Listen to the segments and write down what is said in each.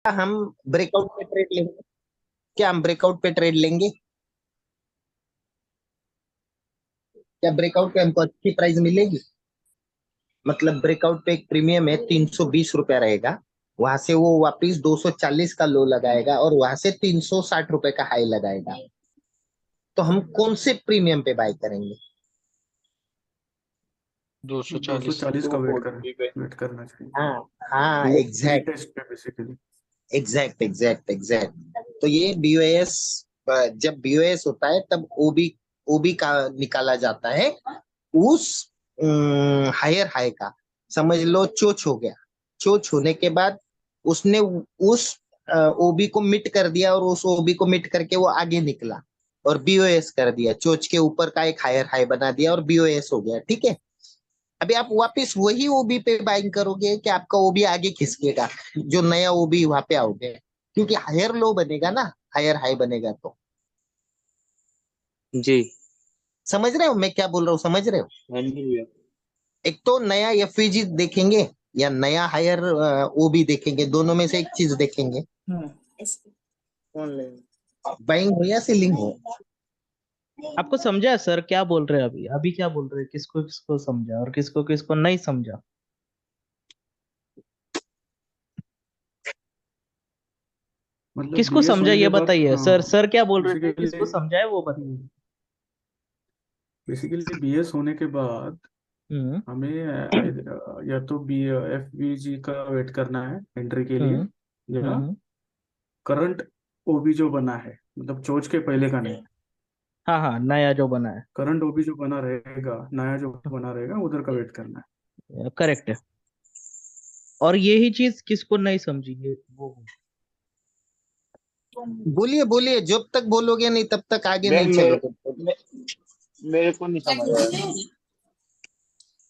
हम ब्रेकआउट पे ट्रेड लेंगे? क्या हम ब्रेकआउट पे ट्रेड लेंगे? क्या ब्रेकआउट पे हमको अच्छी प्राइस मिलेगी? मतलब ब्रेकआउट पे एक प्रीमियम है, 320 रुपया रहेगा। वहां से वो वापिस 240 का लो लगाएगा और वहां से 360 रुपए का हाई लगाएगा। तो हम कौन से प्रीमियम पे बाय करेंगे? 240 240 का 240 पे। वेट करना चाहिए। हाँ हाँ, एग्जैक्ट रीटेस्ट पे बेसिकली। Exact exact exact. तो ये बीओएस, जब बीओएस होता है तब ओबी ओबी का निकाला जाता है उस हायर हाई का। समझ लो चोच हो गया। चोच होने के बाद उसने उस ओबी को मिट कर दिया और उस ओबी को मिट करके वो आगे निकला और बीओएस कर दिया, चोच के ऊपर का एक हायर हाई बना दिया और बीओएस हो गया, ठीक है। अभी आप वापस वही ओबी पे बाइंग करोगे कि आपका ओबी आगे खिसकेगा, जो नया ओबी वहां पे आओगे, क्योंकि हायर लो बनेगा ना, हायर हाई बनेगा तो। जी। समझ रहे हो मैं क्या बोल रहा हूँ? समझ रहे हो? हाँ जी भैया। एक तो नया एफवीजी देखेंगे या नया हायर ओबी देखेंगे, दोनों में से एक चीज देखेंगे। कौन लेगा? बाइंग हो या सेलिंग हो। आपको समझा सर क्या बोल रहे हैं? अभी अभी क्या बोल रहे हैं? किसको किसको समझा और किसको किसको नहीं समझा? मतलब किसको बीएस समझा होने ये के बाद, बताइए। सर हाँ, सर क्या बोल रहे थे? बेसिकली किसको समझाए वो बताइए। बेसिकली बीएस होने के बाद हम्म हमें या तो बी एफबीजी का वेट करना है एंट्री के लिए, हम्म या हम्म। करंट ओबी जो बना है, मतलब चोच के पहले का नहीं, हाँ हाँ, नया जो बना करंट ओबी जो बना रहेगा, नया जो बना रहेगा उधर का वेट करना है। है, करेक्ट है। और यही चीज किसको नहीं समझी ये वो। बोलिए बोलिए, जब तक बोलोगे नहीं तब तक आगे मैं नहीं मेरे चलोगे। मे, मेरे को नहीं समझ आया।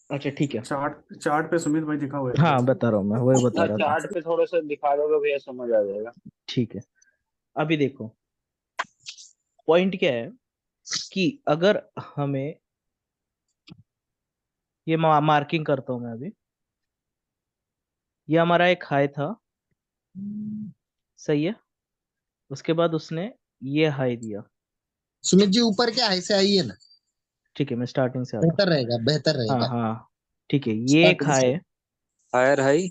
अच्छा ठीक है। चार्ट चार्ट पे सुमित भाई दिखा हुआ है हाँ क्या? बता रहा हूँ, मैं वही बता हाँ, रहा था। चार्ट पे थोड़ा सा दिखा दोगे भैया, समझ आ जाएगा। ठीक है। अभी देखो, पॉइंट क्या है कि अगर हमें ये मार्किंग करता हूँ मैं अभी। ये हमारा एक हाई था, सही है। उसके बाद उसने ये हाई दिया। सुमित जी ऊपर क्या ऐसे आइए ना, ठीक है, मैं स्टार्टिंग से आता हूँ। बेहतर रहेगा बेहतर हाँ रहेगा। हाँ, ठीक है। ये एक स्टार्टिंग हाई से। है। Higher high.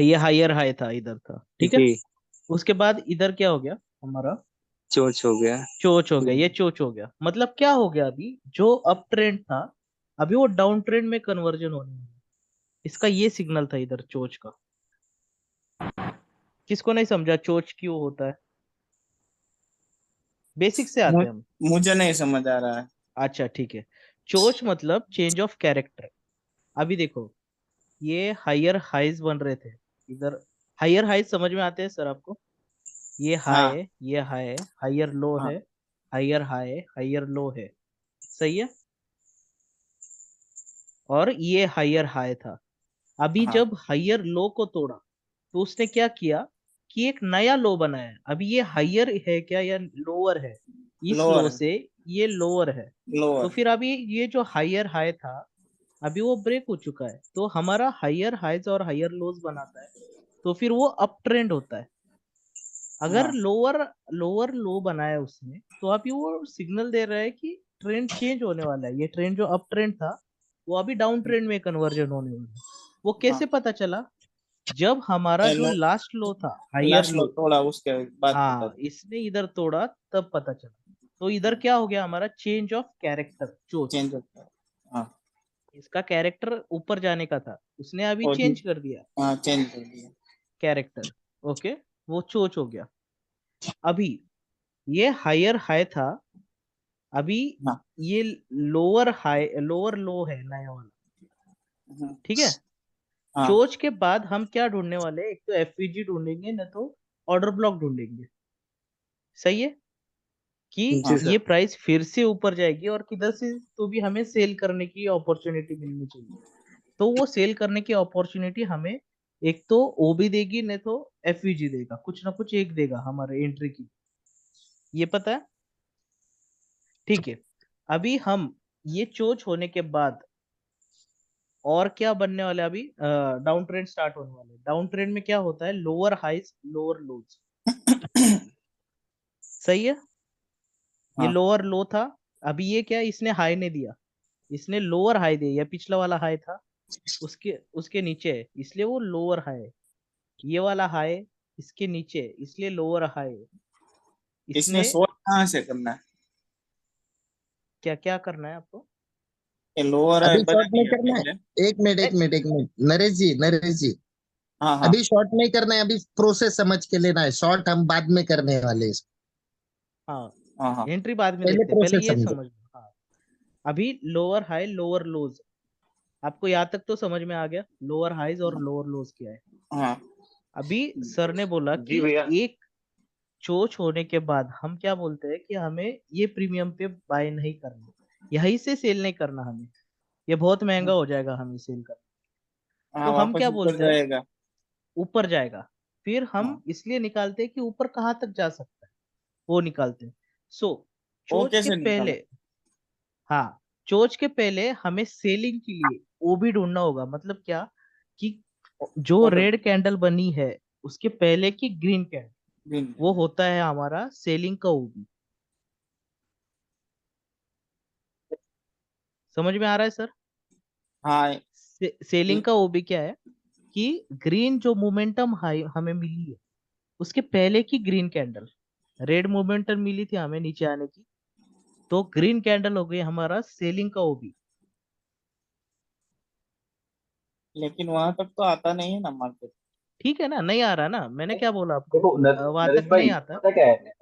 ये हायर हाई था, इधर था, ठीक है। जी। उसके बाद इधर क्या हो गया हमारा? चोच हो गया। चोच हो गया, ये चोच हो गया। मतलब क्या हो गया? अभी जो अप ट्रेंड था, अभी वो डाउन ट्रेंड में कन्वर्जन होने वाला है। इसका ये सिग्नल था इधर चोच का। किसको नहीं समझा चोच क्यों होता है? बेसिक से आते मु- हैं हम। मुझे नहीं समझ आ रहा है। अच्छा ठीक है। चोच मतलब चेंज ऑफ कैरेक्टर। अभी देखो, ये हायर हाइज बन रहे थे इधर। हायर हाइज समझ में आते हैं सर आपको? ये हाई हाँ है, ये हाई है, हायर लो हाँ है, हायर हाई है, हायर लो है, सही है। और ये हायर हाई था। अभी हाँ जब हायर लो को तोड़ा तो उसने क्या किया कि एक नया लो बनाया। अभी ये हायर है क्या या लोअर है? इस लोअर लो है। से ये लोअर है। तो लोअर। फिर अभी ये जो हायर हाई था, अभी वो ब्रेक हो चुका है, तो हमारा हायर हाइज और हायर लोज बनाता है। तो फिर वो अप ट्रेंड होता है। अगर हाँ लोअर लोअर लो बनाया उसने, तो अभी वो सिग्नल दे रहा है कि ट्रेंड चेंज होने वाला है। ये ट्रेंड जो अप ट्रेंड था, वो अभी डाउन ट्रेंड में कन्वर्जन होने वाला है। वो हाँ। कैसे पता चला? जब हमारा जो लो, लास्ट लो था, हायर लास्ट लो लो, थोड़ा उसके बाद पता हाँ, था। इसने इधर तोड़ा, तब पता चला। तो इधर क्या हो गया हमारा? चेंज ऑफ कैरेक्टर, चोच। चेंज होता है। हाँ। इसका कैरेक्टर ऊपर जाने का था, उसने अभी और चेंज कर दिया हाँ, चेंज कर दिया। कैरेक्टर। ओके, वो चोच हो गया। अभी ये हायर हाई था, अभी हाँ ये लोअर हाई, लोअर लो है नया वाला, हाँ ठीक है। हाँ। चोच के बाद हम क्या ढूंढने वाले हैं? एक तो एफवीजी ढूंढेंगे, ना तो ऑर्डर ब्लॉक ढूंढेंगे, सही है। कि जी हाँ ये सर। प्राइस फिर से ऊपर जाएगी और किधर से तो भी हमें सेल करने की अपॉर्चुनिटी मिलनी चाहिए। तो वो सेल करने की अपॉर्चुनिटी हमें एक तो ओबी देगी, नहीं तो एफवीजी देगा, कुछ ना कुछ एक देगा हमारे एंट्री की। ये पता है, ठीक है। अभी हम ये चोच होने के बाद और क्या बनने वाला है अभी? डाउन ट्रेंड स्टार्ट होने वाले। डाउन ट्रेंड में क्या होता है? Lower highs lower lows. सही है। ये हाँ लोअर लो था, अभी ये क्या है? इसने हाई ने दिया, इसने लोअर हाई दिया। ये पिछला वाला हाई था, उसके उसके नीचे है, इसलिए वो लोअर हाई है। ये वाला हाई इसके नीचे है, इसलिए लोअर हाई है। इसमें इसने शॉर्ट कहाँ से करना है? क्या क्या करना है आपको? ये लोअर है अभी बना शॉर्ट नहीं दिया करना पहले। है, एक मिनट ए, एक मिनट एक मिनट, नरेश जी हाँ हाँ अभी शॉर्ट नहीं करना है, अभी प्रोसेस समझ के लेना है, शॉर्ट हम बाद में करने वाले हैं। हाँ, हाँ हाँ एंट्री बाद में पहले देखते हैं, पहले प्रोसेस ये समझो। समझ लो। हाँ, अभी लोअर हाई लोअर लोज, आपको यहाँ तक तो समझ में आ गया लोअर हाइज और लोअर लोज क्या है। हाँ अभी सर ने बोला जी कि भैया। एक चोच होने के बाद हम क्या बोलते हैं कि हमें ये प्रीमियम पे बाय नहीं करना, यहीं से सेल नहीं करना हमें, ये बहुत महंगा हो जाएगा हमें सेल करना। तो हाँ, हम वापस क्या ऊपर बोलते हैं? जाएगा। ऊपर जाएगा। फिर हम हाँ, इसलिए निकालते हैं कि ऊपर कहाँ तक जा सकता है, वो निकालते हैं। सो वो चोच के कैसे पहले, निकाले? हाँ, चोच के पहले हमें सेलिंग के लिए ओबी ढूंढना होगा। मतलब क्या कि जो ऑर्डर रेड कैंडल बनी है उसके पहले की ग्रीन कैंडल, दिन। वो होता है हमारा सेलिंग का ओबी। समझ में आ रहा है सर? हाँ सेलिंग का ओबी क्या है कि ग्रीन जो मोमेंटम हाई हमें मिली है उसके पहले की ग्रीन कैंडल, रेड मोमेंटम मिली थी हमें नीचे आने की, तो ग्रीन कैंडल हो गई हमारा सेलिंग का ओबी। लेकिन वहां तक तो आता नहीं है ना मार्केट। ठीक है ना? नहीं आ रहा ना, मैंने क्या बोला आपको? देखो वहां नरेश तक नहीं भाई, आता। पता क्या है,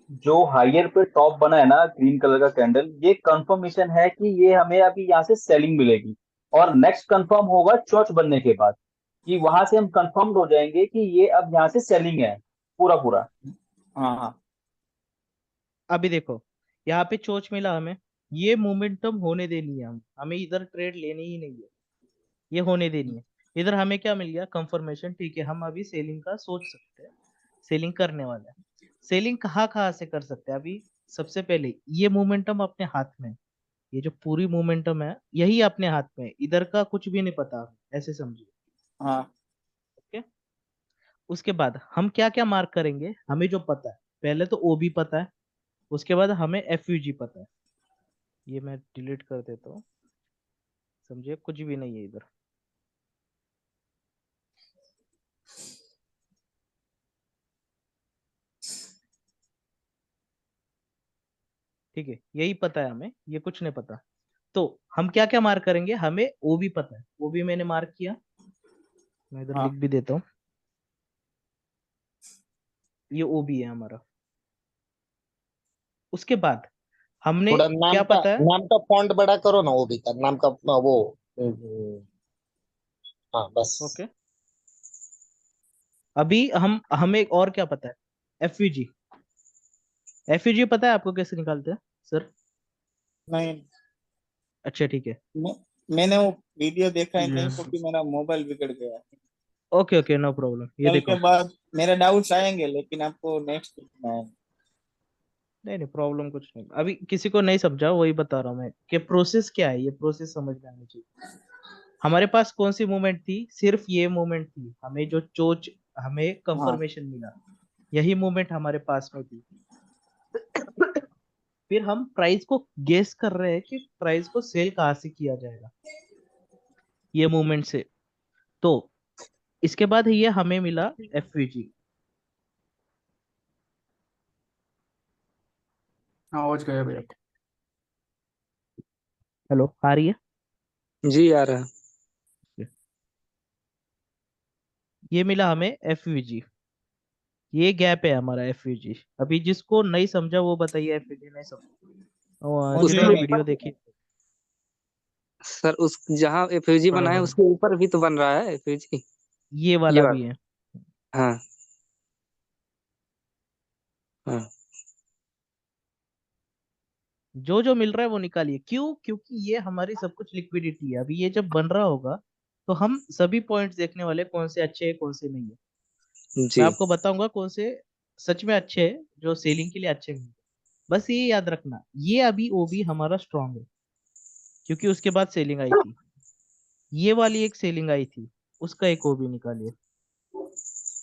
जो हायर पे टॉप बना है ना ग्रीन कलर का कैंडल, ये कंफर्मेशन है कि ये हमें अभी यहाँ से सेलिंग मिलेगी। और नेक्स्ट कंफर्म होगा चर्च बनने के बाद, कि वहां से हम कंफर्म हो जाएंगे कि ये अब यहाँ से सेलिंग है पूरा पूरा। हाँ हाँ अभी देखो, यहाँ पे चोच मिला हमें, ये मोमेंटम होने देनी है, हम हमें इधर ट्रेड लेनी ही नहीं है, ये होने देनी है। इधर हमें क्या मिल गया? कंफर्मेशन। ठीक है, हम अभी सेलिंग का सोच सकते हैं, सेलिंग करने वाले हैं। सेलिंग कहाँ कहाँ से कर सकते हैं अभी? सबसे पहले ये मोमेंटम अपने हाथ में है, ये जो पूरी मोमेंटम है यही अपने हाथ में है, इधर का कुछ भी नहीं पता हमें, ऐसे समझिए। हाँ। ओके, उसके बाद हम क्या क्या मार्क करेंगे? हमें जो पता है, पहले तो ओबी पता है, उसके बाद हमें एफयूजी पता है। ये मैं डिलीट कर देता हूँ, समझिए कुछ भी नहीं है इधर। ठीक है, यही पता है हमें, ये कुछ नहीं पता। तो हम क्या क्या मार्क करेंगे? हमें ओबी पता है, ओबी मैंने मार्क किया, मैं इधर लिख हाँ भी देता हूँ, ये ओबी है हमारा। उसके बाद हमने थोड़ा क्या पता है? नाम का फॉन्ट बड़ा करो ना, वो भी कर नाम का वो। हाँ बस। ओके, अभी हम हमें और क्या पता है? एफयूजी। एफयूजी पता है आपको कैसे निकालते हैं सर? नहीं, अच्छा ठीक है। मैं, मैंने वो वीडियो देखा ही नहीं यस। क्योंकि मेरा मोबाइल बिगड़ गया। Okay okay, no problem. ये कल के देखो, बाद मेरे डाउट्स आएंगे लेकिन आपको नेक्स्ट में आएंगे। नहीं नहीं प्रॉब्लम कुछ नहीं, अभी किसी को नहीं समझा वही बता रहा हूँ मैं कि प्रोसेस क्या है, ये प्रोसेस समझ में आनी चाहिए। हमारे पास कौन सी मूवमेंट थी? सिर्फ ये मूवमेंट थी, हमें जो चोच, हमें हाँ कंफर्मेशन मिला, यही मूवमेंट हमारे पास में थी। फिर हम प्राइस को गेस कर रहे हैं कि प्राइस को सेल कहाँ से किया जाएगा, ये मूवमेंट से। तो इसके बाद ये हमें मिला एफवीजी। आवाज गया भैया। हेलो, आ रही है? जी आ रहा है। ये मिला हमें एफवीजी, ये गैप है हमारा एफवीजी। अभी जिसको नहीं समझा वो बताइए, एफवीजी नहीं समझा, मुझे चिन्ह उसके वाली ऊपर वीडियो देखिए। सर, उस जहाँ एफयूजी बना है बराबर। उसके ऊपर भी तो बन रहा है एफयूजी। ये ये वाला भी बात। है। हाँ हाँ। जो जो मिल रहा है वो निकालिए। क्यों? क्योंकि ये हमारी सब कुछ लिक्विडिटी है। अभी ये जब बन रहा होगा तो हम सभी पॉइंट्स देखने वाले, कौन से अच्छे हैं कौन से नहीं है। मैं जी आपको बताऊंगा कौन से सच में अच्छे हैं, जो सेलिंग के लिए अच्छे हैं। बस ये याद रखना, ये अभी ओबी हमारा स्ट्रांग है क्योंकि उसके बाद सेलिंग आई थी। ये वाली एक सेलिंग आई थी, उसका एक ओबी निकालिए।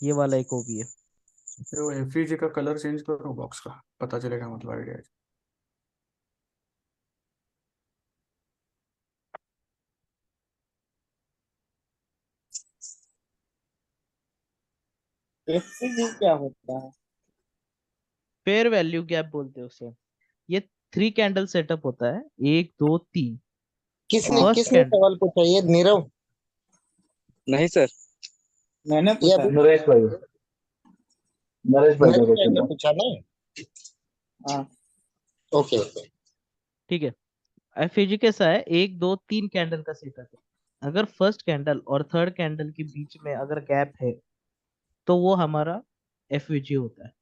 ये वाला एक ओबी है। तो एफईजी का कलर चेंज करो बॉक्स का, पता चलेगा मतलब आइडिया। एफसीजी क्या होता है? फेयर वैल्यू गैप बोलते हैं उसे। ये 3 कैंडल सेटअप होता है, 1 2 3। किसने हाँ, फर्स्ट किसने कैंडल, सवाल पूछा, ये नीरव नहीं सर। मैंने या पूछा। नरेश भाई, नरेश भाई का नरेश भाई क्वेश्चन ने था। पूछा ना? हाँ, ओके ओके। ठीक है। एफएजी कैसा है, 1 2 3 कैंडल का सेटअप है। अगर फर्स्ट कैंडल और थर्ड कैंडल के बीच में अगर गैप है तो वो हमारा एफयूजी होता है।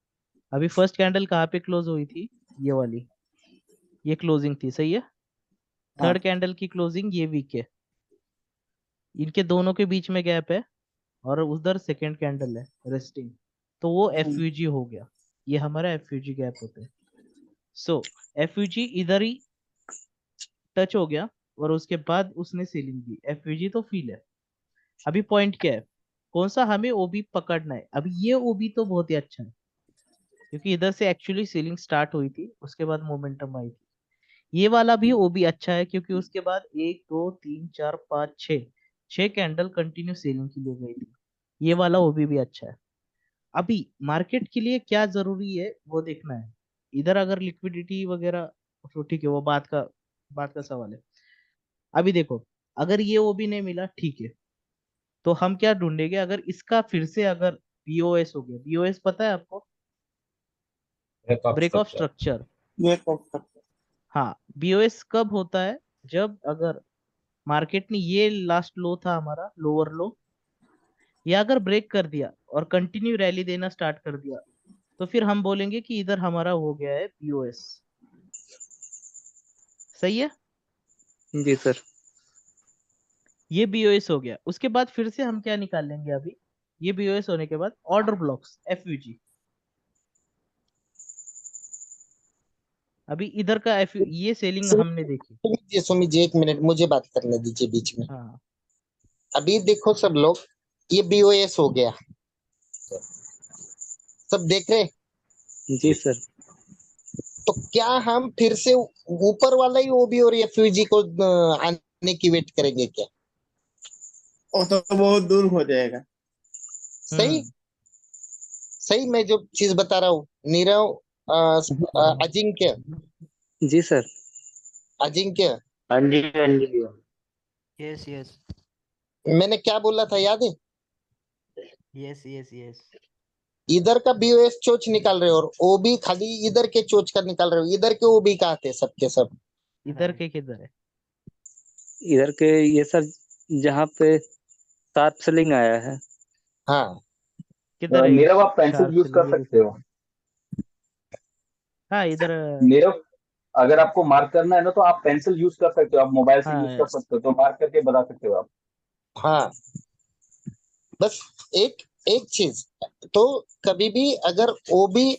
अभी फर्स्ट कैंडल कहाँ पे क्लोज हुई थी, ये वाली, ये क्लोजिंग थी, सही है। हाँ। थर्ड कैंडल की क्लोजिंग ये वीक है, इनके दोनों के बीच में गैप है, और उधर सेकेंड कैंडल है रेस्टिंग, तो वो एफयूजी हो गया। ये हमारा एफयूजी गैप होता है। सो एफयूजी इधर ही टच हो गया, और उसके बाद उसने सीलिंग दी, एफयूजी तो फील है। अभी पॉइंट क्या है, कौन सा हमें ओबी पकड़ना है। अभी ये ओबी तो बहुत ही अच्छा है, क्योंकि इधर से एक्चुअली सीलिंग स्टार्ट हुई थी, उसके बाद मोमेंटम आई थी। ये वाला भी ओबी अच्छा है, क्योंकि उसके बाद 1 2 3 4 5 6 6 कैंडल कंटिन्यू सेलिंग के लिए गई थी। ये वाला ओबी भी अच्छा है। अभी मार्केट के लिए क्या जरूरी है वो देखना है। इधर अगर लिक्विडिटी वगैरह, तो ठीक है, वो बात का सवाल है। अभी देखो, अगर ये ओबी नहीं मिला, ठीक है, तो हम क्या ढूंढेंगे, अगर इसका फिर से अगर बीओएस हो गया। बीओएस पता है आपको, ब्रेक ऑफ स्ट्रक्चर। ये कब तक? हाँ, बीओएस कब होता है, जब अगर मार्केट ने, ये लास्ट लो था हमारा, लोअर लो, या अगर ब्रेक कर दिया और कंटिन्यू रैली देना स्टार्ट कर दिया, तो फिर हम बोलेंगे कि इधर हमारा हो गया है बीओएस। सही है, जी सर। ये बीओएस हो गया। उसके बाद फिर से हम क्या निकाल लेंगे अभी, ये बीओएस होने के बाद ऑर्डर ब्लॉक्स एफयूजी। अभी इधर का एफ, ये सेलिंग हमने देखी। सुमित जी 1 मिनट मुझे बात करने दीजिए बीच में। हाँ, अभी देखो सब लोग, ये बीओएस हो गया, सब देख रहे हैं? जी सर। तो क्या हम फिर से ऊपर वाला ही ओबी और एफयूजी को आने की वेट करेंगे क्या? वो तो बहुत दूर हो जाएगा। सही हम्म, सही, मैं जो चीज बता रहा हूँ नीरव, अजिंक्य, जी सर। अजिंक्य, हाँ जी हाँ जी। यस यस मैंने क्या बोला था याद है? Yes yes yes. इधर का बीओएस चोच निकाल रहे हो और ओबी खाली इधर के चोच का निकाल रहे हो। इधर के ओबी कहाँ थे सबके सब? इधर के किधर है? इधर के ये सर, जहाँ पे शार्प सेलिंग आया है। हाँ, किधर है नीरव आप पेंसिल शार्प यूज कर सेलिंग, ये सकते दिखाओ। हो। हाँ इधर, नीरव, अगर आपको मार्क करना है ना तो आप पेंसिल यूज कर सकते हो, आप मोबाइल से यूज कर हाँ सकते हो, तो मार्क करके बता सकते हो आप। हाँ, बस एक एक चीज, तो कभी भी अगर OB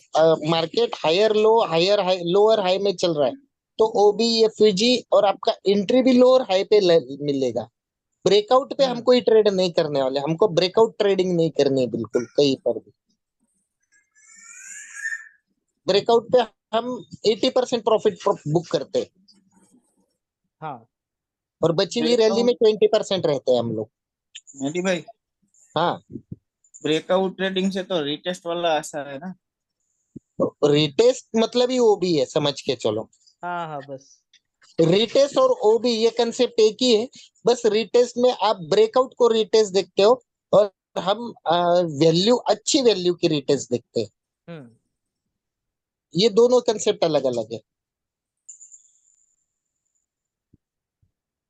market higher low higher high lower high में चल रहा है, तो ओबी एफयूजी और आपका एंट्री भी लोअर हाई पे मिलेगा। ब्रेकआउट पे हम हम्म, कोई ट्रेड नहीं करने वाले, हमको ब्रेकआउट ट्रेडिंग नहीं करनी है बिल्कुल कहीं पर भी। ब्रेकआउट पे हम 80% प्रॉफिट बुक करते हैं, हाँ और बची हुई रैली में ब्रेकआउट, 20% रहते हैं हम लोग। मेरी भाई, हाँ, ब्रेकआउट ट्रेडिंग से तो रिटेस्ट वाला आशा है ना। रिटेस्ट मतलब ही ओबी है, समझ के चलो। हाँ हाँ, बस। रिटेस्ट और ओबी ये कंसेप्ट एक ही है। बस रिटेस्ट में आप ब्रेकआउट को रिटेस्ट देखते हो, और हम वैल्यू, अच्छी वैल्यू की रिटेस्ट देखते हैं। हम्म, ये दोनों कंसेप्ट अलग अलग है।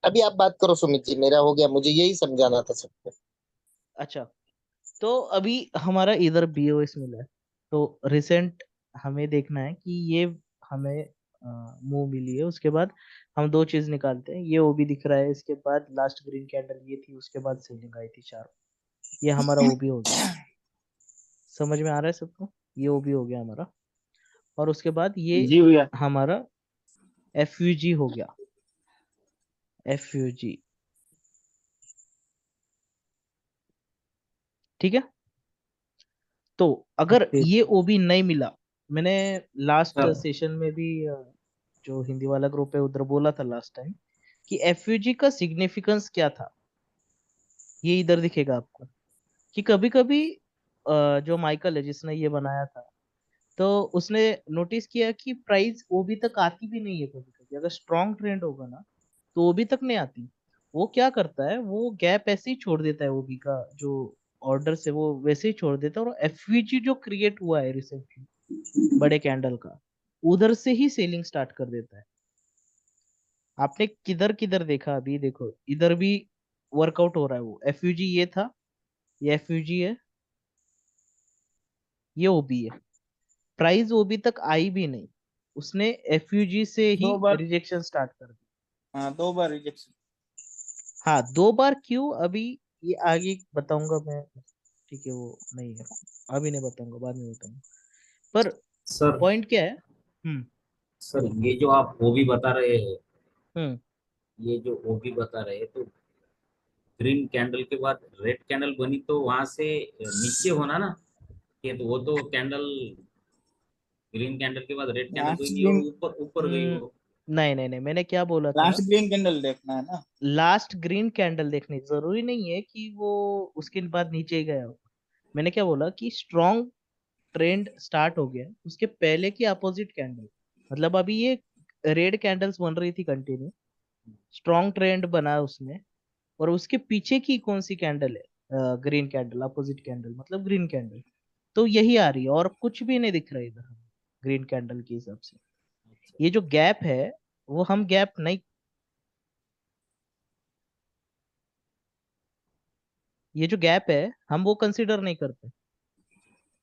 अभी आप बात करो सुमित जी, मेरा हो गया, मुझे यही समझाना था सबको। अच्छा, तो अभी हमारा इधर बीओएस मिला है, तो रिसेंट हमें देखना है कि ये हमें मूव मिली है। उसके बाद हम दो चीज निकालते हैं, ये ओबी दिख रहा है, इसके बाद लास्ट ग्रीन कैंडल ये थी, उसके बाद सेलिंग आई थी 4। ये हमारा ओबी हो गया। समझ में आ रहा है सबको, ये ओबी हो गया हमारा। और उसके बाद ये जी भैया। हमारा एफयूजी हो गया, एफयूजी। ठीक है। तो अगर ओके ये ओबी नहीं मिला, मैंने लास्ट सर सेशन में भी जो हिंदी वाला ग्रुप है उधर बोला था लास्ट टाइम कि एफयूजी का सिग्निफिकेंस क्या था। ये इधर दिखेगा आपको कि कभी कभी जो माइकल है जिसने ये बनाया था, तो उसने नोटिस किया कि प्राइस ओबी तक आती भी नहीं है कभी कभी। अगर स्ट्रॉन्ग ट्रेंड होगा ना तो ओबी तक नहीं आती। वो क्या करता है, वो गैप ऐसे ही छोड़ देता है ओबी का जो ऑर्डर से, वो वैसे ही छोड़ देता है और एफवीजी जो क्रिएट हुआ है रिसेंटली बड़े कैंडल का, उधर से ही सेलिंग स्टार्ट कर देता है। आपने किधर किधर देखा, अभी देखो इधर भी वर्कआउट हो रहा है। वो एफयूजी ये था, ये एफयूजी है, ये ओबी है। प्राइस ओबी तक आई भी नहीं, उसने एफयूजी से ही 2 बार। रिजेक्शन स्टार्ट कर दिया। हाँ 2 बार रिजेक्शन। हाँ 2 बार क्यों, अभी ये आगे बताऊंगा मैं। ठीक है, वो नहीं है, अभी नहीं बताऊंगा, बाद में बताऊंगा। पर सर पॉइंट क्या है? हम्म। सर ये जो आप ओबी बता रहे हैं, हम्म। ये जो ओबी बता रहे हैं, तो ग्रीन कैंडल के बाद रेड कैंडल बनी तो वहां से नीचे होना ना, ये तो वो तो कैंडल ग्रीन कैंडल के बाद रेड कैंडल लास्ट बनी और ग्रीन ऊपर ऊपर गई वो। नहीं नहीं नहीं, मैंने क्या बोला था, लास्ट ग्रीन कैंडल देखना है ना। लास्ट ग्रीन कैंडल देखनी जरूरी नहीं है कि वो उसके बाद नीचे ही गया हो। मैंने क्या बोला कि स्ट्रॉन्ग ट्रेंड स्टार्ट हो गया उसके पहले की अपोजिट कैंडल, मतलब अभी ये रेड कैंडल्स बन रही थी कंटिन्यू, स्ट्रॉन्ग ट्रेंड बना उसने, और उसके पीछे की कौन सी कैंडल है, ग्रीन कैंडल, अपोजिट कैंडल मतलब ग्रीन कैंडल, तो यही आ रही है और कुछ भी नहीं दिख रहा है इधर ग्रीन कैंडल के हिसाब से। ये जो गैप है वो हम गैप नहीं, ये जो गैप है हम वो कंसिडर नहीं करते।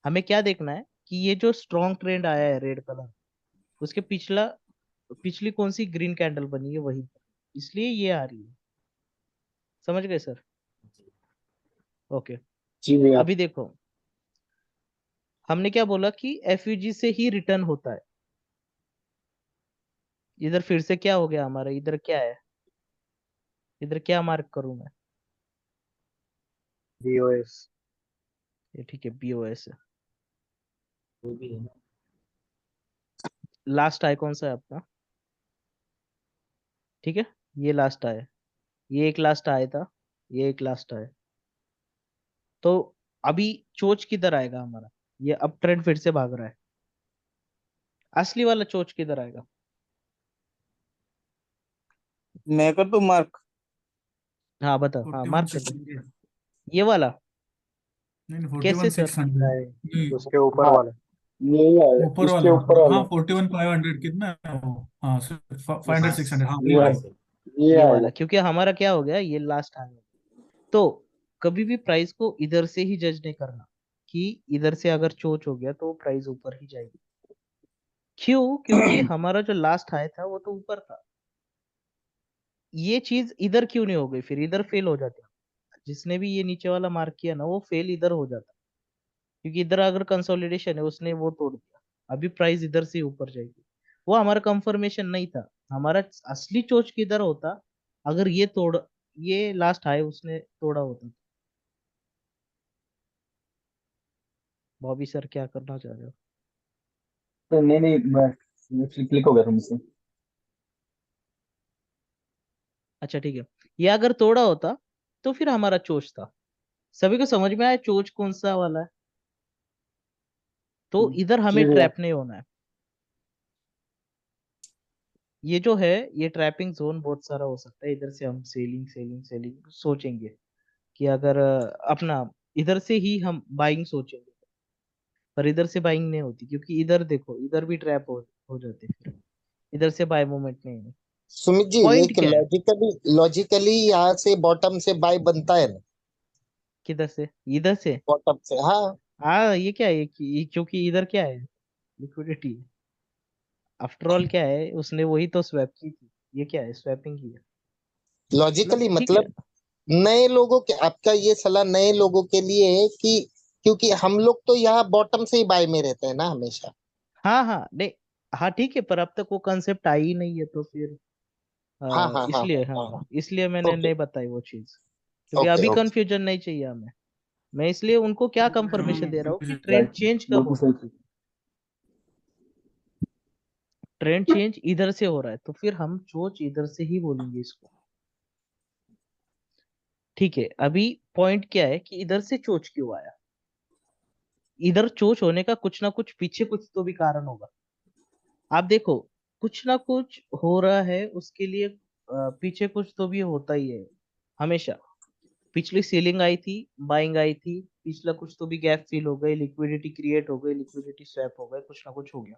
हमें क्या देखना है कि ये जो स्ट्रॉन्ग ट्रेंड आया है रेड कलर, उसके पिछला पिछली कौन सी ग्रीन कैंडल बनी है वही, इसलिए ये आ रही है। समझ गए सर? ओके। जी भैया। अभी देखो, हमने क्या बोला कि एफयूजी से ही रिटर्न होता है। इधर फिर से क्या हो गया हमारा, इधर क्या है, इधर क्या मार्क करूं मैं? बीओएस। ये ठीक है, बीओएस है। वो भी है ना। लास्ट आई कौन सा है आपका? ठीक है, ये लास्ट आया, ये एक लास्ट आया था, ये एक लास्ट आया। तो अभी चोच किधर आएगा हमारा? ये अब ट्रेंड फिर से भाग रहा है, असली वाला चोच किधर आएगा? मैं कर दूं मार्क। हाँ बता, हाँ 41 मार्क कर दो। 600। ये वाला नहीं नहीं, कैसे 41 सर? 600 नहीं, नहीं। उसके ऊपर हाँ वाला। यही आएगा, ऊपर इसके वाला ऊपर हाँ, वाला। 41 500 कितना है वो? हाँ 500 हाँ 600, हाँ ये वो है, है। ये ये आएगा। वाला, क्योंकि हमारा क्या हो गया, ये लास्ट आ गया। तो कभी भी प्राइस को इधर से ही जज नहीं करना कि इधर से अगर चोच हो गया तो प्राइस ऊपर ही जाएगी। क्यों? क्योंकि हमारा जो लास्ट हाई था वो तो ऊपर था। ये चीज इधर क्यों नहीं हो गई, फिर इधर फेल हो जाता। जिसने भी ये नीचे वाला मार्क किया ना वो फेल इधर हो जाता, क्योंकि इधर अगर कंसोलिडेशन है उसने वो तोड़ दिया, अभी प्राइस इधर से ऊपर जाएगी। वो हमारा कंफर्मेशन नहीं था। हमारा असली चोच किधर होता, अगर ये तोड़, ये लास्ट हाई उसने तोड़ा होता। बॉबी सर क्या करना चाह रहे हो? तो नहीं नहीं, मैं क्लिक हो गया था मुझसे। अच्छा ठीक है, ये अगर तोड़ा होता तो फिर हमारा चोच था। सभी को समझ में आया चोच कौन सा वाला है? तो इधर जी हमें भैया। ट्रैप नहीं होना है। ये जो है, ये ट्रैपिंग जोन बहुत सारा हो सकता है। इधर से हम सेलिंग सेलिंग सेलिंग सोचेंगे कि अगर अपना इधर से ही हम बाइंग सोचेंगे, पर इधर से बाइंग नहीं होती, क्योंकि इधर देखो इधर भी ट्रैप हो जाते फिर, इधर से बाय मूवमेंट नहीं है। सुमित जी, पॉइंट एक क्या है? लॉजिकली यहाँ से बॉटम से बाय बनता है ना। किधर से? इधर से? बॉटम से, हाँ। हाँ ये क्या है, क्योंकि इधर क्या है, लिक्विडिटी है। आफ्टर ऑल क्या है, उसने वही तो स्वैप की थी, ये क्या है, स्वैपिंग की है। मतलब लॉजिकली ठीक है। मतलब नए लोगों के, आपका ये सलाह नए लोगों के लिए है कि क्योंकि हम लोग तो यहाँ बॉटम से ही बाय में रहते हैं ना हमेशा। हाँ हाँ नहीं, हाँ ठीक है, पर अब तक वो कंसेप्ट आई ही नहीं है तो फिर हाँ हाँ हाँ इसलिए, हाँ हाँ हाँ। इसलिए मैंने ओके नहीं बताई वो चीज, क्योंकि ओके अभी ओके। कंफ्यूजन नहीं चाहिए हमें। मैं इसलिए उनको क्या कंफर्मेशन दे रहा हूँ कि ट्रेंड राइट, चेंज कब बिल्कुल हो रहा है। सही। ट्रेंड चेंज इधर से हो रहा है तो फिर हम चोच इधर से ही बोलेंगे इसको। ठीक है, अभी पॉइंट क्या है कि इधर से चोच क्यों आया। इधर चोच होने का कुछ ना कुछ पीछे कुछ तो भी कारण होगा। आप देखो, कुछ ना कुछ हो रहा है उसके लिए पीछे कुछ तो भी होता ही है हमेशा। पिछली सीलिंग आई थी, बाइंग आई थी, पिछला कुछ तो भी गैप फिल हो गई, लिक्विडिटी क्रिएट हो गई, लिक्विडिटी स्वैप हो गए, कुछ ना कुछ हो गया।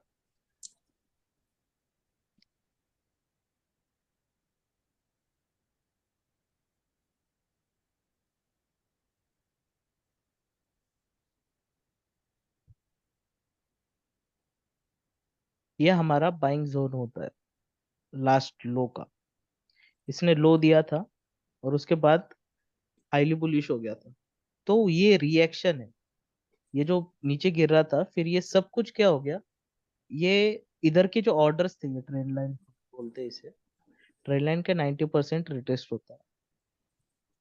ये हमारा बाइंग जोन होता है लास्ट लो का। इसने लो दिया था और उसके बाद हाईली बुलिश हो गया था, तो ये रिएक्शन है। ये जो नीचे गिर रहा था फिर ये सब कुछ क्या हो गया, ये इधर के जो ऑर्डर्स थे, ये ट्रेंड लाइन बोलते हैं इसे, ट्रेंड लाइन का 90% रिटेस्ट होता है।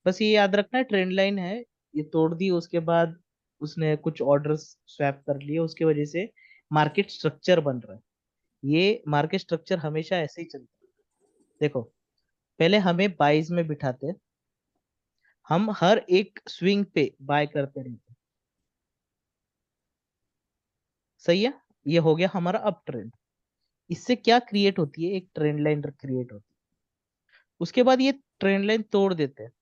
बस ये याद रखना है ट्रेंड लाइन है, ये तोड़ दी उसके बाद उसने कुछ ऑर्डर्स स्वैप कर लिए, उसके वजह से मार्केट स्ट्रक्चर बन रहा है। ये मार्केट स्ट्रक्चर हमेशा ऐसे ही चलता है। देखो, पहले हमें बाइज में बिठाते, हम हर एक स्विंग पे बाय करते रहते, सही है। ये हो गया हमारा अप ट्रेंड। इससे क्या क्रिएट होती है, एक ट्रेंड लाइन क्रिएट होती है। उसके बाद ये ट्रेंड लाइन तोड़ देते हैं।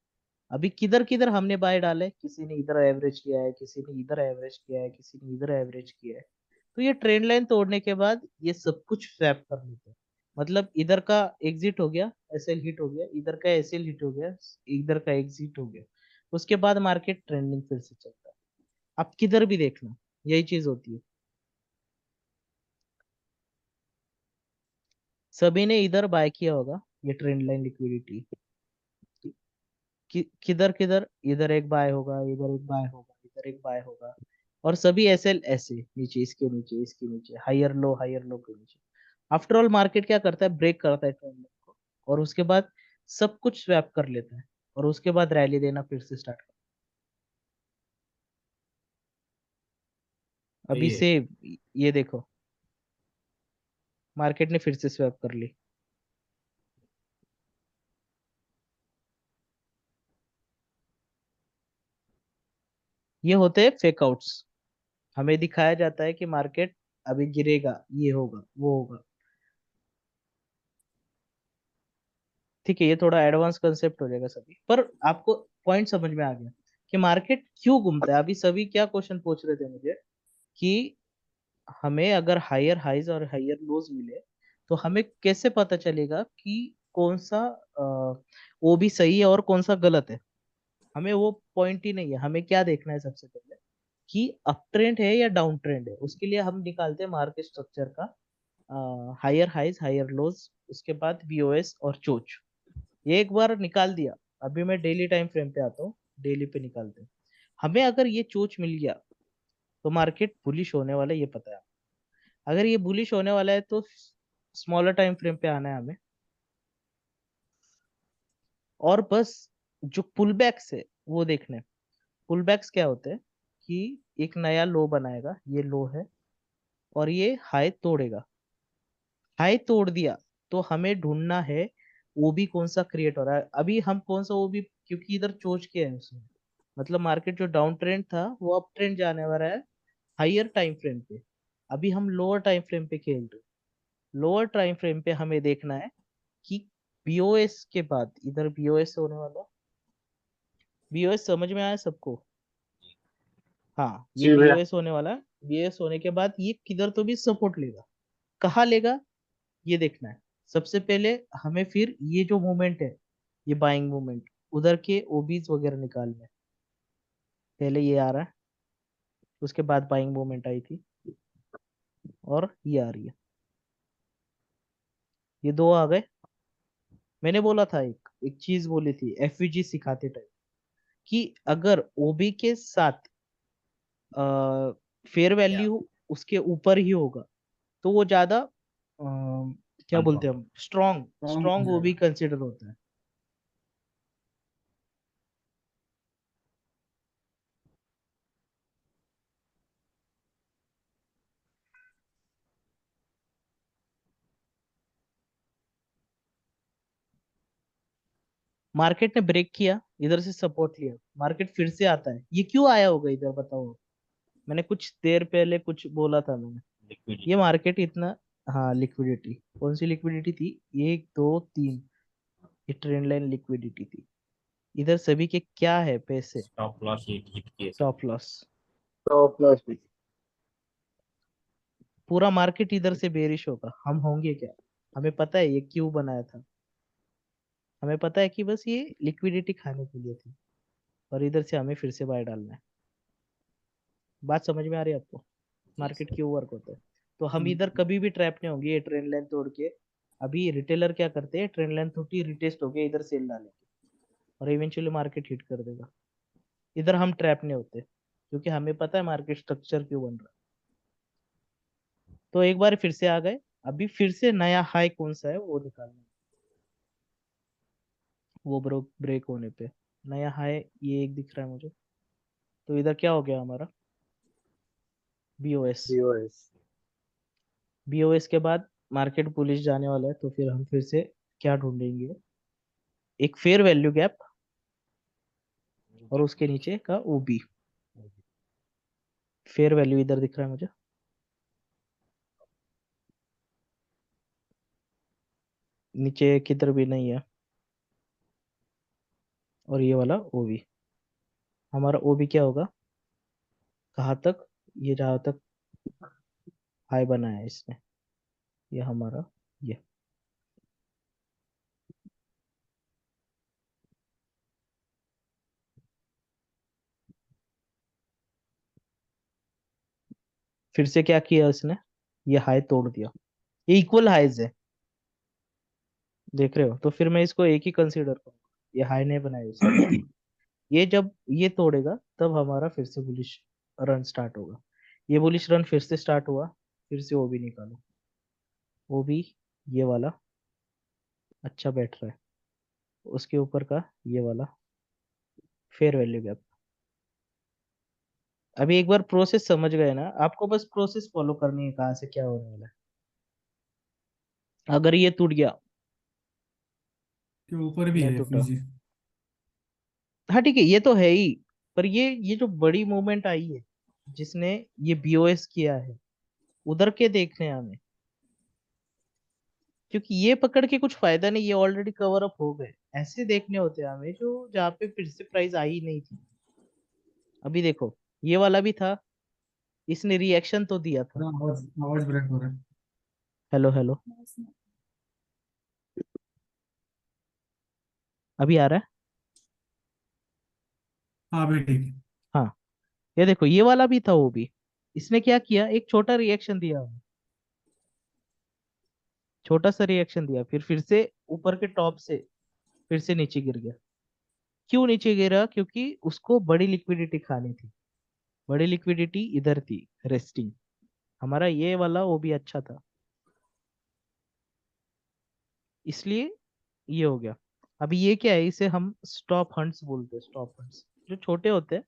अभी किधर किधर हमने बाय डाले, किसी ने इधर एवरेज किया है, किसी ने इधर एवरेज किया है, किसी ने इधर एवरेज किया है। तो ये ट्रेंड लाइन तोड़ने के बाद ये सब कुछ स्वैप कर लेते हैं। मतलब इधर का एग्जिट हो गया, एसएल हिट हो गया, इधर का एसएल हिट हो गया, इधर का एग्जिट हो गया। उसके बाद मार्केट ट्रेंडिंग फिर से चलता है। आप किधर भी देखना यही चीज होती है। सभी ने इधर बाय किया होगा ये ट्रेंड लाइन लिक्विडिटी, किधर किधर, इधर एक बाय होगा, इधर एक बाय होगा, इधर एक बाय होगा, और सभी ऐसे ऐसे नीचे, इसके नीचे, इसके नीचे, हायर लो के नीचे। आफ्टर ऑल मार्केट क्या करता है, ब्रेक करता है ट्रेंड लाइन को, और उसके बाद सब कुछ स्वैप कर लेता है, और उसके बाद रैली देना फिर से स्टार्ट कर। सही अभी है। से ये देखो, मार्केट ने फिर से स्वैप कर ली। ये होते हैं फेक आउट्स। हमें दिखाया जाता है कि मार्केट अभी गिरेगा, ये होगा, वो होगा। ठीक है, ये थोड़ा एडवांस कंसेप्ट हो जाएगा सभी, पर आपको पॉइंट समझ में आ गया कि मार्केट क्यों घूमता है। अभी सभी क्या क्वेश्चन पूछ रहे थे मुझे कि हमें अगर हायर हाइज और हायर लोज मिले तो हमें कैसे पता चलेगा कि कौन सा वो भी सही है और कौन सा गलत है। हमें वो पॉइंट ही नहीं है, हमें क्या देखना है सबसे पहले कि अप ट्रेंड है या डाउन ट्रेंड है। उसके लिए हम निकालते हैं मार्केट स्ट्रक्चर का हायर हाइज, हायर लोज, उसके बाद बीओएस और चोच। ये एक बार निकाल दिया। अभी मैं डेली टाइम फ्रेम पे आता हूँ, डेली पे निकालते हैं। हमें अगर ये चोच मिल गया तो मार्केट बुलिश होने वाला है, ये पता है। अगर ये बुलिश होने वाला है तो स्मॉलर टाइम फ्रेम पे आना है हमें, और बस जो पुल बैक्स है वो देखने। पुल बैक्स क्या होते हैं कि एक नया लो बनाएगा, ये लो है, और ये हाई तोड़ेगा। हाई तोड़ दिया तो हमें ढूंढना है ओबी कौन सा क्रिएट हो रहा है। अभी हम कौन सा ओबी, क्योंकि इधर चोच के है उसमें, मतलब मार्केट जो डाउन ट्रेंड था वो अप ट्रेंड जाने वाला है हायर टाइम फ्रेम पे। अभी हम लोअर टाइम फ्रेम पे खेल रहे हैं। लोअर टाइम फ्रेम पे हमें देखना है कि बीओएस के बाद, इधर बीओएस होने वाला, बीओएस समझ में आया सबको। हाँ, ये जी भैया। बीओएस होने वाला है। बीओएस होने के बाद ये किधर तो भी सपोर्ट लेगा, कहाँ लेगा ये देखना है सबसे पहले हमें। फिर ये जो मूवमेंट है, ये बाइंग मूवमेंट, उधर के ओबीज वगैरह निकालना है। पहले ये आ रहा है, उसके बाद बाइंग मूवमेंट आई थी, और ये आ रही है, ये दो आ गए। मैंने बोला था एक एक चीज बोली थी एफवीजी सिखाते टाइम कि अगर ओबी के साथ फेयर क्या वैल्यू उसके ऊपर ही होगा तो वो ज्यादा क्या बोलते कंफर्म? हैं हम, स्ट्रॉन्ग रॉन्ग हो स्ट्रॉन्ग ओबी जाएगा। कंसिडर होता है। मार्केट ने ब्रेक किया, इधर से सपोर्ट लिया, मार्केट फिर से आता है। ये क्यों आया होगा इधर बताओ? मैंने कुछ देर पहले कुछ बोला था मैंने, ये लिक्विडिटी। मार्केट इतना, हाँ लिक्विडिटी, कौन सी लिक्विडिटी थी? एक दो तीन, ये ट्रेंड लाइन लिक्विडिटी थी। इधर सभी के क्या है पैसे? स्टॉप लॉस हिट किए सब। Stop loss. तो प्लस भी पूरा मार्केट इधर से बेरिश होगा, हम होंगे क्या? हमें पता है ये क्यों बनाया था, हमें पता है कि बस ये लिक्विडिटी खाने के लिए थी, और इधर से हमें फिर से बाय डालना है। बात समझ में आ रही है आपको? जी मार्केट सर। क्यों वर्क होता है? तो हम इधर कभी भी ट्रैप नहीं होंगे ये ट्रेंड लाइन तोड़ के। अभी रिटेलर क्या करते हैं, ट्रेंड लाइन थोड़ी रिटेस्ट हो गया, इधर सेल डालेंगे और इवेंचुअली मार्केट हिट कर देगा। इधर हम ट्रैप नहीं होते, क्योंकि हमें पता है मार्केट स्ट्रक्चर क्यों बन रहा है। तो एक बार फिर से आ गए, अभी फिर से नया हाई कौन सा है वो निकालना है। वो ब्रेक होने पे नया हाई ये एक दिख रहा है मुझे। तो इधर क्या हो गया हमारा? बीओएस। पीओएस। बीओएस के बाद मार्केट बुलिश जाने वाला है, तो फिर हम फिर से क्या ढूंढेंगे? एक फेयर वैल्यू गैप, और उसके नीचे का ओबी। फेयर वैल्यू इधर दिख रहा है मुझे, नीचे किधर भी नहीं है। और ये वाला ओबी, हमारा ओबी क्या होगा? कहाँ तक? ये जहाँ तक हाई बनाया है इसने, ये हमारा, ये फिर से क्या किया इसने? ये हाई तोड़ दिया। ये इक्वल हाइज है, देख रहे हो? तो फिर मैं इसको एक ही कंसीडर करूंगा, ये हाई नहीं बनाया इसने। ये जब ये तोड़ेगा तब हमारा फिर से बुलिश रन स्टार्ट होगा। ये बुलिश रन फिर से स्टार्ट हुआ, फिर से वो भी निकालो। वो भी ये वाला अच्छा बैठ रहा है, उसके ऊपर का ये वाला फेयर वैल्यू गैप। अभी एक बार प्रोसेस समझ गए ना? आपको बस प्रोसेस फॉलो करनी है, कहाँ से क्या होने वाला है। अगर ये टूट गया, के ऊपर भी नहीं है टूटा, एफवीजी। हाँ ठीक है ये तो है ही, पर ये जो बड़ी मूवमेंट आई है जिसने ये बीओएस किया है, उधर के देखने हैं हमें। क्योंकि ये पकड़ के कुछ फायदा नहीं, ये ऑलरेडी कवर अप हो गए। ऐसे देखने होते हैं हमें जो जहाँ पे फिर से प्राइस आई नहीं थी। अभी देखो, ये वाला भी था, इसने रिएक्शन तो दिया था। आवाज आवाज ब्रेक हो रहा है। हेलो हेलो, अभी आ रहा है? हाँ अभी ठीक है। हाँ, ये देखो ये वाला भी था, वो भी इसने क्या किया, एक छोटा रिएक्शन दिया हमें, छोटा सा रिएक्शन दिया, फिर से ऊपर के टॉप से फिर से नीचे गिर गया। क्यों नीचे गिरा? क्योंकि उसको बड़ी लिक्विडिटी खानी थी। बड़ी लिक्विडिटी इधर थी रेस्टिंग, हमारा ये वाला वो भी अच्छा था, इसलिए ये हो गया। अभी ये क्या है, इसे हम स्टॉप हंट्स बोलते हैं। स्टॉप हंट्स जो छोटे होते हैं,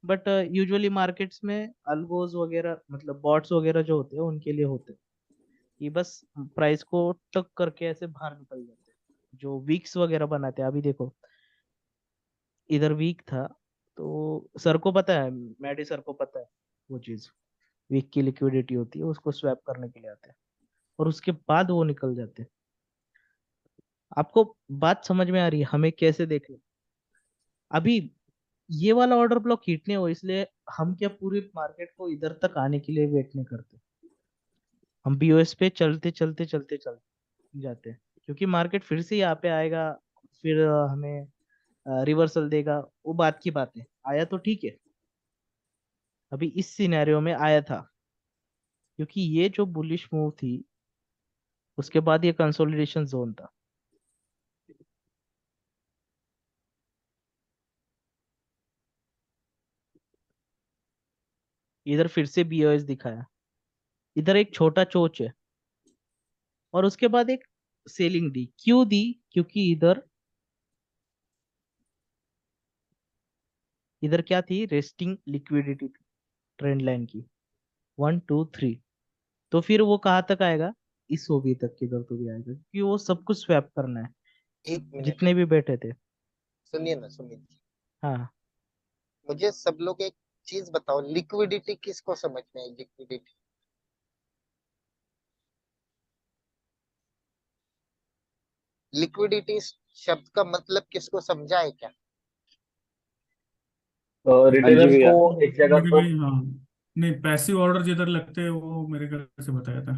बट यूजुअली मार्केट्स में अल्गोज वगैरह, मतलब बॉट्स वगैरह जो होते हैं उनके लिए होते हैं, कि बस प्राइस को टक करके ऐसे बाहर निकल जाते हैं। जो वीक्स वगैरह बनाते हैं, अभी देखो इधर वीक था, तो सर को पता है, मैडी सर को पता है वो चीज, वीक की लिक्विडिटी होती है, उसको स्वैप करने के लिए आते हैं, और उसके बाद वो निकल जाते हैं। आपको बात समझ में आ रही है हमें कैसे देखना? अभी ये वाला ऑर्डर ब्लॉक हिट नहीं हो, इसलिए हम क्या पूरी मार्केट को इधर तक आने के लिए वेट नहीं करते, हम बीओएस पे चलते चलते चलते चलते जाते हैं। क्योंकि मार्केट फिर से यहाँ पे आएगा, फिर हमें रिवर्सल देगा, वो बात की बात है। आया तो ठीक है, अभी इस सिनेरियो में आया था, क्योंकि ये जो बुलिश मूव थी उसके बाद ये कंसोलिडेशन जोन था। इधर फिर से बीओएस दिखाया, इधर एक छोटा चोच है, और उसके बाद एक सेलिंग दी। क्यों दी? क्योंकि इधर इधर क्या थी, रेस्टिंग लिक्विडिटी थी ट्रेंड लाइन की, 1 2 3। तो फिर वो कहाँ तक आएगा? इस ओबी तक, किधर तो भी आएगा, क्योंकि वो सब कुछ स्वैप करना है एक मिनट। जितने भी बैठे थे। सुनिए ना, सुनिए। हाँ, मुझे सब लोग एक चीज बताओ, लिक्विडिटी किसको समझ में आई? लिक्विडिटी, लिक्विडिटी शब्द का मतलब किसको समझा है क्या? हाँ जी रिटेलर्स भैया। को एक जगह मेरे पर। भाई हाँ, नहीं पैसिव ऑर्डर जिधर लगते हैं वो मेरे घर से बताया था।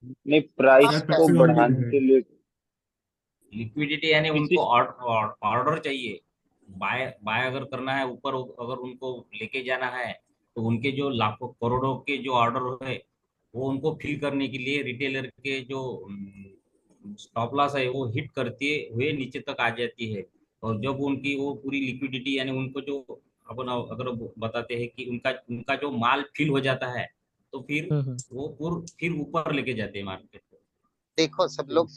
नहीं, हाँ, प्राइस शायद को पैसिव पैसिव ऑर्डर बढ़ाने लिख रहे के हैं। लिए लिक्विडिटी यानी किसी। उनको ऑर्डर चाहिए। बाय बाय अगर करना है ऊपर, अगर उनको लेके जाना है, तो उनके जो लाखों करोड़ों के जो ऑर्डर है, वो उनको फिल करने के लिए रिटेलर के जो स्टॉप लॉस है वो हिट करते हुए नीचे तक आ जाती है। और जब उनकी वो पूरी लिक्विडिटी यानी उनको जो अपन अगर बताते हैं कि उनका उनका जो माल फिल हो जाता है, तो फिर हम्म, वो फिर ऊपर लेके जाते हैं मार्केट को। देखो सब लोग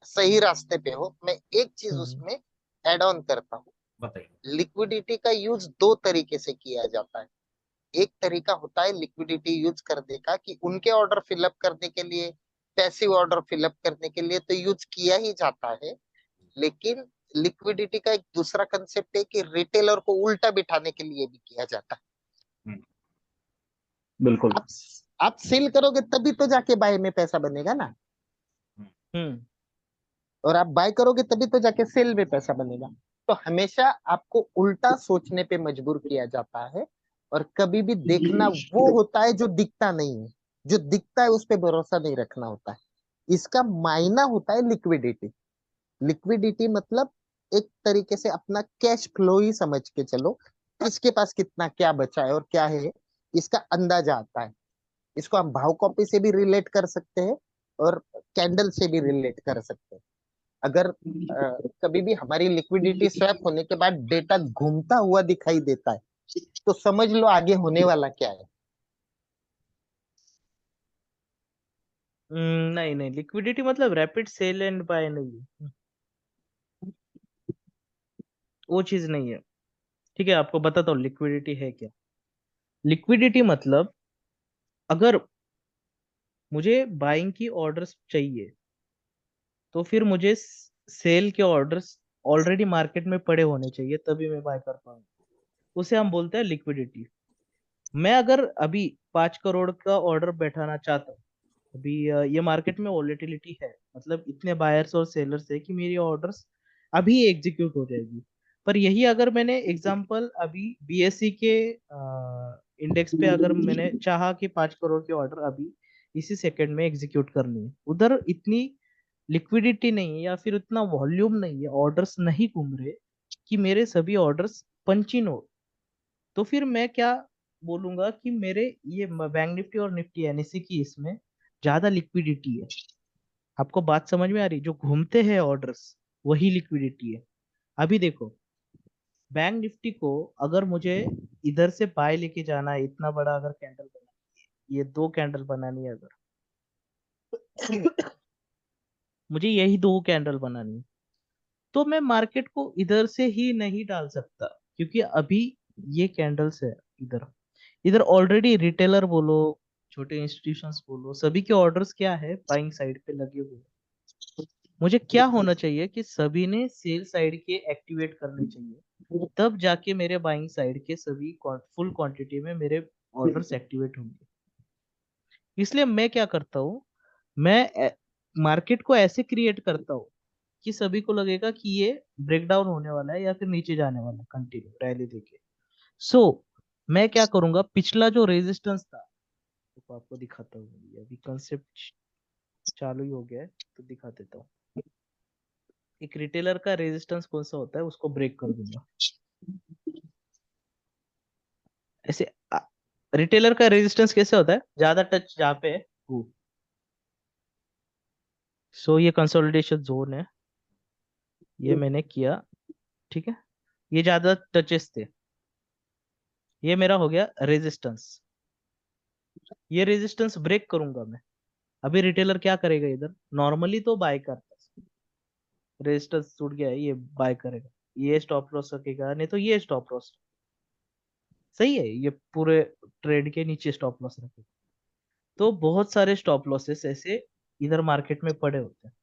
सही रास्ते पे हो। मैं एक चीज हम्म, उसमें ऐड ऑन करता हूँ। बताइए। लिक्विडिटी का यूज दो तरीके से किया जाता है। एक तरीका होता है लिक्विडिटी यूज करने का कि उनके ऑर्डर फिलअप करने के लिए, पैसिव ऑर्डर फिलअप करने के लिए तो यूज किया ही जाता है। लेकिन लिक्विडिटी का एक दूसरा कंसेप्ट है कि रिटेलर को उल्टा बिठाने के लिए भी किया जाता है। हम्म, बिल्कुल। आप आप सेल करोगे तभी तो जाके बाय में पैसा बनेगा ना, हम्म, हम्म, और आप बाय करोगे तभी तो जाके सेल में पैसा बनेगा। तो हमेशा आपको उल्टा सोचने पे मजबूर किया जाता है। और कभी भी देखना वो होता है जो दिखता नहीं है, जो दिखता है उस पे भरोसा नहीं रखना होता है। इसका मायना होता है लिक्विडिटी। लिक्विडिटी मतलब एक तरीके से अपना कैश फ्लो ही समझ के चलो। इसके पास कितना क्या बचा है और क्या है, इसका अंदाजा आता है। इसको हम भाव कॉपी से भी रिलेट कर सकते हैं और कैंडल से भी रिलेट कर सकते हैं। अगर कभी भी हमारी लिक्विडिटी स्वैप होने के बाद डेटा घूमता हुआ दिखाई देता है, तो समझ लो आगे होने वाला क्या है। नहीं नहीं, लिक्विडिटी मतलब रैपिड सेल एंड बाय नहीं है, वो चीज नहीं है। ठीक है, आपको बताता हूँ लिक्विडिटी है क्या। लिक्विडिटी मतलब अगर मुझे बाइंग की ऑर्डर्स चाहिए, तो फिर मुझे सेल के ऑर्डर्स ऑलरेडी मार्केट में पड़े होने चाहिए, तभी मैं बाय कर पाऊंगा। उसे हम बोलते हैं लिक्विडिटी। मैं अगर अभी 5 करोड़ का ऑर्डर बैठाना चाहता हूँ, अभी ये मार्केट में वॉलेटिलिटी है, मतलब इतने बायर्स और सेलर्स है कि मेरी ऑर्डर्स अभी एग्जीक्यूट हो जाएगी। पर यही अगर मैंने एग्जांपल अभी बीएससी के इंडेक्स पे अगर मैंने चाहा कि 5 करोड़ के ऑर्डर अभी इसी सेकंड में एग्जीक्यूट करनी है, उधर इतनी लिक्विडिटी नहीं है या फिर उतना वॉल्यूम नहीं है, ऑर्डर्स नहीं घूम रहे कि मेरे सभी ऑर्डर्स पंच इन हो, तो फिर मैं क्या बोलूंगा कि मेरे ये बैंक निफ्टी और निफ्टी एनएससी की इसमें ज्यादा लिक्विडिटी है। आपको बात समझ में आ रही? जो घूमते हैं ऑर्डर्स वही लिक्विडिटी है। अभी देखो, बैंक निफ्टी को अगर मुझे इधर से बाय लेके जाना है, इतना बड़ा अगर कैंडल बनाना है, ये 2 कैंडल बनानी है अगर, मुझे यही 2 कैंडल बनानी है, तो मैं मार्केट को इधर से ही नहीं डाल सकता, क्योंकि अभी ये कैंडल्स है इधर। इधर ऑलरेडी रिटेलर बोलो, छोटे इंस्टीट्यूशंस बोलो, सभी के ऑर्डर्स क्या है, बाइंग साइड पे लगे हुए हैं। मुझे क्या होना चाहिए कि सभी ने सेल साइड के एक्टिवेट करने चाहिए, तब जाके मेरे बाइंग साइड के सभी फुल क्वांटिटी में मेरे ऑर्डर्स एक्टिवेट होंगे। इसलिए मैं क्या करता हूँ, मैं मार्केट को ऐसे क्रिएट करता हूँ कि सभी को लगेगा कि ये ब्रेक डाउन होने वाला है या फिर नीचे जाने वाला है कंटिन्यू रैली देके। सो मैं क्या करूंगा, पिछला जो रेजिस्टेंस था, तो आपको दिखाता हूँ, ये अभी कंसेप्ट चालू ही हो गया है तो दिखा देता हूँ। एक रिटेलर का रेजिस्टेंस कौन सा होता है, उसको ब्रेक कर दूंगा ऐसे। रिटेलर का रेजिस्टेंस कैसे होता है, ज्यादा टच जहाँ पे है वो। सो ये कंसोलिडेशन जोन है, ये मैंने किया, ठीक है। ये ज्यादा टचेस थे, ये मेरा हो गया रेजिस्टेंस। ये रेजिस्टेंस ब्रेक करूंगा मैं। अभी रिटेलर क्या करेगा, इधर नॉर्मली तो बाय करता है, रेजिस्टेंस टूट गया है, ये बाय करेगा, ये स्टॉप लॉस रखेगा, नहीं तो ये स्टॉप लॉस। सही है, ये पूरे ट्रेड के नीचे स्टॉप लॉस रखेगा। तो बहुत सारे स्टॉप लॉसेस ऐसे इधर मार्केट में पड़े होते हैं।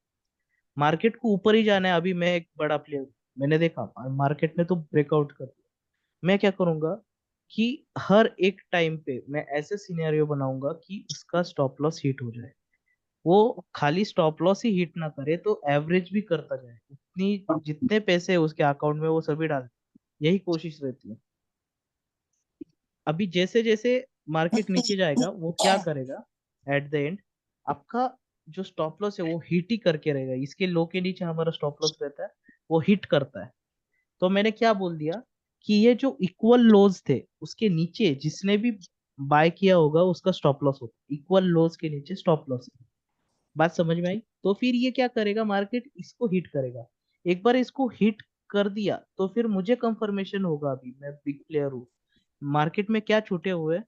मार्केट को ऊपर ही जाना है, अभी मैं एक बड़ा प्लेयर, मैंने देखा मार्केट ने तो ब्रेकआउट कर दिया। मैं क्या करूंगा कि हर एक टाइम पे मैं ऐसे सिनेरियो बनाऊंगा कि उसका स्टॉप लॉस हिट हो जाए। वो खाली स्टॉप लॉस ही हिट ना करे तो एवरेज भी करता जाए, उतनी जितने पैसे है उसके अकाउंट में वो सभी डाल, यही कोशिश रहती है। अभी जैसे जैसे मार्केट नीचे जाएगा वो क्या करेगा, एट द एंड आपका जो स्टॉप लॉस है वो हिट ही करके रहेगा। इसके लो के नीचे हमारा स्टॉप लॉस रहता है, वो हिट करता है। तो मैंने क्या बोल दिया कि ये जो इक्वल लोज थे उसके नीचे जिसने भी बाय किया होगा उसका स्टॉप लॉस होगा, इक्वल लोज के नीचे स्टॉप लॉस। बात समझ में आई? तो फिर ये क्या करेगा, मार्केट इसको हिट करेगा। एक बार इसको हिट कर दिया तो फिर मुझे कंफर्मेशन होगा, अभी मैं बिग प्लेयर हूँ, मार्केट में क्या छूटे हुए हैं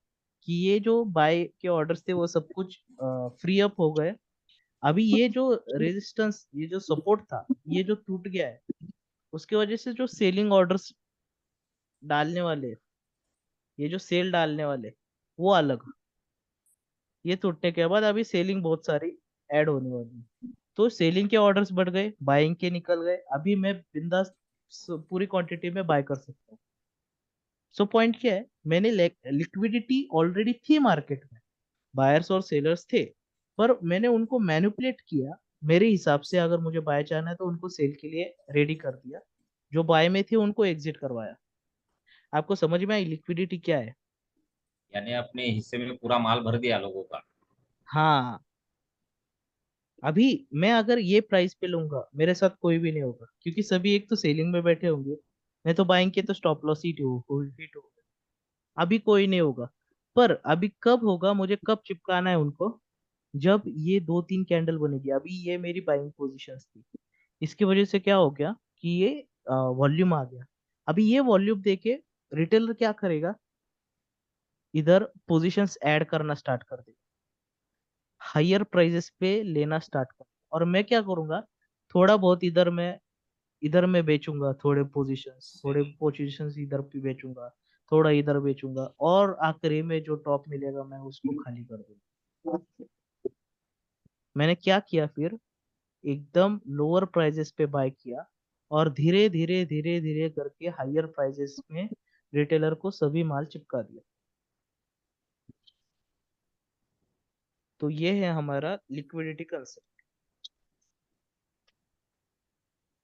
कि ये जो बाय के ऑर्डर्स थे वो सब कुछ फ्री अप हो गए। अभी ये जो रेजिस्टेंस, ये जो सपोर्ट था, ये जो टूट गया है, उसके वजह से जो सेलिंग ऑर्डर्स डालने वाले, ये जो सेल डालने वाले, वो अलग। ये टूटने के बाद अभी सेलिंग बहुत सारी ऐड होने वाली है। तो सेलिंग के ऑर्डर्स बढ़ गए, बाइंग के निकल गए, अभी मैं बिंदास पूरी क्वांटिटी में बाय कर सकता हूँ। सो पॉइंट क्या है, मैंने लिक्विडिटी ऑलरेडी थी मार्केट में, बायर्स और सेलर्स थे, पर मैंने उनको मैनिपुलेट किया मेरे हिसाब से। अगर मुझे बाय जाना है तो उनको सेल के लिए रेडी कर दिया, जो बाय में थे उनको एग्जिट करवाया। आपको समझ में आई लिक्विडिटी क्या है? यानी अपने हिस्से में पूरा माल भर दिया लोगों का। हाँ, अभी मैं अगर ये प्राइस पे लूंगा मेरे साथ कोई भी नहीं होगा, क्योंकि सभी एक तो सेलिंग में बैठे होंगे, मैं तो बाइंग के तो स्टॉप लॉस हिट हो। अभी कोई नहीं होगा। पर अभी कब होगा, मुझे कब चिपकाना है उनको, जब ये दो तीन कैंडल बनेगी। अभी ये मेरी बाइंग पोजीशंस थी, इसकी वजह से क्या हो गया कि ये वॉल्यूम आ गया। अभी ये वॉल्यूम देके रिटेलर क्या करेगा, इधर पोजीशंस ऐड करना स्टार्ट कर देगा, हायर प्राइसेस पे लेना स्टार्ट कर। और मैं क्या करूंगा, थोड़ा बहुत इधर मैं बेचूंगा, थोड़े पोजीशंस इधर पे बेचूंगा, थोड़ा इधर बेचूंगा, और आखिरी में जो टॉप मिलेगा मैं उसको खाली कर दूंगा। मैंने क्या किया फिर, एकदम लोअर प्राइजेस पे बाय किया, और धीरे धीरे धीरे धीरे करके हायर प्राइजेस में रिटेलर को सभी माल चिपका दिया। तो ये है हमारा लिक्विडिटी कंसेप्ट।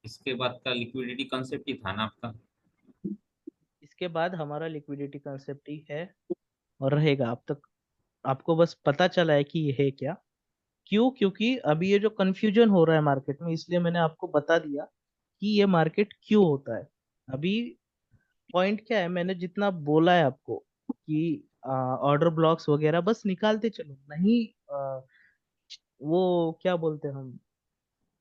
इसके बाद का लिक्विडिटी कंसेप्ट ही था ना आपका। इसके बाद हमारा लिक्विडिटी कंसेप्ट ही है और रहेगा। अब तक आपको बस पता चला है कि ये है क्या। क्यों? क्योंकि अभी ये जो कंफ्यूजन हो रहा है मार्केट में, इसलिए मैंने आपको बता दिया कि ये मार्केट क्यों होता है। अभी पॉइंट क्या है, मैंने जितना बोला है आपको कि ऑर्डर ब्लॉक्स वगैरह बस निकालते चलो, नहीं वो क्या बोलते हैं हम,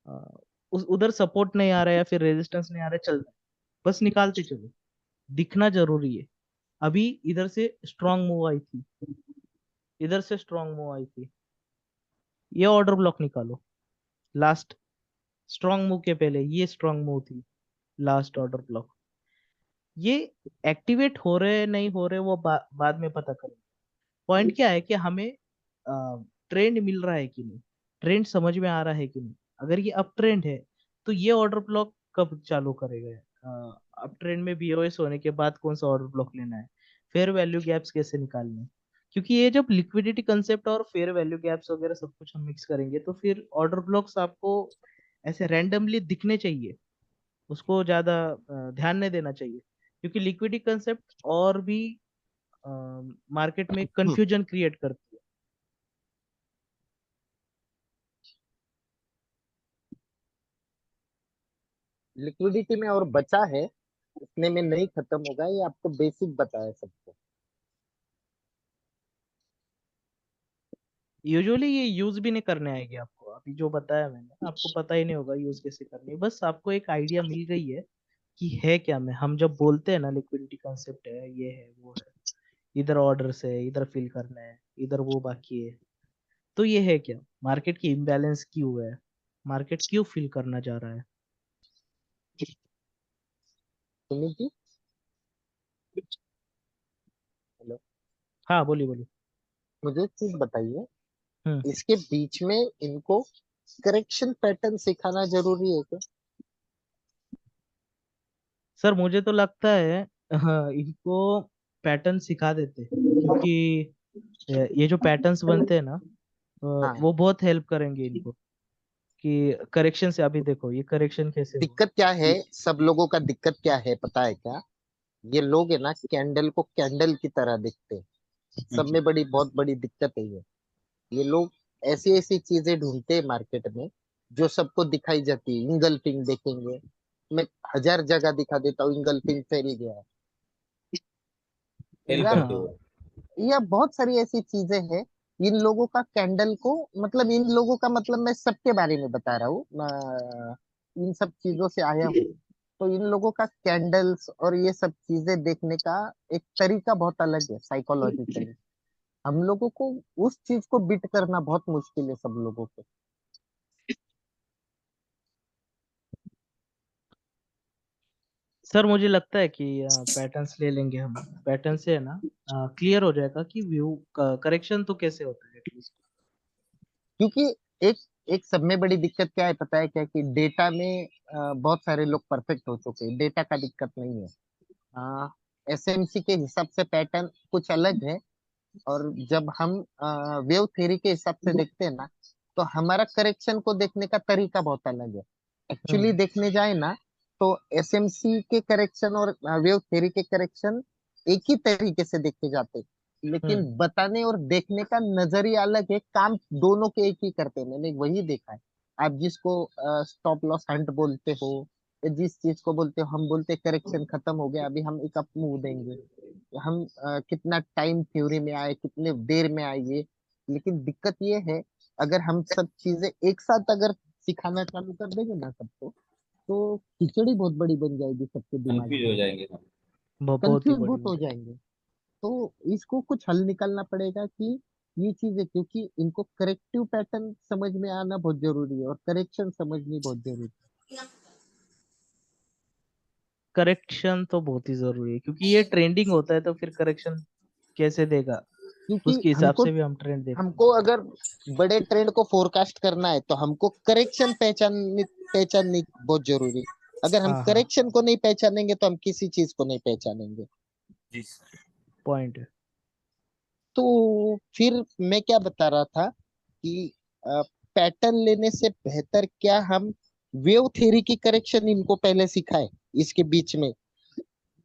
अ, उस उधर सपोर्ट नहीं आ रहा है या फिर रेजिस्टेंस नहीं आ रहा है, चल रहा है, बस निकालते चलो, दिखना जरूरी है। अभी इधर से स्ट्रांग मूव आई थी, इधर से स्ट्रांग मूव आई थी, ये ऑर्डर ब्लॉक निकालो। लास्ट स्ट्रांग मूव के पहले ये स्ट्रांग मूव थी, लास्ट ऑर्डर ब्लॉक। ये एक्टिवेट हो रहे नहीं हो रहे वो बाद में पता करेंगे। पॉइंट क्या है कि हमें ट्रेंड मिल रहा है कि नहीं, ट्रेंड समझ में आ रहा है कि नहीं। अगर ये अप ट्रेंड है तो ये ऑर्डर ब्लॉक कब चालू करेगा, अप ट्रेंड में बीओएस होने के बाद कौन सा ऑर्डर ब्लॉक लेना है, फेयर वैल्यू गैप्स कैसे निकालने हैं। क्योंकि ये जब लिक्विडिटी कंसेप्ट और फेयर वैल्यू गैप्स वगैरह सब कुछ हम मिक्स करेंगे तो फिर ऑर्डर ब्लॉक्स आपको ऐसे रैंडमली दिखने चाहिए, उसको ज्यादा ध्यान नहीं देना चाहिए, क्योंकि लिक्विडिटी कंसेप्ट और भी मार्केट में कंफ्यूजन क्रिएट करती है। लिक्विडिटी में और बचा है, इतने में नहीं खत्म होगा, ये आपको बेसिक बताया सबको। यूजुअली ये यूज भी नहीं करने आएगी आपको, अभी जो बताया मैंने आपको पता ही नहीं होगा यूज कैसे करनी है। बस आपको एक आइडिया मिल गई है कि है क्या। मैं हम जब बोलते हैं ना लिक्विडिटी कंसेप्ट है, ये है वो है, इधर ऑर्डर्स है, इधर फिल करना है, इधर वो बाकी है, तो ये है क्या, मार्केट की इम्बैलेंस क्यों है, मार्केट क्यों फिल करना चाह रहा है। सुमित जी, हेलो, हाँ बोलिए बोलिए। मुझे एक चीज बताइए, हम्म। इसके बीच में इनको करेक्शन पैटर्न सिखाना जरूरी है क्या? सर मुझे तो लगता है हाँ, इनको पैटर्न सिखा देते, क्योंकि ये जो पैटर्न्स बनते हैं ना, हाँ, वो बहुत हेल्प करेंगे इनको कि करेक्शन से। अभी देखो ये करेक्शन कैसे हुआ। दिक्कत क्या है, सब लोगों का दिक्कत क्या है पता है क्या? ये लोग है ना, कैंडल को कैंडल की तरह देखते हैं। सब में बड़ी बहुत बड़ी दिक्कत है ये लोग ऐसी ऐसी चीजें ढूंढते हैं मार्केट में जो सबको दिखाई जाती है। इंगल्फिंग देखेंगे, मैं 1000 जगह दिखा देता हूँ इंगल्फिंग फैल गया है। फेल या करते हो। हाँ या बहुत सारी ऐसी चीजें हैं। इन लोगों का कैंडल को, मतलब इन लोगों का, मतलब मैं सबके बारे में बता रहा हूँ, इन सब चीजों से आया हूँ। तो इन लोगों का कैंडल्स और ये सब चीजें देखने का एक तरीका बहुत अलग है, साइकोलॉजिकली। हम लोगों को उस चीज को बिट करना बहुत मुश्किल है सब लोगों को। सर, मुझे लगता है कि पैटर्न्स ले लेंगे हम। पैटर्न से है ना क्लियर हो जाएगा कि व्यू करेक्शन तो कैसे होता है एटलीस्ट। क्योंकि एक एक सब में बड़ी दिक्कत क्या है पता है क्या? कि डेटा में बहुत सारे लोग परफेक्ट हो चुके हैं, डेटा का दिक्कत नहीं है। एसएमसी के हिसाब से पैटर्न कुछ अलग है। और जब हम वेव थ्योरी के हिसाब से देखते हैं ना, तो हमारा करेक्शन को देखने का तरीका बहुत अलग है। एक्चुअली हम्म देखने जाए ना, तो एसएमसी के करेक्शन और वेव थ्योरी के करेक्शन एक ही तरीके से देखे जाते हैं, लेकिन हम्म बताने और देखने का नजरिया अलग है। काम दोनों के एक ही करते हैं, मैंने वही देखा है। आप जिसको स्टॉप लॉस हंट बोलते हो, या जिस चीज को बोलते हो, हम बोलते करेक्शन खत्म हो गया, अभी हम एक अप मूव देंगे। हम कितना टाइम थ्योरी में आए, कितने देर में आए ये। लेकिन दिक्कत ये है, अगर हम सब चीजें एक साथ अगर सिखाना चालू कर देंगे ना सबको, तो खिचड़ी बहुत बड़ी बन जाएगी सबके दिमाग कंफ्यूज में। हो जाएंगे हम। बहुत ही कंफ्यूज बड़ी बहुत हो हो जाएगी। जाएंगे। तो इसको कुछ हल निकालना पड़ेगा कि ये चीजें, क्योंकि इनको करेक्टिव पैटर्न समझ में आना बहुत जरूरी है और करेक्शन समझनी बहुत जरूरी है। करेक्शन तो बहुत ही जरूरी है, क्योंकि ये ट्रेंडिंग होता है तो फिर करेक्शन कैसे देगा, क्योंकि उसके हिसाब हमको से भी हम ट्रेंड देखते हमको अगर बड़े ट्रेंड को फोरकास्ट करना है, तो हमको करेक्शन पहचाननी बहुत जरूरी है। अगर हैं। हम हाँ हाँ, करेक्शन को नहीं पहचानेंगे तो हम किसी चीज को नहीं पहचानेंगे। जी। पॉइंट है। तो फिर मैं क्या बता रहा था कि पैटर्न लेने से बेहतर क्या हम वेव थ्योरी की करेक्शन इनको पहले सिखाए। इसके बीच में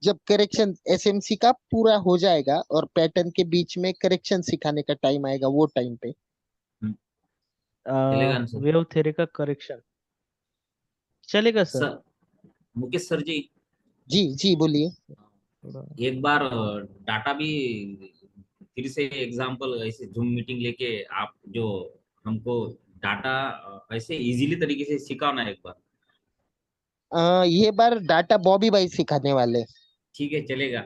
जब करेक्शन एसएमसी का पूरा हो जाएगा और पैटर्न के बीच में करेक्शन सिखाने का टाइम आएगा, वो टाइम पे। हम्म, चलेगा ना सर? वेव थ्योरी का करेक्शन चलेगा सर। सर, मुकेश सर जी, जी जी बोलिए। थोड़ा एक बार डाटा भी फिर से एग्जांपल ऐसे जूम मीटिंग लेके आप जो हमको डाटा ऐसे इजीली तरीके से सिखाना एक बार। ये बार डाटा बॉबी भाई सिखाने वाले हैं। ठीक है, चलेगा।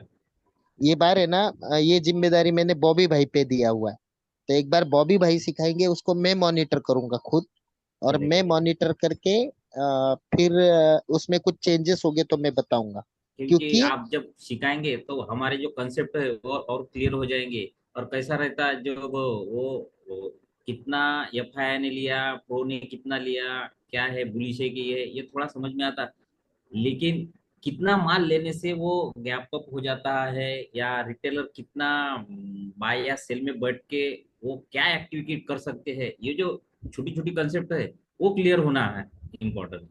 ये बार है ना, ये जिम्मेदारी मैंने बॉबी भाई पे दिया हुआ है। तो एक बार बॉबी भाई सिखाएंगे, उसको मैं मॉनिटर करूंगा खुद। और चलेगा मैं चलेगा। मॉनिटर करके फिर उसमें कुछ चेंजेस हो गए तो मैं बताऊंगा। क्योंकि क्योंकि आप जब सिखाएंगे तो हमारे जो कंसेप्ट है वो और क्लियर हो जाएंगे। और कैसा रहता है जो वो कितना एफआई ने लिया, प्रो ने कितना लिया, क्या है बुलिश है कि ये थोड़ा समझ में आता। लेकिन कितना माल लेने से वो गैप अप हो जाता है, या रिटेलर कितना बाय या सेल में बैठ के वो क्या एक्टिविटी कर सकते हैं, ये जो छोटी छोटी कंसेप्ट है वो क्लियर होना है इम्पोर्टेंट।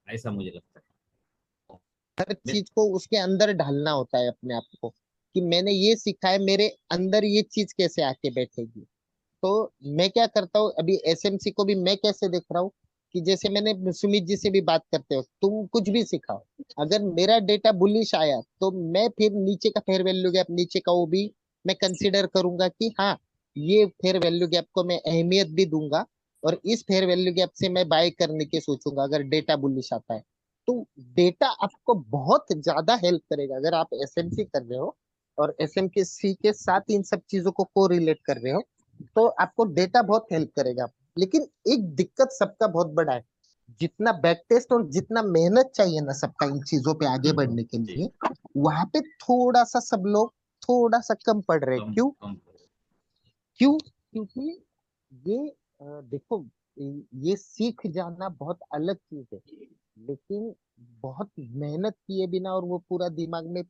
ऐसा मुझे लगता हर है। चीज को उसके अंदर ढालना होता है अपने आप को, कि मैंने ये सीखा है, मेरे अंदर ये चीज कैसे आके बैठेगी। तो मैं क्या करता हूँ, अभी एसएमसी को भी मैं कैसे देख रहा हूँ, कि जैसे मैंने सुमित जी से भी बात करते हो, तुम कुछ भी सिखाओ, अगर मेरा डेटा बुलिश आया तो मैं फिर नीचे का फेयर वैल्यू गैप, नीचे का वो भी मैं कंसिडर करूंगा कि हाँ, ये फेयर वैल्यू गैप को मैं अहमियत भी दूंगा। और इस फेयर वैल्यू गैप से मैं बाय करने की सोचूंगा अगर डेटा बुलिश आता है। तो डेटा आपको बहुत ज्यादा हेल्प करेगा अगर आप एसएमसी कर रहे हो और एसएमसी के साथ इन सब चीजों को कोरिलेट कर रहे हो, तो आपको डेटा बहुत हेल्प करेगा। लेकिन एक दिक्कत सबका बहुत बड़ा है, जितना बैक टेस्ट और जितना मेहनत चाहिए ना सबका इन चीजों पे आगे बढ़ने के जी। लिए, वहां पे थोड़ा सा सब लोग थोड़ा सा कम पढ़ रहे हैं। कम क्यों? कम। क्यों? क्योंकि ये देखो, ये सीख जाना बहुत अलग चीज है, लेकिन बहुत मेहनत किए बिना और वो पूरा दिमाग में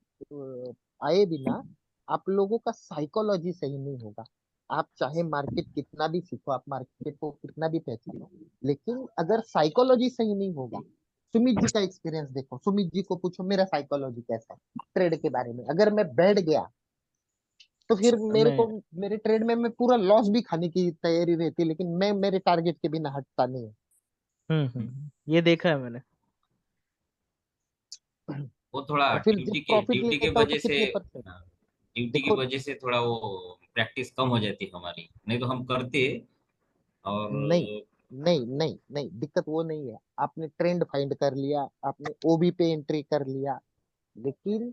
आए बिना आप लोगों का साइकोलॉजी सही नहीं होगा। आप चाहे मार्केट कितना भी सीखो, आप मार्केट को कितना भी पहचानो, लेकिन अगर साइकोलॉजी सही नहीं होगा। सुमित जी का एक्सपीरियंस देखो, सुमित जी को पूछो मेरा साइकोलॉजी कैसा है ट्रेड के बारे में, अगर मैं बैठ गया तो फिर मेरे मैं को, मेरे ट्रेड में मैं पूरा लॉस भी खाने की तैयारी रहती है, लेकिन मैं मेरे टारगेट के बिना हटता नहीं ये देखा है मैंने। हूँ। वो थोड़ा और फिर जब प्रॉफिट ड्यूटी के लेता हूँ तो वजह से, कितने परसेंट। ड्यूटी की देखो, वजह से थोड़ा वो प्रैक्टिस कम हो जाती है हमारी, नहीं तो हम करते। और नहीं नहीं नहीं नहीं, दिक्कत वो नहीं है। आपने ट्रेंड फाइंड कर लिया, आपने ओबी पे एंट्री कर लिया, लेकिन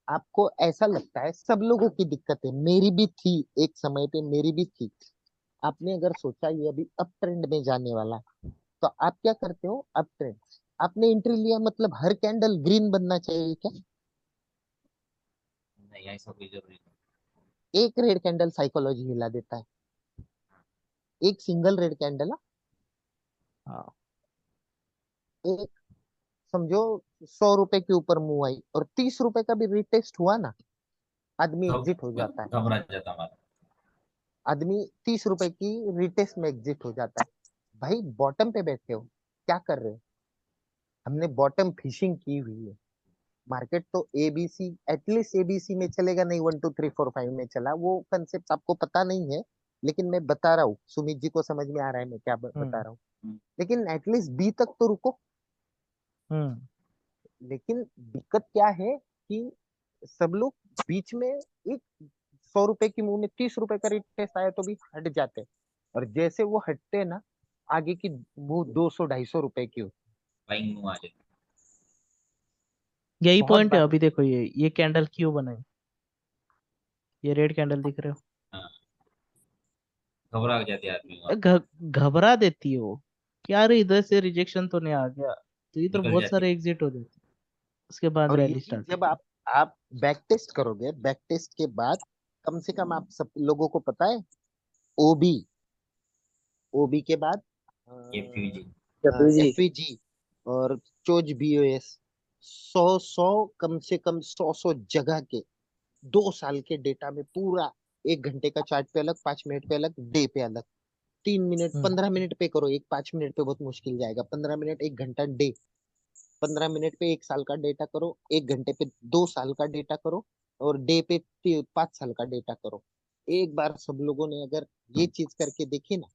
आपको ऐसा लगता है, सब लोगों की दिक्कत है, मेरी भी थी, एक समय पे मेरी भी थी। आपने अगर सोचा ये अभी अप ट्रेंड में जाने वाला है, तो आप क्या करते हो, अप ट्रेंड आपने एंट्री लिया, मतलब हर कैंडल ग्रीन बनना चाहिए क्या? नहीं, ऐसा कोई जरूरी नहीं। एक रेड कैंडल साइकोलॉजी हिला देता है, एक सिंगल रेड कैंडल, हाँ। एक समझो 100 रुपए के ऊपर मूव आई और 30 रुपए का भी रिटेस्ट हुआ ना, आदमी एग्जिट हो जाता है। घबरा जाता हमारा। आदमी 30 रुपए की रिटेस्ट में एग्जिट हो जाता है। भाई बॉटम पे बैठे हो, क्या कर रहे हो? हमने बॉटम फिशिंग की हुई है। मार्केट तो एबीसी, एटलीस्ट एबीसी में चलेगा नहीं, 1 2 3 4 5 में चला, वो कंसेप्ट आपको पता नहीं है, लेकिन मैं बता रहा हूँ, सुमित जी को समझ में आ रहा है मैं क्या बता हम्म रहा हूँ। लेकिन एटलीस्ट बी तक तो रुको। हम्म लेकिन दिक्कत क्या है कि सब लोग बीच में एक 100 रुपए की मुंह में 30 रुपए का रिटेस्ट आया तो भी हट जाते हैं, और जैसे वो हटते हैं ना, आगे की वो 200 250 रुपए की होती बाइंग में आ जाती। यही है। बहुत पॉइंट है। बार अभी देखो ये कैंडल क्यों बनाई, ये रेड कैंडल दिख रहे हाँ, घबरा जाते आदमी हो, वहां, घबरा देती है वो कि यार इधर से रिजेक्शन तो नहीं आ गया, तो इधर निकल बहुत जाती। सारे एग्जिट हो जाते हैं। उसके बाद और रैली यही स्टार्ट जब होती है। आप बैक टेस्ट करोगे, बैक टेस्ट के बाद कम से कम आप सब लोगों को पता है, ओबी, ओबी के बाद ये फ्यूजी। एफवीजी और चोज बीओएस, 100 100, कम से कम 100 100 जगह के 2 साल के डेटा में पूरा, 1 घंटे का चार्ट पे अलग, 5 मिनट पे अलग, डे पे अलग, 3 मिनट हम्म 15 मिनट पे करो, एक 5 मिनट पे बहुत मुश्किल जाएगा, 15 मिनट 1 घंटा डे, 15 मिनट पे 1 साल का डेटा करो, 1 घंटे पे 2 साल का डेटा करो, और डे पे 5 साल का डेटा करो। एक बार सब लोगों ने अगर ये चीज करके देखी ना,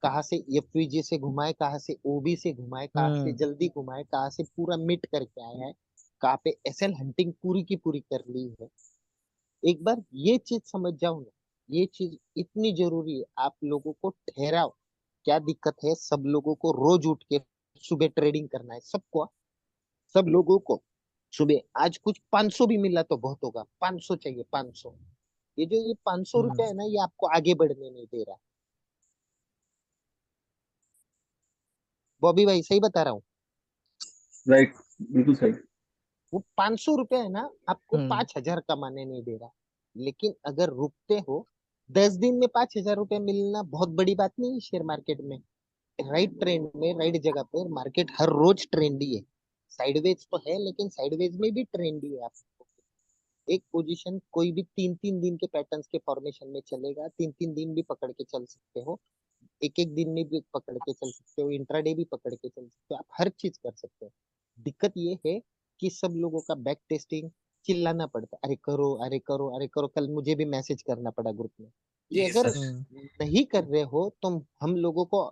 कहाँ से एफवीजी से घुमाए, कहाँ से ओबी से घुमाए, कहाँ से हम्म जल्दी घुमाए, कहाँ से पूरा मिट करके आया है, कहाँ पे एसएल हंटिंग पूरी की पूरी कर ली है, एक बार ये चीज समझ जाओ ना, ये चीज इतनी जरूरी है। आप लोगों को ठहराओ, क्या दिक्कत है, सब लोगों को रोज उठ के सुबह ट्रेडिंग करना है, सबको, सब लोगों को सुबह, आज कुछ 500 भी मिला तो बहुत होगा, 500 चाहिए, 500। ये जो ये 500 रुपया है ना, ये आपको आगे बढ़ने नहीं दे रहा। बॉबी भाई सही बता रहा हूँ? राइट, बिल्कुल सही। वो 500 रुपया है ना, आपको हम्म 5,000 कमाने नहीं दे रहा। लेकिन अगर रुकते हो, 10 दिन में 5,000 रुपया मिलना बहुत बड़ी बात नहीं है शेयर मार्केट में। राइट ट्रेंड में, राइट जगह पे, मार्केट हर रोज ट्रेंडी है, साइडवेज तो है, लेकिन साइडवेज में भी ट्रेंडी है। आपको एक पोजीशन कोई भी 3 3 दिन के पैटर्न्स के फॉर्मेशन में चलेगा, 3 3 दिन भी पकड़ के चल सकते हो, एक एक दिन में भी पकड़ के चल सकते हो, इंट्राडे भी पकड़ के चल सकते हो, आप हर चीज कर सकते हो। दिक्कत ये है कि सब लोगों का बैक टेस्टिंग, चिल्लाना पड़ता है, अरे करो, अरे करो, अरे करो, कल मुझे भी मैसेज करना पड़ा ग्रुप में। ये जी अगर सर। हम्म नहीं कर रहे हो तो हम लोगों को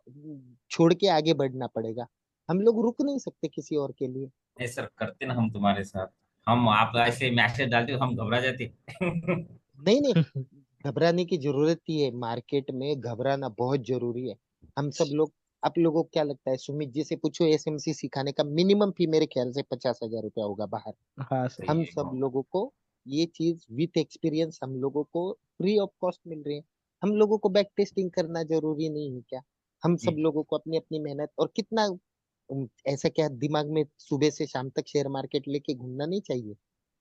छोड़ के आगे बढ़ना पड़ेगा, हम लोग रुक नहीं सकते किसी और के लिए। नहीं सर, करते ना हम तुम्हारे साथ। हम आप ऐसे मैसेज डालते हो हम घबरा जाते। नहीं नहीं, घबराने की जरूरत ही है, मार्केट में घबराना बहुत जरूरी है। हम सब लोग, आप लोगों को क्या लगता है, सुमित जी से पूछो, एसएमसी सिखाने का मिनिमम फी मेरे ख्याल से 50,000 रुपया होगा बाहर। हाँ सही सही हम है। सब लोगों को ये चीज विथ एक्सपीरियंस हम लोगों को फ्री ऑफ कॉस्ट मिल रही है। हम लोगों को बैक टेस्टिंग करना जरूरी नहीं है क्या? हम सब जी। लोगों को अपनी अपनी मेहनत और कितना, ऐसा क्या दिमाग में सुबह से शाम तक शेयर मार्केट लेके घूमना नहीं चाहिए?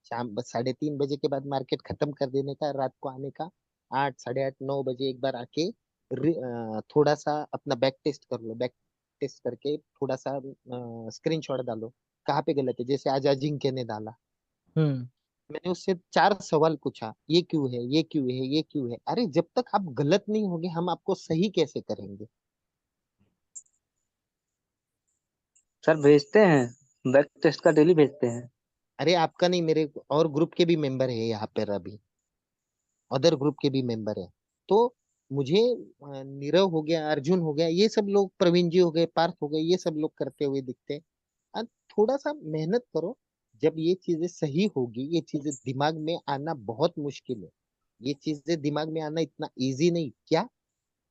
शाम बस 3:30 बजे के बाद मार्केट खत्म कर देने का, रात को आने का, 8 8:30 9 बजे एक बार आके थोड़ा सा अपना बैक टेस्ट कर लो, बैक टेस्ट करके थोड़ा सा स्क्रीनशॉट डालो कहाँ पे गलत है। जैसे आज अजिंक्य ने डाला, हम्म। मैंने उससे 4 सवाल पूछा, ये क्यों है, ये क्यों है, ये क्यों है। अरे जब तक आप गलत नहीं होगे हम आपको सही कैसे करेंगे। सर भेजते हैं, बैक टेस्ट का डेली भेजते हैं। अरे आपका नहीं, मेरे और ग्रुप के भी मेंबर है यहाँ पर अभी, अदर ग्रुप के भी मेंबर है। तो मुझे नीरव हो गया, अर्जुन हो गया, ये सब लोग, प्रवीण जी हो गए, पार्थ हो गए, ये सब लोग करते हुए दिखते हैं। अब थोड़ा सा मेहनत करो। जब ये चीजें सही होगी, ये चीजें दिमाग में आना बहुत मुश्किल है। ये चीजें दिमाग में आना इतना इजी नहीं। क्या?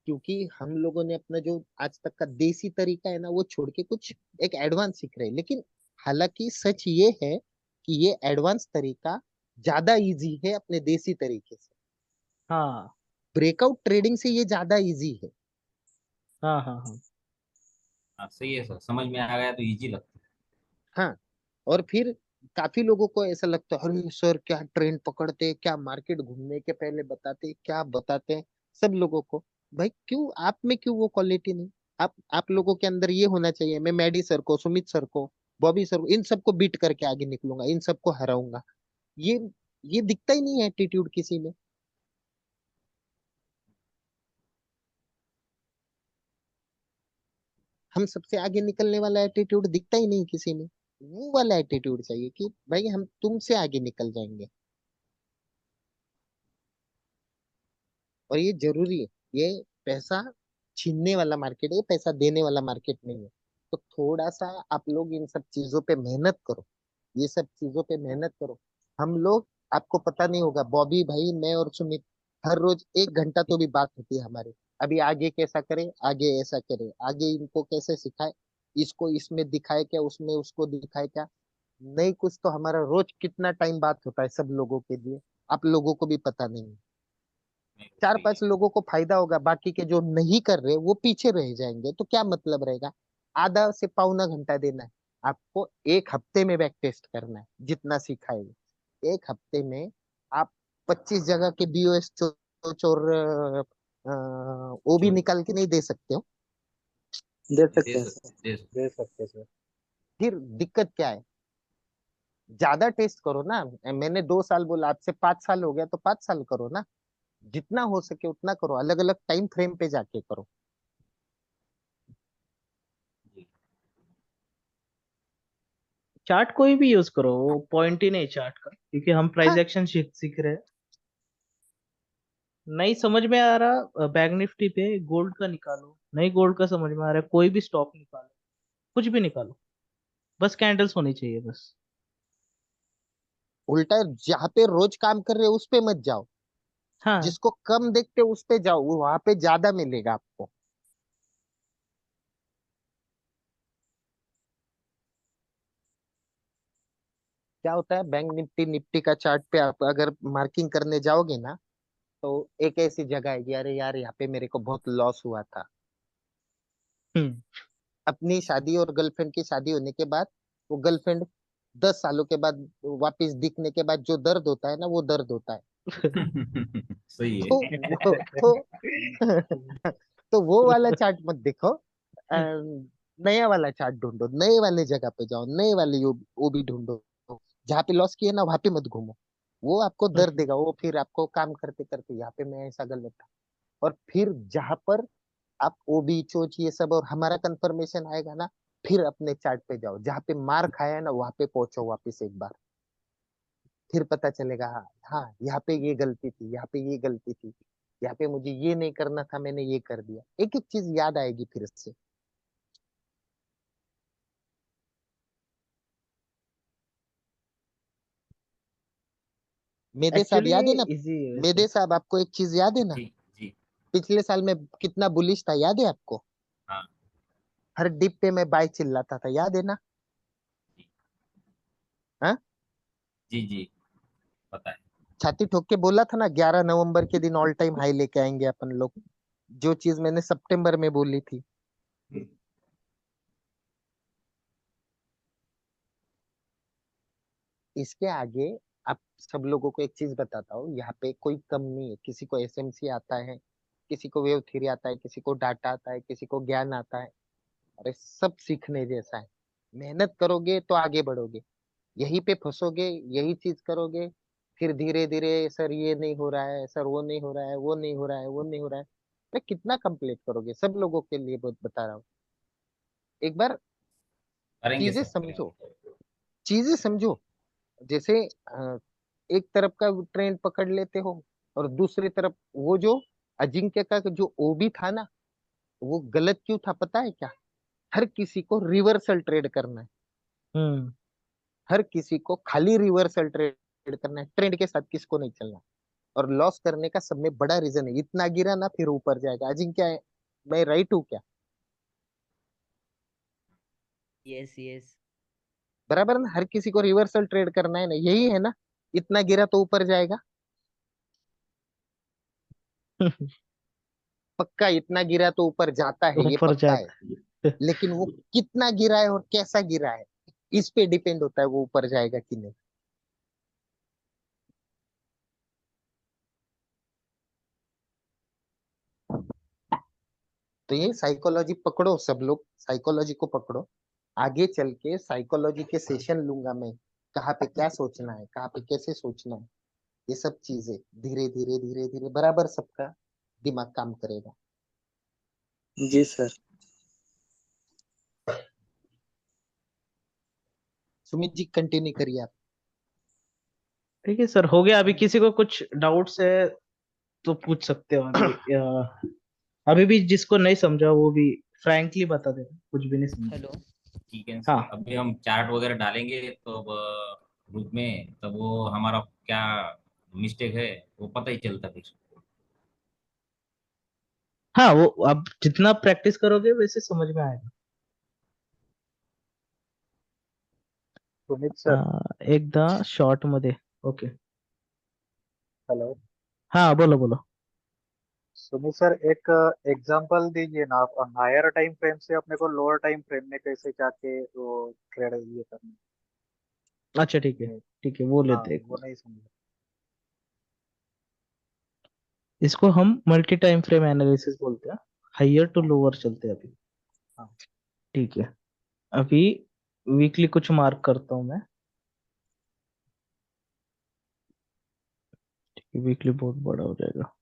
क्योंकि हम लोगों ने अपना जो आज तक का देसी तरीका है ना वो छोड़ के कुछ एक एडवांस सीख रहे हैं। लेकिन हालांकि सच ये है कि ये एडवांस तरीका ज्यादा इजी है अपने देसी तरीके से। हाँ ब्रेकआउट ट्रेडिंग से ये ज्यादा इजी है। हाँ हाँ हाँ। हाँ सही है सर, समझ में आ गया तो इजी लगता हाँ। और फिर काफी लोगों को ऐसा लगता है, अरे सर क्या ट्रेंड पकड़ते हैं, क्या मार्केट घूमने के पहले बताते हैं, क्या बताते हैं सब लोगों को। भाई क्यों आप में क्यों वो क्वालिटी नहीं? आप लोगों के अंदर ये होना चाहिए, मैं मैडी सर को, सुमित सर को, बॉबी सर को, इन सबको बीट करके आगे निकलूंगा, इन सबको हराऊंगा। ये ये दिखता ही नहीं है एटीट्यूड किसी में। हम सबसे आगे निकलने वाला एटीट्यूड दिखता ही नहीं किसी में। वो वाला एटीट्यूड चाहिए कि भाई हम तुमसे आगे निकल जाएंगे। और ये जरूरी है। ये पैसा छीनने वाला मार्केट है, पैसा देने वाला मार्केट नहीं है। तो थोड़ा सा आप लोग इन सब चीजों पे मेहनत करो, ये सब चीजों पे मेहनत करो। हम लोग, आपको पता नहीं होगा, बॉबी भाई, मैं और सुमित हर रोज 1 घंटा तो भी बात होती है हमारी। अभी आगे कैसा करे, आगे ऐसा करे, आगे इनको कैसे सिखाए, इसको इसमें दिखाए क्या, उसमें उसको दिखाए क्या। नहीं कुछ तो हमारा रोज कितना टाइम बात होता है सब लोगों के लिए, आप लोगों को भी पता नहीं है। है। नहीं, चार सही पांच है। लोगों को फायदा होगा, बाकी के जो नहीं कर रहे वो पीछे रह जाएंगे, तो क्या मतलब रहेगा। आधा से पौना घंटा देना है आपको, 1 हफ्ते में बैक टेस्ट करना है जितना सिखाएगा। 1 हफ्ते में आप 25 जगह के बीओएस चोर वो भी चोरी निकाल के नहीं दे सकते हो। दे दे सकते हैं सर, सकते, दे सकते। दे सकते हैं सर। फिर दिक्कत क्या है? ज्यादा टेस्ट करो ना। मैंने 2 साल बोला, आपसे 5 साल हो गया तो 5 साल करो ना। जितना हो सके उतना करो, अलग अलग टाइम फ्रेम पे जाके करो। जी। चार्ट कोई भी यूज करो, वो पॉइंट ही नहीं चार्ट का, क्योंकि हम प्राइस हाँ। एक्शन सीख रहे हैं। नहीं समझ में आ रहा बैंक निफ्टी पे, गोल्ड का निकालो। नहीं गोल्ड का समझ में आ रहा है, कोई भी स्टॉक निकालो, कुछ भी निकालो, बस कैंडल्स होनी चाहिए बस। उल्टा जहाँ पे रोज काम कर रहे हो उस पे मत जाओ, हाँ। जिसको कम देखते हो उस पे जाओ, वो वहां पे ज्यादा मिलेगा आपको। क्या होता है, बैंक निफ्टी निफ्टी का चार्ट पे आप अगर मार्किंग करने जाओगे ना, तो एक ऐसी जगह है कि अरे यार यहाँ पे मेरे को बहुत लॉस हुआ था। हम्म। अपनी शादी और गर्लफ्रेंड की शादी होने के बाद वो गर्लफ्रेंड 10 सालों के बाद वापस दिखने के बाद जो दर्द होता है ना, वो दर्द होता है। सही तो है। तो वो वाला चार्ट मत देखो। नया वाला चार्ट ढूंढो, नए वाले जगह पे जाओ, नए वाले वो भी ढूंढो। जहाँ पे लॉस किया ना वहां पे मत घूमो, वो आपको दर्द देगा। वो फिर आपको काम करते करते यहाँ पे मैं ऐसा गलत था। और फिर जहां पर आप ओबी चोच ये सब और हमारा कंफर्मेशन आएगा ना, फिर अपने चार्ट पे जाओ, जहाँ पे मार खाया है ना वहां पे पहुंचो वापिस एक बार। फिर पता चलेगा, हाँ हाँ यहाँ पे ये गलती थी, यहाँ पे ये गलती थी, यहाँ पे मुझे ये नहीं करना था, मैंने ये कर दिया। एक एक चीज याद आएगी फिर से। मेदे साहब एक्चुअली याद है ना? इजी है वैसे। मेदे साहब आपको एक चीज याद है ना? जी जी। पिछले साल में कितना बुलिश था, याद है आपको? हाँ हर डिप पे मैं बाय चिल्लाता था, याद है ना? जी हाँ। जी जी, पता है। छाती ठोक के बोला था ना, 11 नवंबर के दिन ऑल टाइम हाई लेके आएंगे अपन लोग। जो चीज मैंने सितंबर में बोली थी। इसके आगे आप सब लोगों को एक चीज बताता हूँ, यहाँ पे कोई कम नहीं है। किसी को एसएमसी आता है, किसी को वेव थ्योरी आता है, किसी को डाटा आता है, किसी को ज्ञान आता है। अरे सब सीखने जैसा है। मेहनत करोगे तो आगे बढ़ोगे, यहीं पे फंसोगे, यही चीज करोगे, फिर धीरे धीरे सर ये नहीं हो रहा है, सर वो नहीं हो रहा है, वो नहीं हो रहा है, वो नहीं हो रहा है। मैं कितना कंप्लीट करोगे? सब लोगों के लिए बता रहा हूँ। एक बार करेंगे चीजें सर, समझो, करेंगे। चीजें समझो। जैसे एक तरफ का ट्रेंड पकड़ लेते हो, और दूसरी तरफ वो जो अजिंक्य का जो ओबी था ना, वो गलत क्यों था पता है क्या? हर किसी को रिवर्सल ट्रेड करना है, हम्म। हर किसी को खाली रिवर्सल ट्रेड करना है, ट्रेंड के साथ किसको नहीं चलना। और लॉस करने का सब में बड़ा रीजन है, इतना गिरा ना फिर ऊपर जाएगा। अजिंक्य है, मैं राइट हूँ क्या? Yes yes. बराबर ना? हर किसी को रिवर्सल ट्रेड करना है ना, यही है ना? इतना गिरा तो ऊपर जाएगा, पक्का। इतना गिरा तो ऊपर जाता है, ये ऊपर पक्का है। जाता है। लेकिन वो कितना गिरा है और कैसा गिरा है, इस पे डिपेंड होता है वो ऊपर जाएगा कि नहीं। तो ये साइकोलॉजी पकड़ो, सब लोग साइकोलॉजी को पकड़ो। आगे चल के साइकोलॉजी के सेशन लूंगा मैं, कहाँ पे क्या सोचना है, कहाँ पे कैसे सोचना है। ये सब चीजें धीरे धीरे धीरे धीरे बराबर सबका दिमाग काम करेगा। जी सर। सुमित जी कंटिन्यू करिए आप। ठीक है सर, हो गया। अभी किसी को कुछ डाउट्स है तो पूछ सकते हो अभी, अभी भी जिसको नहीं समझा वो भी फ्रैंकली बता देना, कुछ भी नहीं समझा। हेलो। ठीक है सर, हाँ अभी हम चार्ट वगैरह डालेंगे तो अब ग्रुप में, तब वो हमारा क्या मिस्टेक है वो पता ही चलता फिर। हाँ, वो अब जितना प्रैक्टिस करोगे वैसे समझ में आएगा। सुमित सर। एकदा शॉर्ट मध्ये। ओके। हेलो। हाँ बोलो बोलो। सुमित सर, एक एग्जांपल दीजिए ना आप, हायर टाइम फ्रेम से अपने को लोअर टाइम फ्रेम में कैसे जाके वो ट्रेड ये करना अच्छा ठीक है, है। ठीक है, वो हाँ, लेते हैं एक वो बार। नहीं समझा। इसको हम मल्टी टाइम फ्रेम एनालिसिस बोलते हैं। हाइयर टू लोअर चलते हैं अभी। हाँ। ठीक है। अभी वीकली कुछ मार्क करता हूँ मैं। वीकली बहुत बड़ा हो जाएगा।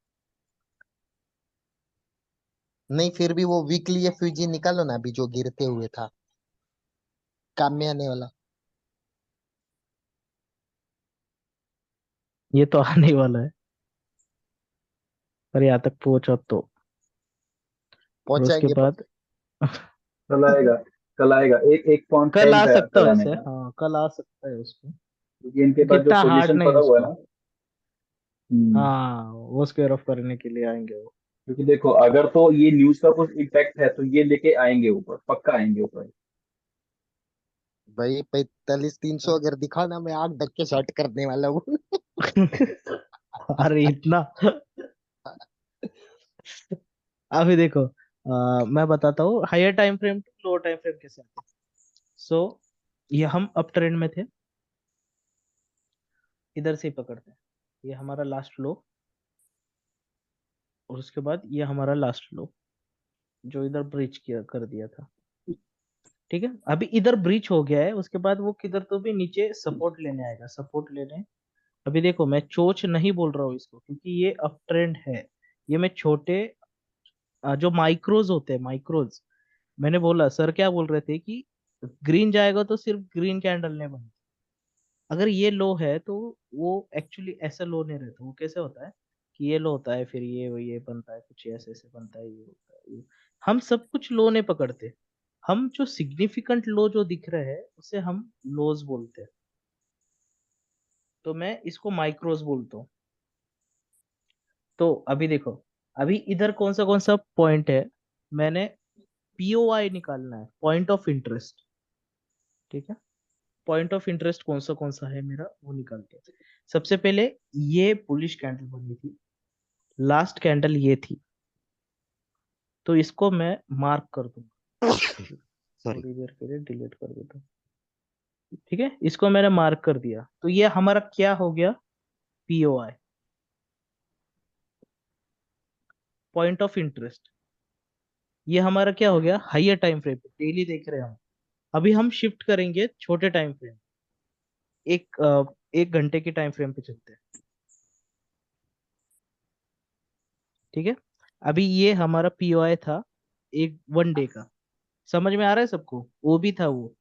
नहीं, फिर भी वो वीकली एफयूजी निकालो ना, अभी जो गिरते हुए था, काम में आने वाला। ये तो आने वाला है, पर यहाँ तक पहुंचा तो। और उसके पहुंचाएंगे बाद कल आएगा, कल आएगा, एक एक पॉइंट कल टाइम आ सकता कल है आने वैसे, का, हाँ कल आ सकता है उसको। क्योंकि इनके क्योंकि पास जो इतना हार्ड पोजीशन नहीं है पड़ा हुआ है उसको। ना। हम्म। हाँ, वो स्क्वेयर ऑफ करने के लिए आएंगे वो। क्योंकि देखो, अगर तो ये न्यूज का कुछ इम्पैक्ट है तो ये लेके आएंगे ऊपर, पक्का आएंगे ऊपर। भाई 45-300 अगर दिखा ना, मैं आग ढक के शॉर्ट करने वाला हूँ। अरे इतना। अभी देखो, मैं बताता हूँ higher time frame to lower time frame कैसे आते हैं। सो ये हम अप ट्रेंड में थे, इधर से ही पकड़ते हैं। ये हमारा लास्ट लो, और उसके बाद ये हमारा लास्ट लो जो इधर ब्रीच किया कर दिया था। ठीक है, अभी इधर ब्रीच हो गया है, उसके बाद वो किधर तो भी नीचे सपोर्ट लेने आएगा, सपोर्ट लेने। अभी देखो, मैं चोच नहीं बोल रहा हूँ इसको, क्योंकि ये अप ट्रेंड है। ये मैं छोटे जो माइक्रोज होते हैं, माइक्रोज, मैंने बोला सर क्या बोल रहे थे कि ग्रीन जाएगा तो सिर्फ ग्रीन कैंडल नहीं बनेगी। अगर ये लो है तो वो एक्चुअली ऐसा लो नहीं रहता। वो कैसे होता है कि ये लो होता है, फिर ये बनता है, कुछ ऐसे ऐसे बनता है, ये होता है, ये। हम सब कुछ लो नहीं पकड़ते। हम जो सिग्निफिकेंट लो जो दिख रहे हैं उसे हम लोज बोलते हैं। तो मैं इसको माइक्रोज बोलता हूँ। तो अभी देखो, अभी इधर कौन सा पॉइंट है, मैंने पीओआई निकालना है, पॉइंट ऑफ इंटरेस्ट। ठीक है, पॉइंट ऑफ इंटरेस्ट कौन सा है मेरा, वो निकालते हैं। सबसे पहले ये बुलिश कैंडल बनी थी, लास्ट कैंडल ये थी, तो इसको मैं मार्क कर दूंगा। सॉरी। थोड़ी देर के लिए डिलीट कर देता हूँ। ठीक है, इसको मैंने मार्क कर दिया, तो ये हमारा क्या हो गया, पीओआई, पॉइंट ऑफ इंटरेस्ट, ये हमारा क्या हो गया, हाइयर टाइम फ्रेम पे डेली देख रहे हैं हम। अभी हम शिफ्ट करेंगे छोटे टाइम फ्रेम, एक घंटे के टाइम फ्रेम पे चलते हैं। ठीक है, अभी ये हमारा पीओआई था एक 1 डे का, समझ में आ रहा है सबको, वो भी था वो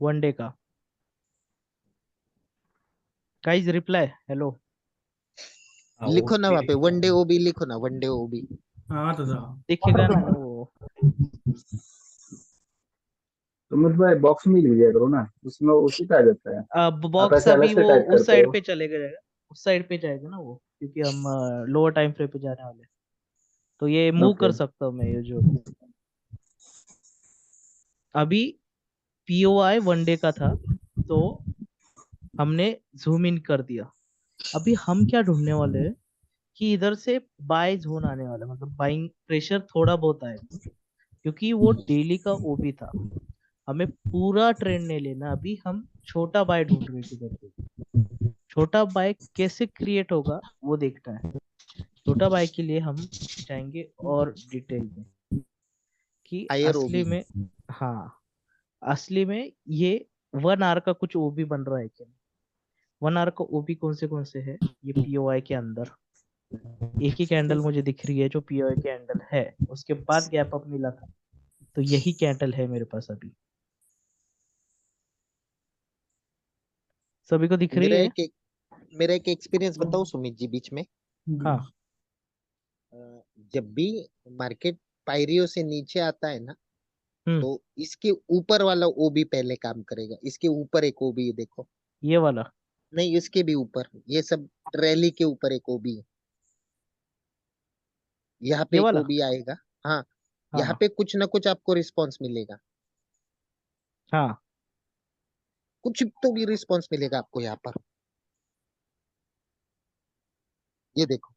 1 डे का। Guys reply hello. हाँ वो लिखो ना वहाँ पे भी वनडे ओबी, लिखो ना वनडे ओबी। हाँ दादा। दिखेगा ना वो, सुमित भाई बॉक्स में लिख दिया करो ना, उसमें उसी पे आ जाता है। अब आप बॉक्स ऐसे अलग अभी से वो टाइप उस करते साइड हो। पे चले जाएगा, उस साइड पे जाएगा ना वो, क्योंकि हम लोअर टाइम फ्रेम पे जाने वाले हैं। तो ये मूव ओके। कर सकता हूँ मैं, ये जो अभी पीओआई 1 डे का था, तो हमने जूम इन कर दिया। अभी हम क्या ढूंढने वाले हैं कि इधर से बाय जोन आने वाला है, मतलब बाइंग प्रेशर थोड़ा बहुत आएगा, क्योंकि वो डेली का ओबी था। हमें पूरा ट्रेंड नहीं लेना, अभी हम छोटा बाय ढूंढ रहे हैं किधर पे। छोटा बाय कैसे क्रिएट होगा वो देखना है। छोटा बाय के लिए हम जाएंगे और डिटेल में कि हायर असली ओबी। में, हाँ असली में ये 1 आवर का कुछ ओबी बन रहा है क्या। 1 आवर का ओबी कौन से है, ये पीओआई के अंदर एक ही कैंडल मुझे दिख रही है जो पीओआई कैंडल है, उसके बाद गैप अप मिला था, तो यही कैंडल है मेरे पास अभी। सभी को दिख रही मेरा है। एक मेरा एक एक्सपीरियंस बताऊं सुमित जी बीच में। हाँ जब भी मार्केट पायरियो से नीचे आता है ना, हम्म, तो इसके ऊपर वाला ओबी पहले काम करेगा। इसके ऊपर एक ओबी है देखो, ये वाला। नहीं इसके भी ऊपर, ये सब रैली के ऊपर एक ओबी है। यहाँ पे ये एक वाला। ओबी आएगा। हाँ, यहाँ हाँ पे कुछ ना कुछ आपको रिस्पॉन्स मिलेगा, हाँ, कुछ तो भी रिस्पॉन्स मिलेगा आपको यहाँ पर। ये देखो,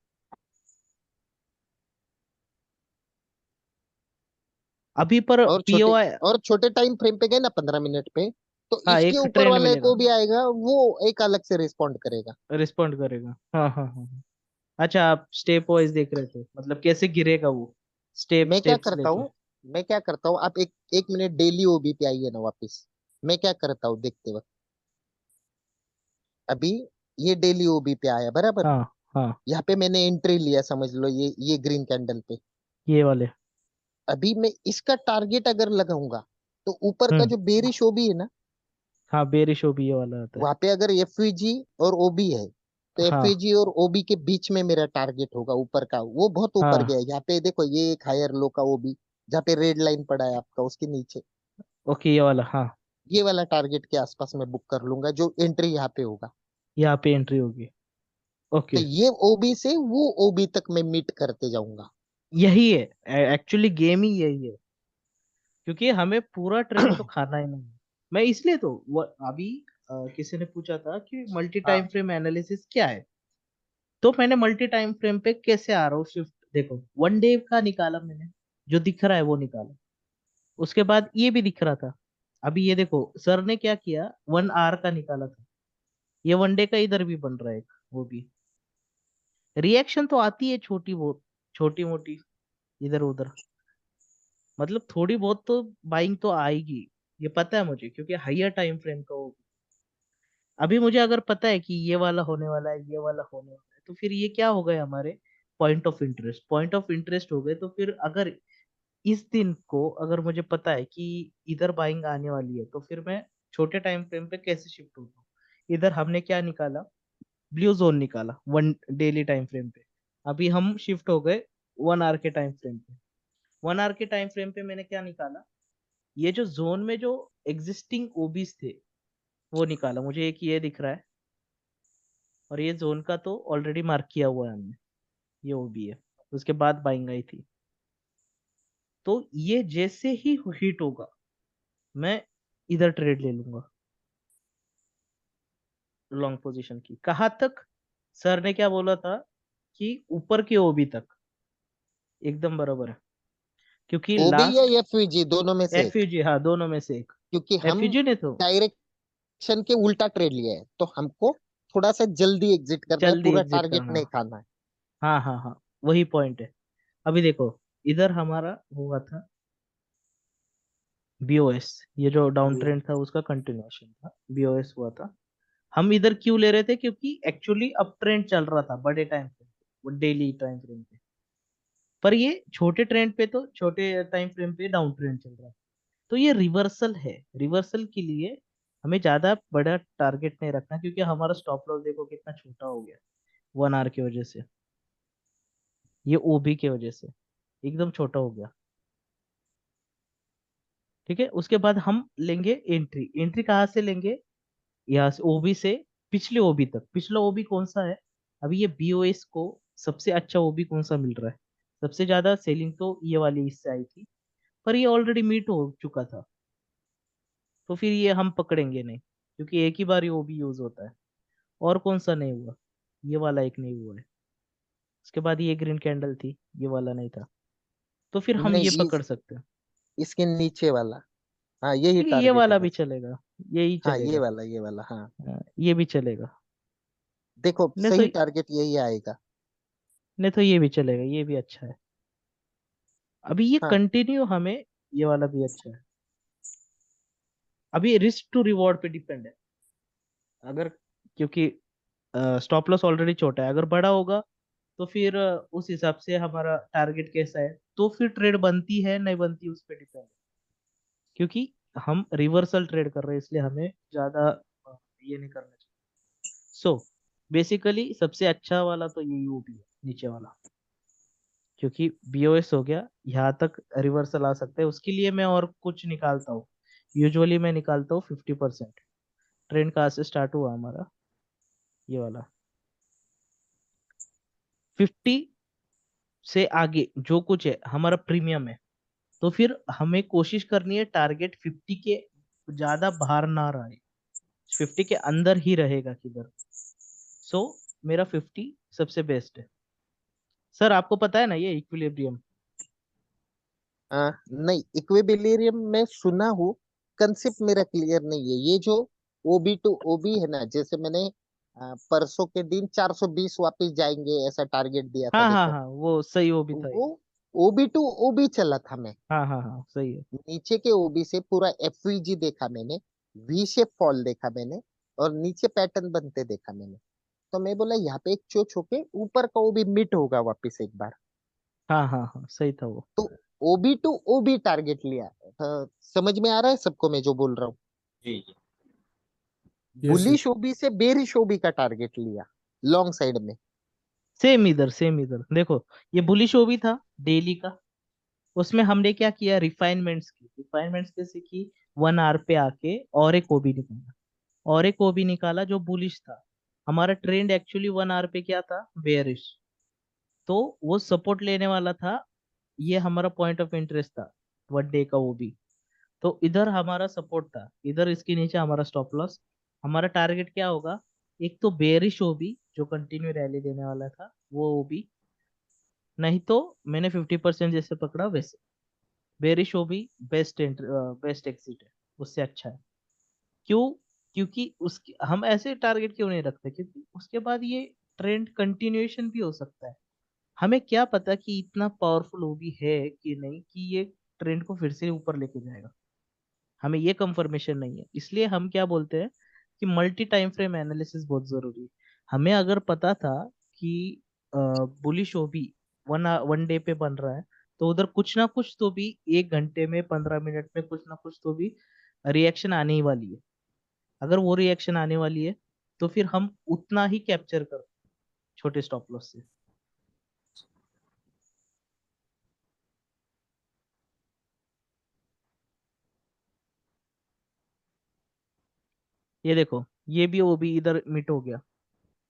अभी पर पीओआई, और छोटे टाइम फ्रेम पे गए ना 15 मिनट पे, तो हाँ इसके एक ऊपर ट्रेंड वाले मिलेगा, को भी आएगा, वो एक अलग से रिस्पॉन्ड करेगा। रिस्पॉन्ड करेगा। हाँ हाँ हाँ हाँ। अच्छा आप स्टेप वाइज देख रहे थे, मतलब कैसे गिरेगा वो, मैं क्या स्टेप्स करता लेके। हूँ मैं क्या करता हूँ, आप एक एक मिनट डेली ओबी पे आइए ना वापस। मैं क्या करता हूँ देखते वक्त, अभी ये डेली ओबी पे आया बराबर। हाँ हाँ, यहाँ पे मैंने एंट्री लिया, समझ लो ये ग्रीन कैंडल पे। ये वाले। अभी मैं इसका टारगेट अगर लगाऊंगा, तो ऊपर का हम्म, जो बेरिश ओबी है ना, हाँ बेरिश भी ये वाला आता है। वहां पे अगर एफवीजी और ओबी है, तो हाँ एफवीजी और ओबी के बीच में मेरा टारगेट होगा ऊपर का। वो बहुत ऊपर हाँ, गया है, यहाँ पे देखो ये एक हायर लो का ओबी, जहाँ पे रेड लाइन पड़ा है आपका उसके नीचे। ओके ये वाला, हाँ ये वाला टारगेट के आसपास मैं बुक कर लूंगा, जो एंट्री यहाँ पे होगा। यहाँ पे एंट्री होगी। तो ओके, ये ओबी से वो ओबी तक मैं मीट करते जाऊंगा। यही है एक्चुअली, गेम ही यही है, क्योंकि हमें पूरा ट्रेंड तो खाना ही नहीं है। मैं इसलिए तो अभी किसी ने पूछा था कि मल्टी टाइम हाँ, फ्रेम एनालिसिस क्या है, तो मैंने मल्टी टाइम फ्रेम पे कैसे आ रहा हूँ शिफ्ट, देखो 1 डे का निकाला मैंने, जो दिख रहा है वो निकाला, उसके बाद ये भी दिख रहा था। अभी ये देखो सर ने क्या किया, 1 आवर का निकाला था, ये 1 डे का इधर भी बन रहा है एक, वो भी रिएक्शन तो आती है छोटी बहुत, छोटी मोटी इधर उधर, मतलब थोड़ी बहुत तो बाइंग तो आएगी, ये पता है मुझे, क्योंकि हाइयर टाइम फ्रेम का वो। अभी मुझे अगर पता है कि ये वाला होने वाला है, ये वाला होने वाला है, तो फिर ये क्या हो गए हमारे पॉइंट ऑफ इंटरेस्ट हो गए। तो फिर अगर इस दिन को अगर मुझे पता है कि इधर बाइंग आने वाली है, तो फिर मैं छोटे टाइम फ्रेम पे कैसे शिफ्ट होता हूँ। इधर हमने क्या निकाला, ब्लू जोन निकाला 1 डेली टाइम फ्रेम पे। अभी हम शिफ्ट हो गए 1 आवर के टाइम फ्रेम पे। 1 आवर के टाइम फ्रेम पे मैंने क्या निकाला, ये जो जोन में जो एग्जिस्टिंग ओबीज थे वो निकाला, मुझे एक ये दिख रहा है, और ये जोन का तो ऑलरेडी मार्क किया हुआ है हमने, ये ओबी है, उसके बाद बाइंग आई थी। तो ये जैसे ही हिट होगा मैं इधर ट्रेड ले लूंगा, लॉन्ग पोजीशन की। कहाँ तक, सर ने क्या बोला था कि ऊपर के ओबी तक, एकदम बराबर है, क्योंकि ओबी या लास्ट एफवीजी दोनों में से एक। एफयूजी, हाँ दोनों में से एक। क्योंकि हम एफयूजी ने तो डायरेक्शन के उल्टा ट्रेड लिया है, तो हमको थोड़ा सा जल्दी एग्जिट करना है, जल्दी पूरा एग्जिट टारगेट करना, नहीं खाना है। हाँ हाँ हाँ, वही पॉइंट है। अभी देखो, इधर हमारा हुआ था बीओएस, ये जो डाउन ट्रेंड था उसका कंटिन्यूएशन था, बीओएस हुआ था। हम इधर क्यों ले रहे थे? क्योंकि एक्चुअली अप ट्रेंड चल रहा था बड़े टाइम फ्रेम पे, वो डेली टाइम फ्रेम पे। पर ये छोटे ट्रेंड पे, तो छोटे टाइम फ्रेम पे डाउन ट्रेंड चल रहा है। तो ये रिवर्सल है। रिवर्सल के लिए हमें ज्यादा बड़ा टारगेट नहीं रखना, क्योंकि हमारा स्टॉप लॉस देखो कितना छोटा हो गया 1 आवर की वजह से, ये ओबी की वजह से एकदम छोटा हो गया। ठीक है, उसके बाद हम लेंगे एंट्री। एंट्री कहाँ से लेंगे? यहाँ से, ओबी से पिछले ओबी तक। पिछला ओबी कौन सा है? अभी ये बीओएस को सबसे अच्छा ओबी कौन सा मिल रहा है? सबसे ज्यादा सेलिंग तो ये वाली इससे आई थी, पर ये ऑलरेडी मीट हो चुका था, तो फिर ये हम पकड़ेंगे नहीं, क्योंकि एक ही बार ये ओबी यूज होता है। और कौन सा नहीं हुआ? ये वाला एक नहीं हुआ है। उसके बाद ये ग्रीन कैंडल थी, ये वाला नहीं था, तो फिर हम ये नहीं, पकड़ सकते हैं। इसके नीचे वाला, हाँ यही ठीक है, ये टारगेट है वाला भी बस। चलेगा, यही हाँ चलेगा। ये वाला हाँ। हाँ, ये भी चलेगा। देखो नहीं तो, सही टारगेट यही आएगा। नहीं तो ये भी चलेगा, ये भी अच्छा है। अभी ये हाँ कंटिन्यू हमें, ये वाला भी अच्छा है। अभी रिस्क टू रिवॉर्ड पे डिपेंड है। अगर, क्योंकि स्टॉप लॉस ऑलरेडी छोटा है, अगर बड़ा होगा तो फिर उस हिसाब से हमारा टारगेट कैसा है, तो फिर ट्रेड बनती है नहीं बनती उस पर डिपेंड है। क्योंकि हम रिवर्सल ट्रेड कर रहे हैं, इसलिए हमें ज्यादा ये नहीं करना चाहिए। सो बेसिकली सबसे अच्छा वाला तो ये यूपी है, नीचे वाला। क्योंकि बीओएस हो गया, यहाँ तक रिवर्सल आ सकता है, उसके लिए मैं और कुछ निकालता हूँ। यूजुअली मैं निकालता हूँ 50%। ट्रेंड कहाँ से स्टार्ट हुआ हमारा? ये वाला 50 से आगे जो कुछ है हमारा प्रीमियम है। तो फिर हमें कोशिश करनी है टारगेट 50 के ज्यादा बाहर ना रहे, 50 के अंदर ही रहेगा किधर। सो मेरा 50 सबसे बेस्ट है। सर आपको पता है ना ये इक्विलिब्रियम? नहीं, इक्विलिब्रियम में सुना हूँ, कंसेप्ट मेरा क्लियर नहीं है। ये जो ओबी टू ओबी है ना, जैसे मैंने परसों के दिन 420 वापस जाएंगे ऐसा टारगेट दिया था, हाँ हाँ देखो हाँ, वो सही, वो भी था ये। वो ओबी टू ओबी चला था। मैं हाँ हाँ हाँ, सही है। नीचे के ओबी से पूरा एफवीजी देखा मैंने, वी शेप फॉल देखा मैंने, और नीचे पैटर्न बनते देखा मैंने। तो मैं बोला यहाँ पे एक चोच होके ऊपर का ओबी मिट होगा वापस एक बार। हाँ हाँ हाँ, सही था वो। तो ओबी टू ओबी टारगेट लिया। समझ में आ रहा है सबको मैं जो बोल रहा हूँ? जी जी। Yes yes. बुलिश ओबी से बेरिश ओबी का टारगेट लिया लॉन्ग साइड में। सेम इधर, सेम इधर देखो, ये बुलिश ओबी था डेली का। उसमें हमने क्या किया? रिफाइनमेंट्स की। रिफाइनमेंट्स जैसे कि 1 आवर पे आके और एक ओबी निकाला, और एक ओबी निकाला जो बुलिश था। हमारा ट्रेंड एक्चुअली 1 आवर पे क्या था? बेयरिश। तो वो सपोर्ट लेने वाला था, ये हमारा पॉइंट ऑफ इंटरेस्ट था 1 डे का ओबी। तो इधर हमारा सपोर्ट था, इधर इसके नीचे हमारा स्टॉप लॉस। हमारा टारगेट क्या होगा? एक तो बेरिश ओबी जो कंटिन्यू रैली देने वाला था वो ओबी, नहीं तो मैंने 50% जैसे पकड़ा वैसे। बेरिश ओबी बेस्ट बेस्ट एग्जिट है, उससे अच्छा है। क्यों? क्योंकि उसकी हम ऐसे टारगेट क्यों नहीं रखते? क्योंकि उसके बाद ये ट्रेंड कंटिन्यूएशन भी हो सकता है। हमें क्या पता कि इतना पावरफुल ओबी है कि नहीं, कि ये ट्रेंड को फिर से ऊपर लेके जाएगा। हमें ये कंफर्मेशन नहीं है, इसलिए हम क्या बोलते हैं कि मल्टी टाइम फ्रेम एनालिसिस बहुत जरूरी है। हमें अगर पता था कि बुलिश ओबी 1 डे पे बन रहा है, तो उधर कुछ ना कुछ तो भी 1 घंटे में, 15 मिनट में कुछ ना कुछ तो भी रिएक्शन आने ही वाली है। अगर वो रिएक्शन आने वाली है, तो फिर हम उतना ही कैप्चर कर छोटे स्टॉप लॉस से। ये देखो, ये भी वो भी इधर मिट हो गया,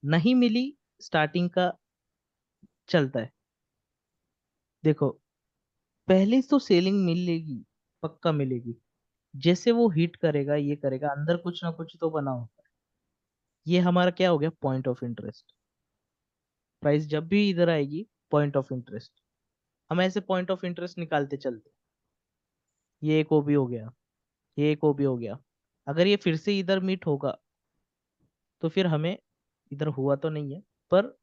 नहीं मिली स्टार्टिंग का, चलता है। देखो, पहले तो सेलिंग मिलेगी, पक्का मिलेगी। जैसे वो हिट करेगा, ये करेगा, अंदर कुछ ना कुछ तो बना होता है। ये हमारा क्या हो गया? Point of interest. प्राइस जब भी इधर आएगी, पॉइंट ऑफ इंटरेस्ट। हम ऐसे पॉइंट ऑफ इंटरेस्ट निकालते चलते। ये एक ओबी हो गया, ये एक ओबी हो गया। अगर ये फिर से इधर मीट होगा, तो फिर हमें, इधर हुआ तो नहीं है, पर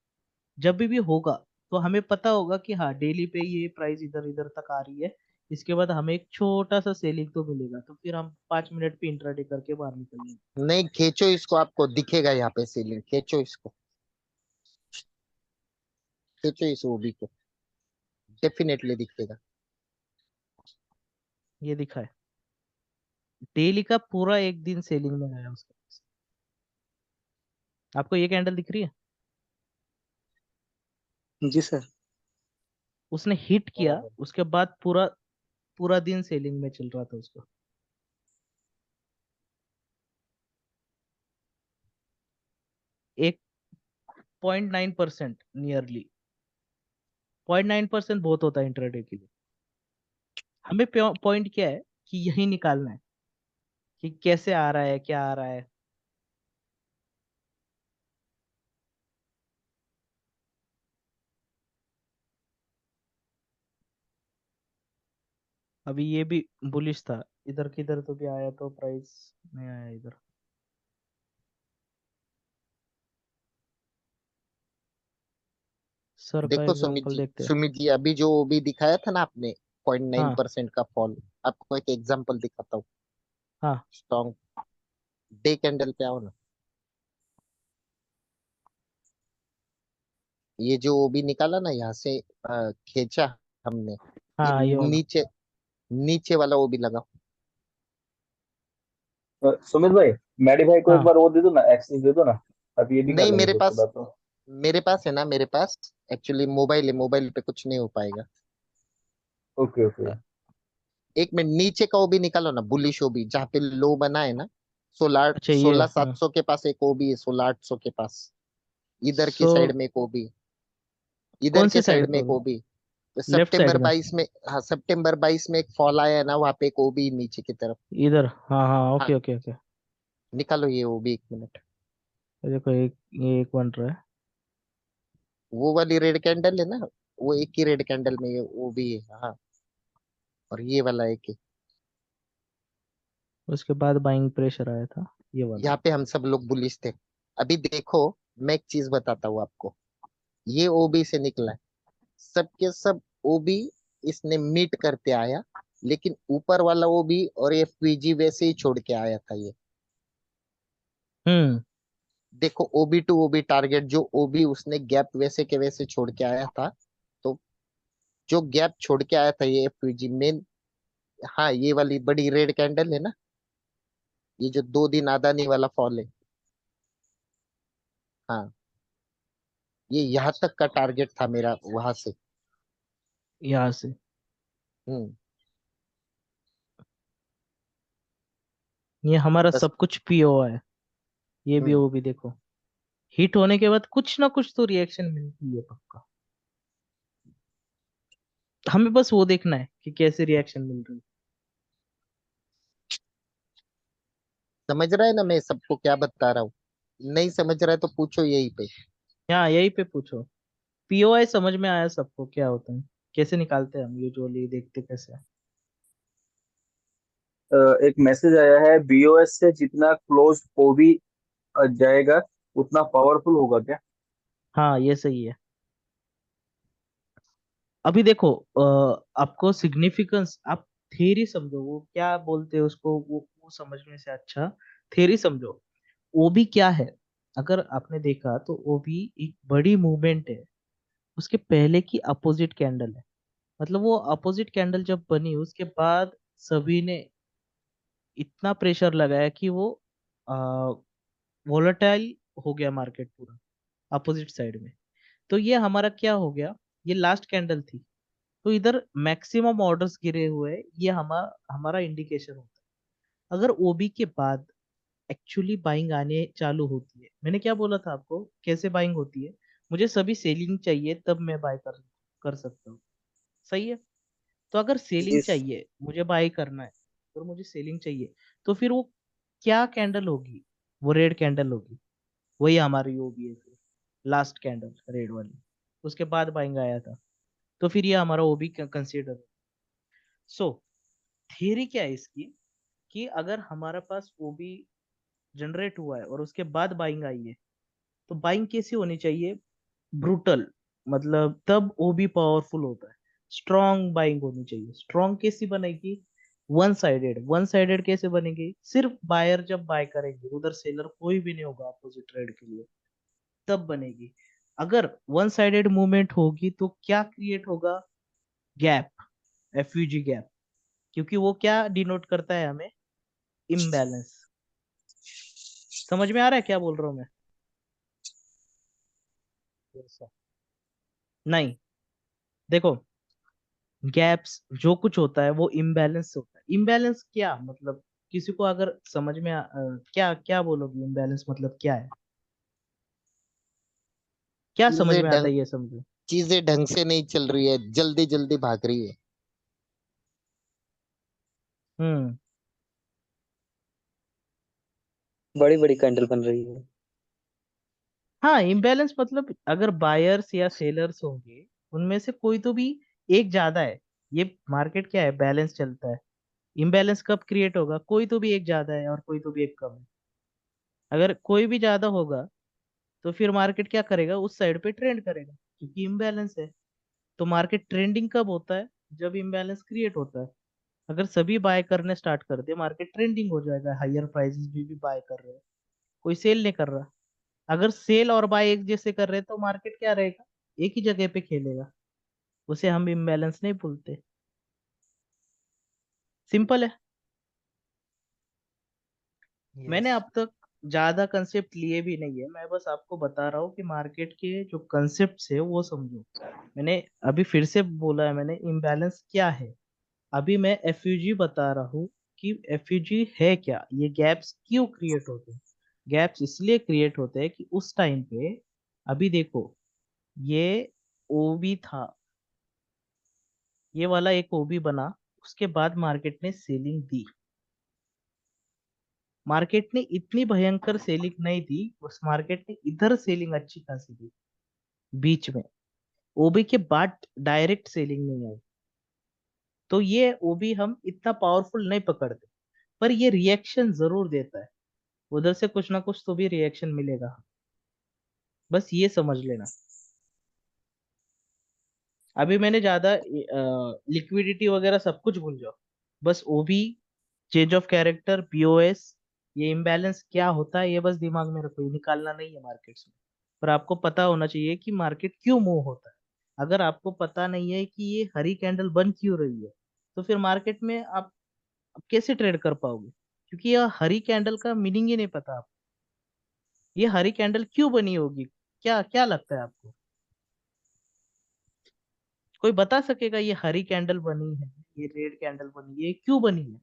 जब भी होगा तो हमें पता होगा कि हाँ डेली पे ये प्राइस इधर इधर तक आ रही है, इसके बाद हमें एक छोटा सा सेलिंग तो मिलेगा, तो फिर हम 5 मिनट पे इंट्राडे करके बाहर निकलेंगे। नहीं, खींचो इसको, आपको दिखेगा यहाँ पे सीलिंग, खींचो इसको, खींचो इस ओबी को, डेफिनेटली दिखेगा। ये दिखा है, डेली का पूरा एक दिन सेलिंग में गया उसका। आपको ये कैंडल दिख रही है? जी सर। उसने हिट किया, बराबर। उसके बाद पूरा पूरा दिन सेलिंग में चल रहा था उसका। एक 0.9% नियरली, 0.9% बहुत होता है इंट्राडे के लिए। हमें पॉइंट क्या है कि यही निकालना है कि कैसे आ रहा है, क्या आ रहा है। अभी ये भी बुलिश था, इधर किधर तो भी आया तो प्राइस नहीं आया इधर। सर का देखो एग्जांपल देखते हैं। सुमित जी, अभी जो ओबी दिखाया था ना आपने, 0.9% का फॉल, आपको एक एग्जांपल दिखाता हूँ। हाँ स्ट्रॉन्ग डे कैंडल पे आओ ना। ये जो ओबी निकाला ना यहाँ से, खींचा हमने, ये हाँ ये वाला। नीचे, नीचे वाला ओबी लगा। सुमित भाई, मैडी भाई को एक हाँ बार वो दे दो ना, एक्सेस दे दो ना। अब ये भी कर नहीं, लेंगे मेरे फिर उसके पास, बाद तो। मेरे पास है ना, मेरे पास एक्चुअली मोबाइल है, मोबाइल पे कुछ नहीं हो पाएगा। Okay okay. एक मिनट, नीचे का ओबी निकालो ना, बुलिश ओबी जहाँ पे लो बना है ना, सोलह अच्छा ये, सोलह सात हाँ। सौ के पास एक ओबी है, 16,800 के पास, इधर की सो साइड में एक ओबी, इधर कौन के सी साइड साइड में पे एक होगी? ओबी। लेफ्ट साइड सितंबर में? 22 में, हाँ सितंबर 22 में एक फॉल आया है ना, वहाँ पे एक ओबी नीचे की तरफ। इधर, हाँ हाँ, हाँ, ओके ओके ओके। निकालो ये ओबी, एक मिनट। ये देखो एक, ये एक बन रहा है। वो वाली रेड कैंडल है ना, वो एक ही रेड कैंडल में ये ओबी है, हाँ। और ये वाला एक है। उसके बाद बाइंग प्रेशर आया था, ये वाला। यहाँ पे हम सब लोग बुलिश थे। अभी देखो, मैं एक चीज बताता हूँ आपको, ये ओबी से निकला है, सबके सब ओबी इसने मीट करते आया, लेकिन ऊपर वाला ओबी और एफवीजी वैसे ही छोड़ के आया था ये। हम्म। देखो, ओबी टू ओबी टारगेट, जो ओबी उसने गैप वैसे के वैसे छोड़ के आया था, तो जो गैप छोड़ के आया था ये एफवीजी मेन, हाँ ये वाली बड़ी रेड कैंडल है ना, ये जो 2 दिन अदानी वाला फॉल है, हाँ, ये यहाँ तक का टारगेट था मेरा वहां से। यहाँ से। हम्म। ये हमारा बस। सब कुछ पीओ है। ये भी, हम्म। वो भी देखो, हिट होने के बाद कुछ ना कुछ तो रिएक्शन मिलती है पक्का। हमें बस वो देखना है कि कैसे रिएक्शन मिल रही है। समझ रहा है ना मैं सबको क्या बता रहा हूँ? नहीं समझ रहा है तो पूछो यहीं पे। यहाँ यही पे पूछो। पीओआई समझ में आया सबको क्या होता है, कैसे निकालते हैं हम यूजुअली, देखते कैसे हैं? एक मैसेज आया है, बीओएस से जितना क्लोज ओबी जाएगा उतना पावरफुल होगा क्या? हाँ ये सही है। अभी देखो, आपको सिग्निफिकेंस, आप थ्योरी समझो, वो क्या बोलते हैं उसको, वो समझने से अच्छा थ्योरी समझो। ओबी क्या है? अगर आपने देखा तो ओबी एक बड़ी मूवमेंट है, उसके पहले की अपोजिट कैंडल है। मतलब वो अपोजिट कैंडल जब बनी उसके बाद सभी ने इतना प्रेशर लगाया कि वो वोलेटाइल हो गया मार्केट पूरा अपोजिट साइड में। तो ये हमारा क्या हो गया, ये लास्ट कैंडल थी, तो इधर मैक्सिमम ऑर्डर्स गिरे हुए हैं, ये हमारा हमारा इंडिकेशन होता है। अगर ओबी के बाद एक्चुअली बाइंग आने चालू होती है, मैंने क्या बोला था आपको कैसे बाइंग होती है, मुझे सभी सेलिंग चाहिए तब मैं बाय कर कर सकता हूँ। सही है? तो अगर सेलिंग जी चाहिए, मुझे बाय करना है और मुझे सेलिंग चाहिए, तो फिर वो क्या कैंडल होगी? वो रेड कैंडल होगी, वही हमारी ओबी है फिर, लास्ट कैंडल रेड वाली, उसके बाद बाइंग आया था, तो फिर ये हमारा ओबी कंसीडर। सो थियरी क्या है इसकी, कि अगर हमारे पास ओबी जनरेट हुआ है और उसके बाद बाइंग आई है, तो बाइंग कैसी होनी चाहिए? ब्रूटल, मतलब तब ओबी पावरफुल होता है। स्ट्रॉन्ग बाइंग होनी चाहिए। स्ट्रॉन्ग कैसी बनेगी? वन साइडेड कैसे बनेगी? सिर्फ बायर जब बाय करेंगे, उधर सेलर कोई भी नहीं होगा अपोजिट ट्रेड के लिए, तब बनेगी। अगर वन साइडेड मूवमेंट होगी तो क्या क्रिएट होगा? Gap, FVG gap. क्योंकि वो क्या डिनोट करता है हमें? इम्बैलेंस। समझ में आ रहा है क्या बोल रहा हूँ मैं? Yes, sir. नहीं, देखो, गैप्स जो कुछ होता है वो इम्बैलेंस होता है। इम्बैलेंस क्या मतलब? किसी को अगर समझ में क्या क्या बोलोगे इम्बैलेंस मतलब क्या है? क्या समझ चीजें में आता ढंग है ये समझो। चीजें ढंग से नहीं चल रही है, जल्दी जल्दी भाग रही है। हम्म। बड़ी बड़ी कैंडल बन रही है। हाँ, इम्बैलेंस मतलब अगर बायर्स या सेलर्स होंगे, उनमें से कोई तो भी एक ज्यादा है। ये मार्केट क्या है? बैलेंस चलता है। इम्बैलेंस कब क्रिएट होगा? कोई तो भी एक ज्यादा है और कोई तो भी एक कम है। अगर कोई भी ज्यादा होगा तो फिर मार्केट क्या करेगा? उस साइड पे ट्रेंड करेगा, क्योंकि इम्बैलेंस है। तो मार्केट ट्रेंडिंग कब होता है? जब इम्बैलेंस क्रिएट होता है। अगर सभी बाय करने स्टार्ट कर दे, मार्केट ट्रेंडिंग हो जाएगा, हायर प्राइसेस भी बाय कर रहे हैं, कोई सेल नहीं कर रहा। अगर सेल और बाय एक जैसे कर रहे हैं तो मार्केट क्या रहेगा? एक ही जगह पे खेलेगा। उसे हम इम्बैलेंस नहीं बोलते। सिंपल है। मैंने यस। अब तक ज्यादा कंसेप्ट लिए भी नहीं है, मैं बस आपको बता रहा हूँ कि मार्केट के जो कंसेप्ट है वो समझो। मैंने अभी फिर से बोला है, मैंने इम्बैलेंस क्या है। अभी मैं एफयूजी बता रहा हूँ कि एफयूजी है क्या, ये गैप्स क्यों क्रिएट होते हैं। गैप्स इसलिए क्रिएट होते हैं कि उस टाइम पे, अभी देखो, ये ओबी था, ये वाला एक ओबी बना, उसके बाद मार्केट ने सेलिंग दी। मार्केट ने इतनी भयंकर सेलिंग नहीं दी, उस मार्केट ने इधर सेलिंग अच्छी खासी दी बीच में। ओबी के बाद डायरेक्ट सेलिंग नहीं आई। तो ये ओबी हम इतना पावरफुल नहीं पकड़ते, पर ये रिएक्शन जरूर देता है। उधर से कुछ ना कुछ तो भी रिएक्शन मिलेगा, बस ये समझ लेना। अभी मैंने ज्यादा लिक्विडिटी वगैरह सब कुछ भूल जाओ। बस ओबी, चेंज ऑफ कैरेक्टर, पीओएस, ये इम्बैलेंस क्या होता है ये बस दिमाग में रखो, ये निकालना नहीं है मार्केट्स में। पर आपको पता होना चाहिए कि मार्केट क्यों मूव होता है। अगर आपको पता नहीं है कि ये हरी कैंडल बन क्यों रही है, तो फिर मार्केट में आप कैसे ट्रेड कर पाओगे? क्योंकि यह हरी कैंडल का मीनिंग ही नहीं पता आपको। ये हरी कैंडल क्यों बनी होगी? क्या क्या लगता है आपको? कोई बता सकेगा ये हरी कैंडल बनी है, ये रेड कैंडल बनी है, ये क्यों बनी है?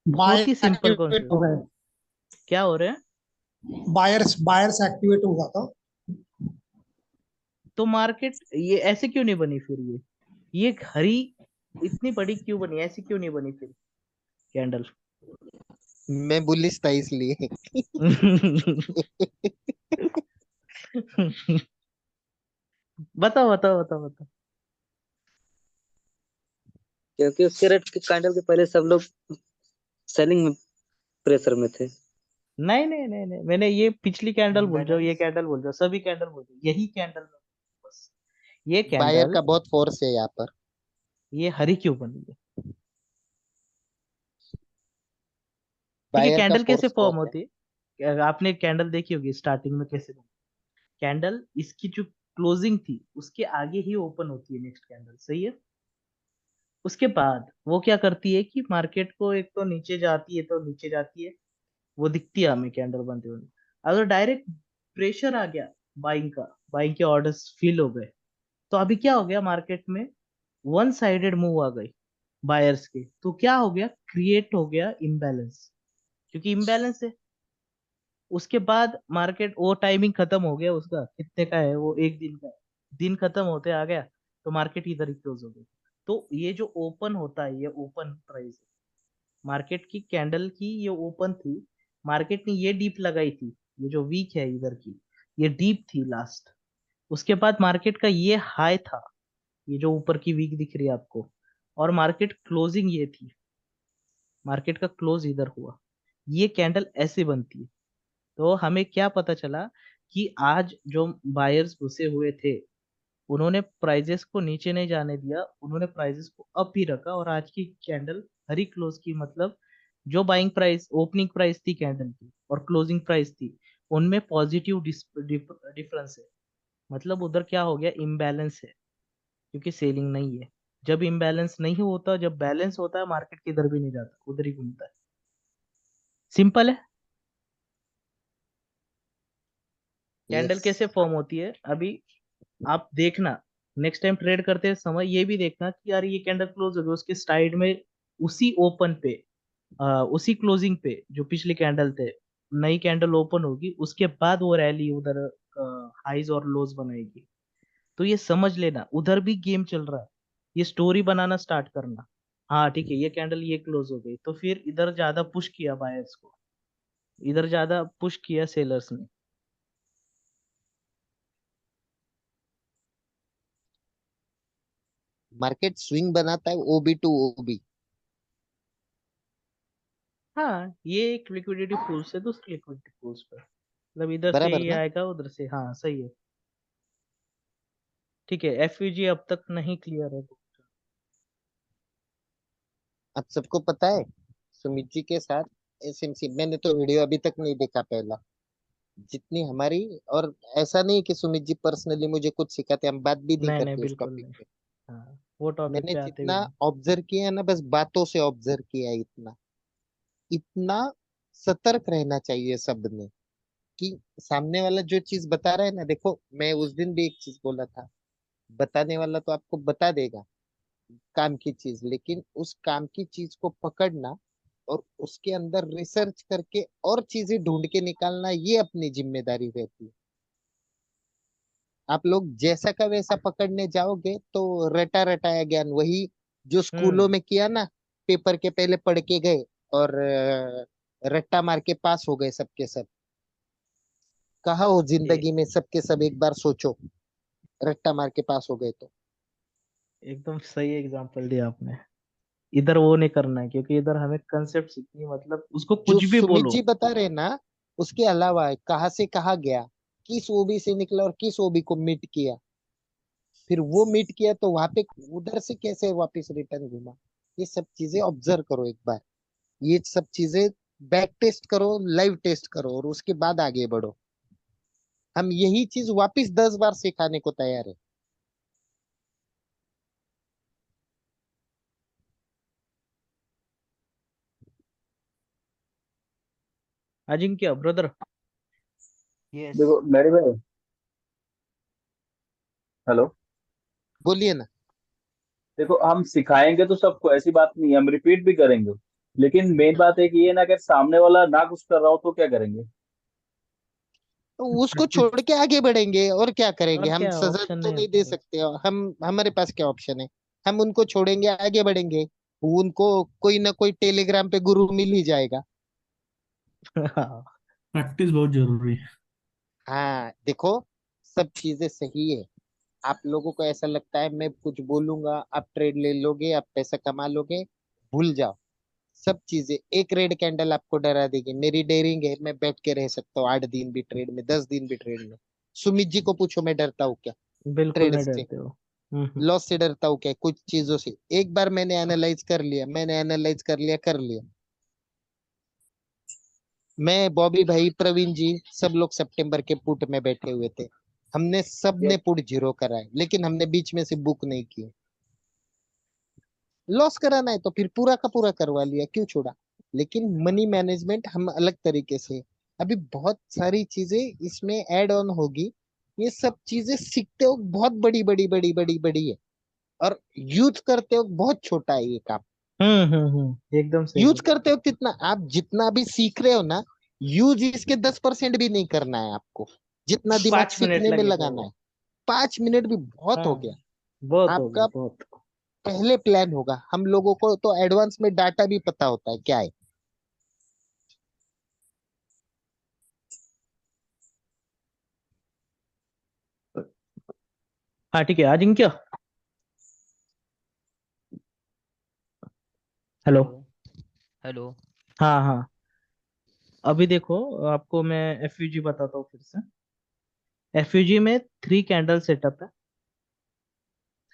बहुत बायर ही सिंपल एक्टिवेट कॉन्सेप्ट। हो गए। क्या हो रहा है? बायर्स बायर्स एक्टिवेट हुआ था। तो मार्केट ये ऐसे क्यों नहीं बनी फिर? ये हरी इतनी बड़ी क्यों बनी? ऐसी क्यों नहीं बनी फिर कैंडल? मैं बुलिश था इसलिए। बताओ बताओ बताओ बताओ। क्योंकि उसके रेट के कैंडल के पहले सब लोग सेलिंग में प्रेशर में थे। नहीं नहीं नहीं नहीं, मैंने ये पिछली कैंडल भूल जाओ, ये इम्बैलेंस। कैंडल भूल जाओ, सभी कैंडल भूल जाओ, यही कैंडल बस। ये बायर कैंडल, का बहुत फोर्स है यहाँ पर। ये हरी क्यों बनी है? ठीक है, बायर का कैंडल कैसे फोर्स फॉर्म बहुत है। होती है? आपने कैंडल देखी होगी स्टार्टिंग में कैसे बनी। कैंडल इसकी जो क्लोजिंग थी उसके आगे ही ओपन होती है नेक्स्ट कैंडल, सही है। उसके बाद वो क्या करती है कि मार्केट को एक तो नीचे जाती है, तो नीचे जाती है, वो दिखती है हमें कैंडल बनते हुए। अगर डायरेक्ट प्रेशर आ गया बाइंग का, बाइंग के ऑर्डर्स फिल हो गए, तो अभी क्या हो गया मार्केट में? वन साइडेड मूव आ गई बायर्स के, तो क्या हो गया? क्रिएट हो गया इम्बैलेंस, क्योंकि इम्बैलेंस है। उसके बाद मार्केट, वो टाइमिंग खत्म हो गया उसका, कितने का है वो? एक दिन का है। दिन खत्म होते आ गया तो मार्केट इधर ही क्लोज हो गई। तो ये जो ओपन होता है, ये ओपन प्राइस मार्केट की कैंडल की, ये ओपन थी, मार्केट ने ये डीप लगाई थी, ये जो वीक है इधर की, ये डीप थी लास्ट। उसके बाद मार्केट का ये हाई था, ये जो ऊपर की वीक दिख रही है आपको, और मार्केट क्लोजिंग ये थी, मार्केट का क्लोज इधर हुआ। ये कैंडल ऐसे बनती है। तो हमें क्या पता चला कि आज जो बायर्स घुसे हुए थे उन्होंने प्राइजेस को नीचे नहीं जाने दिया, उन्होंने प्राइजेस को अप ही रखा, और आज की कैंडल हरी क्लोज की, मतलब जो बाइंग प्राइस ओपनिंग प्राइस थी कैंडल की और क्लोजिंग प्राइस थी उनमें पॉजिटिव डिफरेंस है। मतलब उधर क्या हो गया, इम्बैलेंस है, क्योंकि सेलिंग नहीं है। जब इम्बैलेंस नहीं होता, जब बैलेंस होता है, मार्केट किधर भी नहीं जाता, उधर ही घूमता है। सिंपल है। Candle yes. कैसे फॉर्म होती है अभी आप देखना, नेक्स्ट टाइम ट्रेड करते समय ये भी देखना कि यार ये कैंडल क्लोज हो गया, उसके साइड में उसी ओपन पे उसी क्लोजिंग पे जो पिछले कैंडल थे, नई कैंडल ओपन होगी, उसके बाद वो रैली उधर हाइज और लोज बनाएगी। तो ये समझ लेना उधर भी गेम चल रहा है, ये स्टोरी बनाना स्टार्ट करना। हाँ ठीक है, ये कैंडल ये क्लोज हो गई, तो फिर इधर ज्यादा पुश किया बायर्स को, इधर ज्यादा पुश किया सेलर्स ने। मार्केट स्विंग बनाता है ओबी टू ओबी। हाँ, ये एक लिक्विडिटी पूल से दूसरे लिक्विडिटी पूल्स पर, मतलब इधर से बराबर ये ना। आएगा उधर से, हाँ सही है। ठीक है, एफवीजी अब तक नहीं क्लियर है। आप सबको पता है सुमित जी के साथ एसएमसी, मैंने तो वीडियो अभी तक नहीं देखा पहला, जितनी हमारी, और ऐसा नहीं कि सुमित जी पर्सनली मुझे कुछ सिखाते, हम बात भी नहीं नहीं नहीं करते उस बिल्कुल टॉपिक नहीं। पे। हाँ, वो टॉपिक मैंने पे आते भी जितना नहीं। ऑब्जर्व किया है ना, बस बातों से ऑब्जर्व किया है, इतना इतना सतर्क रहना चाहिए सबने, कि सामने वाला जो चीज बता रहा है ना, देखो मैं उस दिन भी एक चीज बोला था, बताने वाला तो आपको बता देगा काम की चीज, लेकिन उस काम की चीज को पकड़ना और उसके अंदर रिसर्च करके और चीजें ढूंढ के निकालना, ये अपनी जिम्मेदारी रहती है। आप लोग जैसा का वैसा पकड़ने जाओगे तो रटा रटाया ज्ञान वही, जो स्कूलों हम्म। में किया ना, पेपर के पहले पढ़ के गए और रट्टा मार के पास हो गए सबके सब। कहा हो ये जिंदगी में सबके सब, एक बार सोचो, रट्टा मार के पास हो गए तो। एकदम सही एग्जांपल दिया आपने। इधर वो नहीं करना है, क्योंकि इधर हमें कंसेप्ट सीखनी है, मतलब उसको जो कुछ भी सुमित बोलो। जी बता रहे ना, उसके अलावा कहाँ से कहाँ गया, किस ओबी से निकला और किस ओबी को मीट किया, फिर वो मीट किया तो वहां पे उधर से कैसे वापस रिटर्न घुमा, ये सब चीजें ऑब्जर्व करो एक बार, ये सब चीजें बैक टेस्ट करो, लाइव टेस्ट करो, और उसके बाद आगे बढ़ो। हम यही चीज वापस 10 बार सिखाने को तैयार है। अजिंक्य ब्रदर। यस। देखो मेरे भाई, हेलो। बोलिए ना। देखो हम सिखाएंगे तो सबको, ऐसी बात नहीं है, हम रिपीट भी करेंगे, लेकिन मेन बात है कि ये ना, अगर सामने वाला ना कुछ कर रहा हो तो क्या करेंगे। तो उसको छोड़ के आगे बढ़ेंगे, और क्या करेंगे, और हम क्या, सजा ऑप्शन तो नहीं नहीं दे होता सकते, हम हमारे पास क्या ऑप्शन है, हम उनको छोड़ेंगे आगे बढ़ेंगे, उनको कोई ना कोई टेलीग्राम पे गुरु मिल ही जाएगा। हाँ। प्रैक्टिस बहुत जरूरी है। हाँ देखो, सब चीजें सही है। आप लोगों को ऐसा लगता है मैं कुछ बोलूंगा आप ट्रेड ले लोगे, आप पैसा कमा लोगे, भूल जाओ। सब चीजें, एक रेड कैंडल आपको डरा देगी, मेरी डेयरिंग है, मैं बैठ के रह सकता हूँ 8 दिन भी ट्रेड में, 10 दिन भी ट्रेड में। सुमित जी को पूछो मैं डरता हूँ क्या बिल्कुल ट्रेड नहीं से, डरते हो। लॉस से डरता हूँ क्या, कुछ चीजों से। एक बार मैंने एनालाइज कर लिया, मैंने एनालाइज कर लिया। मैं, बॉबी भाई, प्रवीण जी, सब लोग सितंबर के पुट में बैठे हुए थे, हमने सब ये ने पुट जीरो कराए, लेकिन हमने बीच में से बुक नहीं किए। लॉस कराना है तो फिर पूरा का पूरा करवा लिया, क्यों छोड़ा। लेकिन मनी मैनेजमेंट हम अलग तरीके से, अभी बहुत सारी चीजें इसमें ऐड ऑन होगी, ये सब चीजें सीखते हो बहुत बड़ी बड़ी बड़ी बड़ी बड़ी है, और यूज करते हो बहुत छोटा है ये काम। एकदम यूज सही। करते हो कितना, आप जितना भी सीख रहे हो ना, यूज इसके 10% भी नहीं करना है आपको, जितना दिमाग 5 मिनट सीखने में लगेगा लगाना वो। है। 5 मिनट भी बहुत हो गया। हाँ, बहुत हो गया आपका बहुत। पहले प्लान होगा, हम लोगों को तो एडवांस में डाटा भी पता होता है क्या है। हाँ ठीक है, अजिंक्य। हेलो। हेलो। हेलो। हाँ हाँ। अभी देखो, आपको मैं एफयूजी बताता हूँ फिर से। एफयूजी में 3 कैंडल सेटअप है।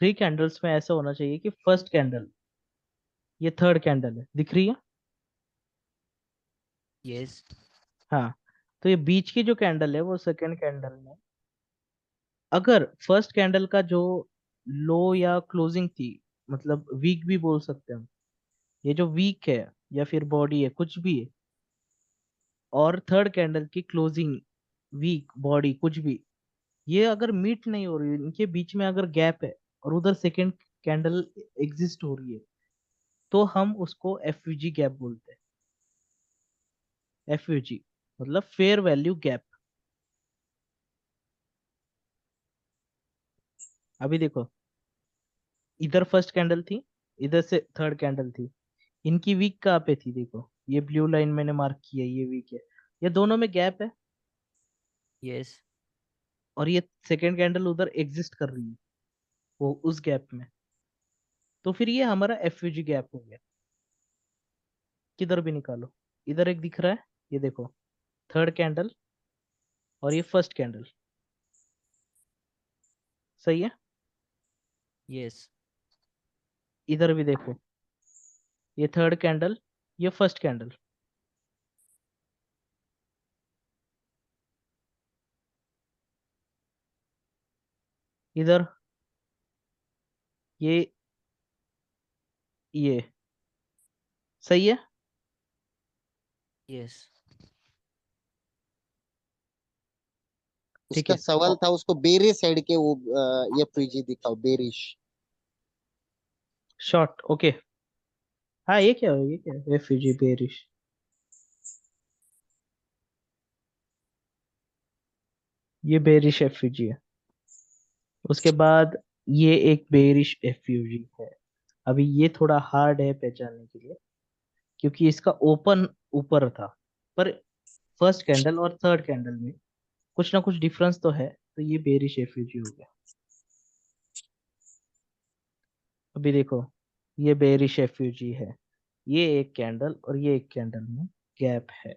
3 कैंडल्स में ऐसा होना चाहिए कि फर्स्ट कैंडल, ये थर्ड कैंडल है, दिख रही है? यस। हाँ। तो ये बीच की जो कैंडल है वो सेकंड कैंडल में, अगर फर्स्ट कैंडल का जो लो या क्लोजिंग थी, मतलब वीक भी बोल सकते हैं हम, ये जो वीक है या फिर बॉडी है कुछ भी है, और थर्ड कैंडल की क्लोजिंग वीक बॉडी कुछ भी, ये अगर मीट नहीं हो रही है, इनके बीच में अगर गैप है और उधर सेकंड कैंडल एग्जिस्ट हो रही है, तो हम उसको एफयूजी गैप बोलते हैं। एफयूजी मतलब फेयर वैल्यू गैप। अभी देखो, इधर फर्स्ट कैंडल थी, इधर से थर्ड कैंडल थी, इनकी वीक कहाँ पे थी? देखो ये ब्लू लाइन मैंने मार्क किया है, ये वीक है, ये दोनों में गैप है, यस। और ये सेकंड कैंडल उधर एग्जिस्ट कर रही है वो उस गैप में, तो फिर ये हमारा एफयूजी गैप हो गया। किधर भी निकालो, इधर एक दिख रहा है, ये देखो थर्ड कैंडल, और ये फर्स्ट कैंडल, सही है? यस। इधर भी देखो, ये थर्ड कैंडल, ये फर्स्ट कैंडल, इधर ये सही है? यस। ठीक उसका है। सवाल था उसको बेरिश साइड के वो ये फ्रीजी दिखाओ बेरिश। Short, okay. हाँ, ये क्या है? ये क्या है? Refugee bearish. ये बेरिश एफयूजी है। उसके बाद ये एक बेरिश एफयूजी है। अभी ये थोड़ा हार्ड है पहचानने के लिए, क्योंकि इसका ओपन ऊपर था, पर फर्स्ट कैंडल और थर्ड कैंडल में कुछ ना कुछ डिफरेंस तो है, तो ये बेरिश एफयूजी हो गया। अभी देखो, ये बेरिश एफयूजी है, ये एक कैंडल और ये एक कैंडल में गैप है,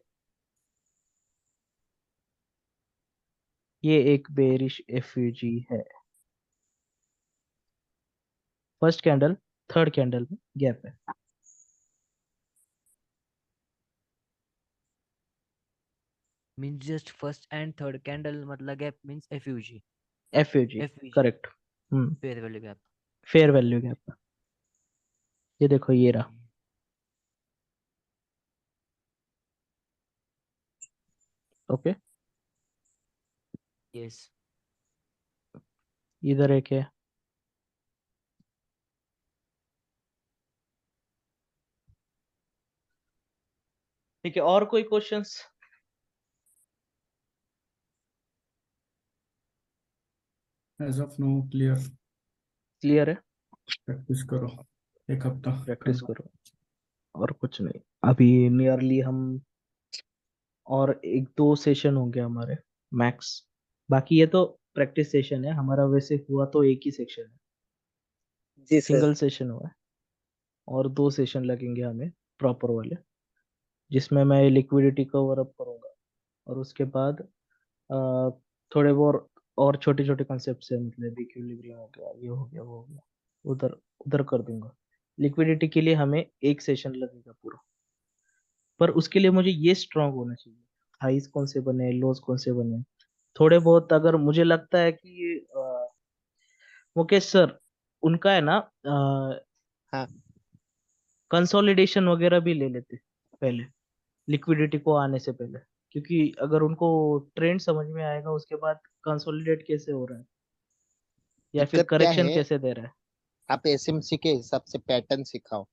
ये एक बेरिश एफयूजी है। फर्स्ट कैंडल थर्ड कैंडल में गैप है। Means just first and third candle मतलब gap means FVG. FVG, FVG correct. Hmm. Fair value gap. Fair value gap. ये देखो ये रहा। ओके। यस। इधर एक है। ठीक है, और कोई questions? As of now clear. Clear है? प्रैक्टिस करो एक हफ्ता। प्रैक्टिस करो, और कुछ नहीं। अभी नियरली हम, और एक दो सेशन हो गया हमारे मैक्स, बाकी ये तो प्रैक्टिस सेशन है हमारा, वैसे हुआ तो एक ही सेक्शन है, जी सर। सिंगल सेशन हुआ है, और 2 सेशन लगेंगे हमें प्रॉपर वाले, जिसमें मैं लिक्विडिटी कवर अप करूंगा, और उसके बाद अ, थोड़े बहुत और छोटे छोटे कॉन्सेप्ट है, मतलब इक्विलिब्रियम हो गया, ये हो गया, वो हो गया, उधर उधर कर दूंगा। लिक्विडिटी के लिए हमें एक सेशन लगेगा पूरा, पर उसके लिए मुझे ये स्ट्रांग होना चाहिए, हाईज कौन से बने, लोज कौन से बने, थोड़े बहुत अगर मुझे लगता है कि ये मुकेश सर, उनका है ना, हाँ कंसोलिडेशन वगैरह भी ले लेते पहले, लिक्विडिटी को आने से पहले, क्योंकि अगर उनको ट्रेंड समझ में आएगा उसके बाद कंसोलिडेट कैसे हो रहा है या फिर दिक्कत क्या करेक्शन है, कैसे दे रहा है। आप एसएमसी के हिसाब से पैटर्न सिखाओ।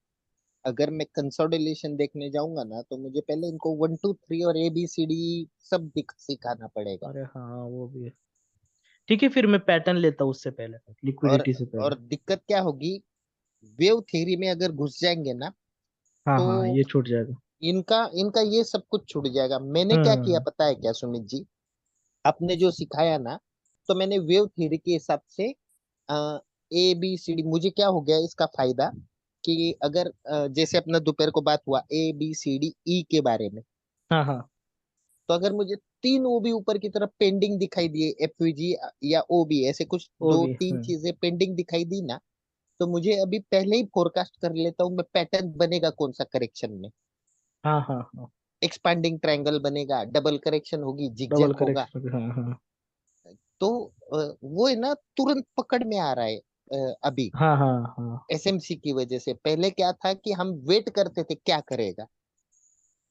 अगर मैं कंसोलिडेशन देखने जाऊंगा ना तो मुझे पहले इनको 1 2 3 और ABCD सब सिखाना पड़ेगा। अरे हाँ, वो भी है। ठीक है, फिर मैं पैटर्न लेता हूँ उससे पहले, और लिक्विडिटी से पहले। और दिक्कत क्या होगी, वेव थ्योरी में अगर घुस जाएंगे ना हाँ तो हाँ, ये छूट जाएगा। इनका इनका ये सब कुछ छूट जाएगा। मैंने क्या किया हम्म। पता है क्या सुमित जी, आपने जो सिखाया ना, तो मैंने वेव थ्योरी के हिसाब से ABCD, मुझे क्या हो गया इसका फायदा कि अगर जैसे अपना दोपहर को बात हुआ ABCDE के बारे में, हाँ हाँ। तो अगर मुझे 3 ओबी ऊपर की तरफ पेंडिंग दिखाई दिए, एफवीजी या ओबी, ऐसे कुछ वो दो भी तीन चीजें पेंडिंग दिखाई दी ना, तो मुझे अभी पहले ही फोरकास्ट कर लेता हूँ मैं, पैटर्न बनेगा कौन सा करेक्शन में। हाँ हाँ हाँ, एक्सपांडिंग ट्रायंगल बनेगा, डबल करेक्शन होगी, डबल जिगजैग होगा। करेक्शन, हाँ हाँ तो वो है ना, तुरंत पकड़ में आ रहा है अभी। हाँ हाँ हाँ। एसएमसी की वजह से पहले क्या था कि हम वेट करते थे क्या करेगा।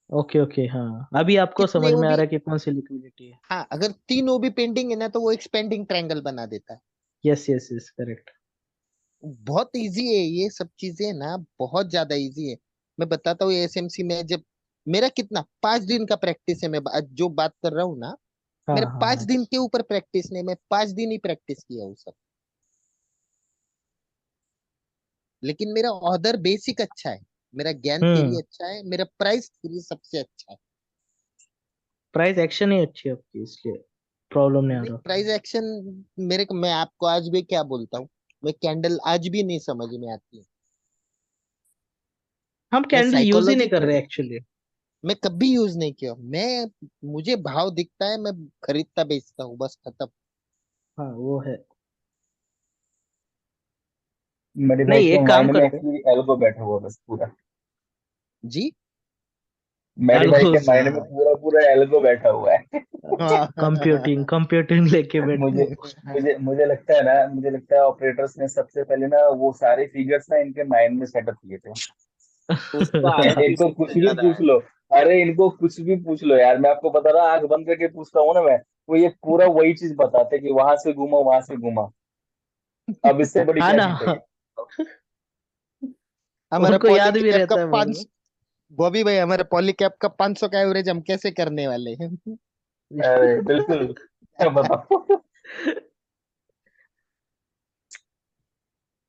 ओके ओके, हाँ अभी आपको कितने समझ में आ ओबी, रहा है कि कौन सी लिक्विडिटी है। हाँ अगर 3 ओबी पेंडिंग है ना, तो वो एक्सपेंडिंग ट्रायंगल बना देता है। Yes yes yes, correct. बहुत इजी है ये सब चीजें ना, बहुत ज्यादा इजी है। मैं बताता हूँ एसएमसी में, जब मेरा कितना 5 दिन का प्रैक्टिस है, मैं जो बात कर रहा हूँ ना, हाँ मेरे हाँ पांच हाँ। दिन के ऊपर प्रैक्टिस नहीं, मैं 5 दिन ही प्रैक्टिस किया हूँ सब। लेकिन मेरा ऑर्डर बेसिक अच्छा है, मेरा ज्ञान थ्योरी हम्म। अच्छा है, मेरा प्राइस थ्योरी सबसे अच्छा है। प्राइस एक्शन ही अच्छी है आपकी, इसलिए प्रॉब्लम नहीं आ नहीं, रहा। प्राइस एक्शन मेरे को, मैं आपको आज भी क्या बोलता हूँ, मैं कैंडल आज भी नहीं समझ में आती है। हम मैं कैंडल यूज ही साइकोलॉजी नहीं कर रहे एक्चुअली। मैं कभी यूज नहीं किया मैं, मुझे भाव दिखता है, मैं खरीदता बेचता हूँ, बस खत्म। हाँ वो है। मेरे भाई नहीं, के एक काम माइंड में करते हैं। एक्चुअली एल्गो बैठा हुआ है बस पूरा। जी। मेरे भाई के एल्गोस, माइंड में पूरा पूरा एल्गो बैठा हुआ है। कंप्यूटिंग कंप्यूटिंग लेके बैठे मुझे हैं। मुझे लगता है ना, मुझे लगता है ऑपरेटर्स ने सबसे पहले ना वो सारे फिगर्स ना इनके माइंड में सेटअप किए थे। उसको आलस इनको इसी कुछ से भी ज्यादा पूछ है। लो, अरे इनको कुछ भी पूछ लो यार, मैं आपको बता रहा हूँ, आंख बंद करके पूछता हूँ ना मैं, वो ये पूरा वही चीज बताते कि वहां से घूमा वहां से घूमा। अब इससे बड़ी हाँ क्या ना, जीतेगी। हमारा उनको याद भी पॉलीकैब का रहता है भाई वो। 5, बॉबी भाई हमारे पॉलीकैब का 500 का एवरेज हम कैसे करने वाले हैं? अरे बिल्कुल, क्या बताओ।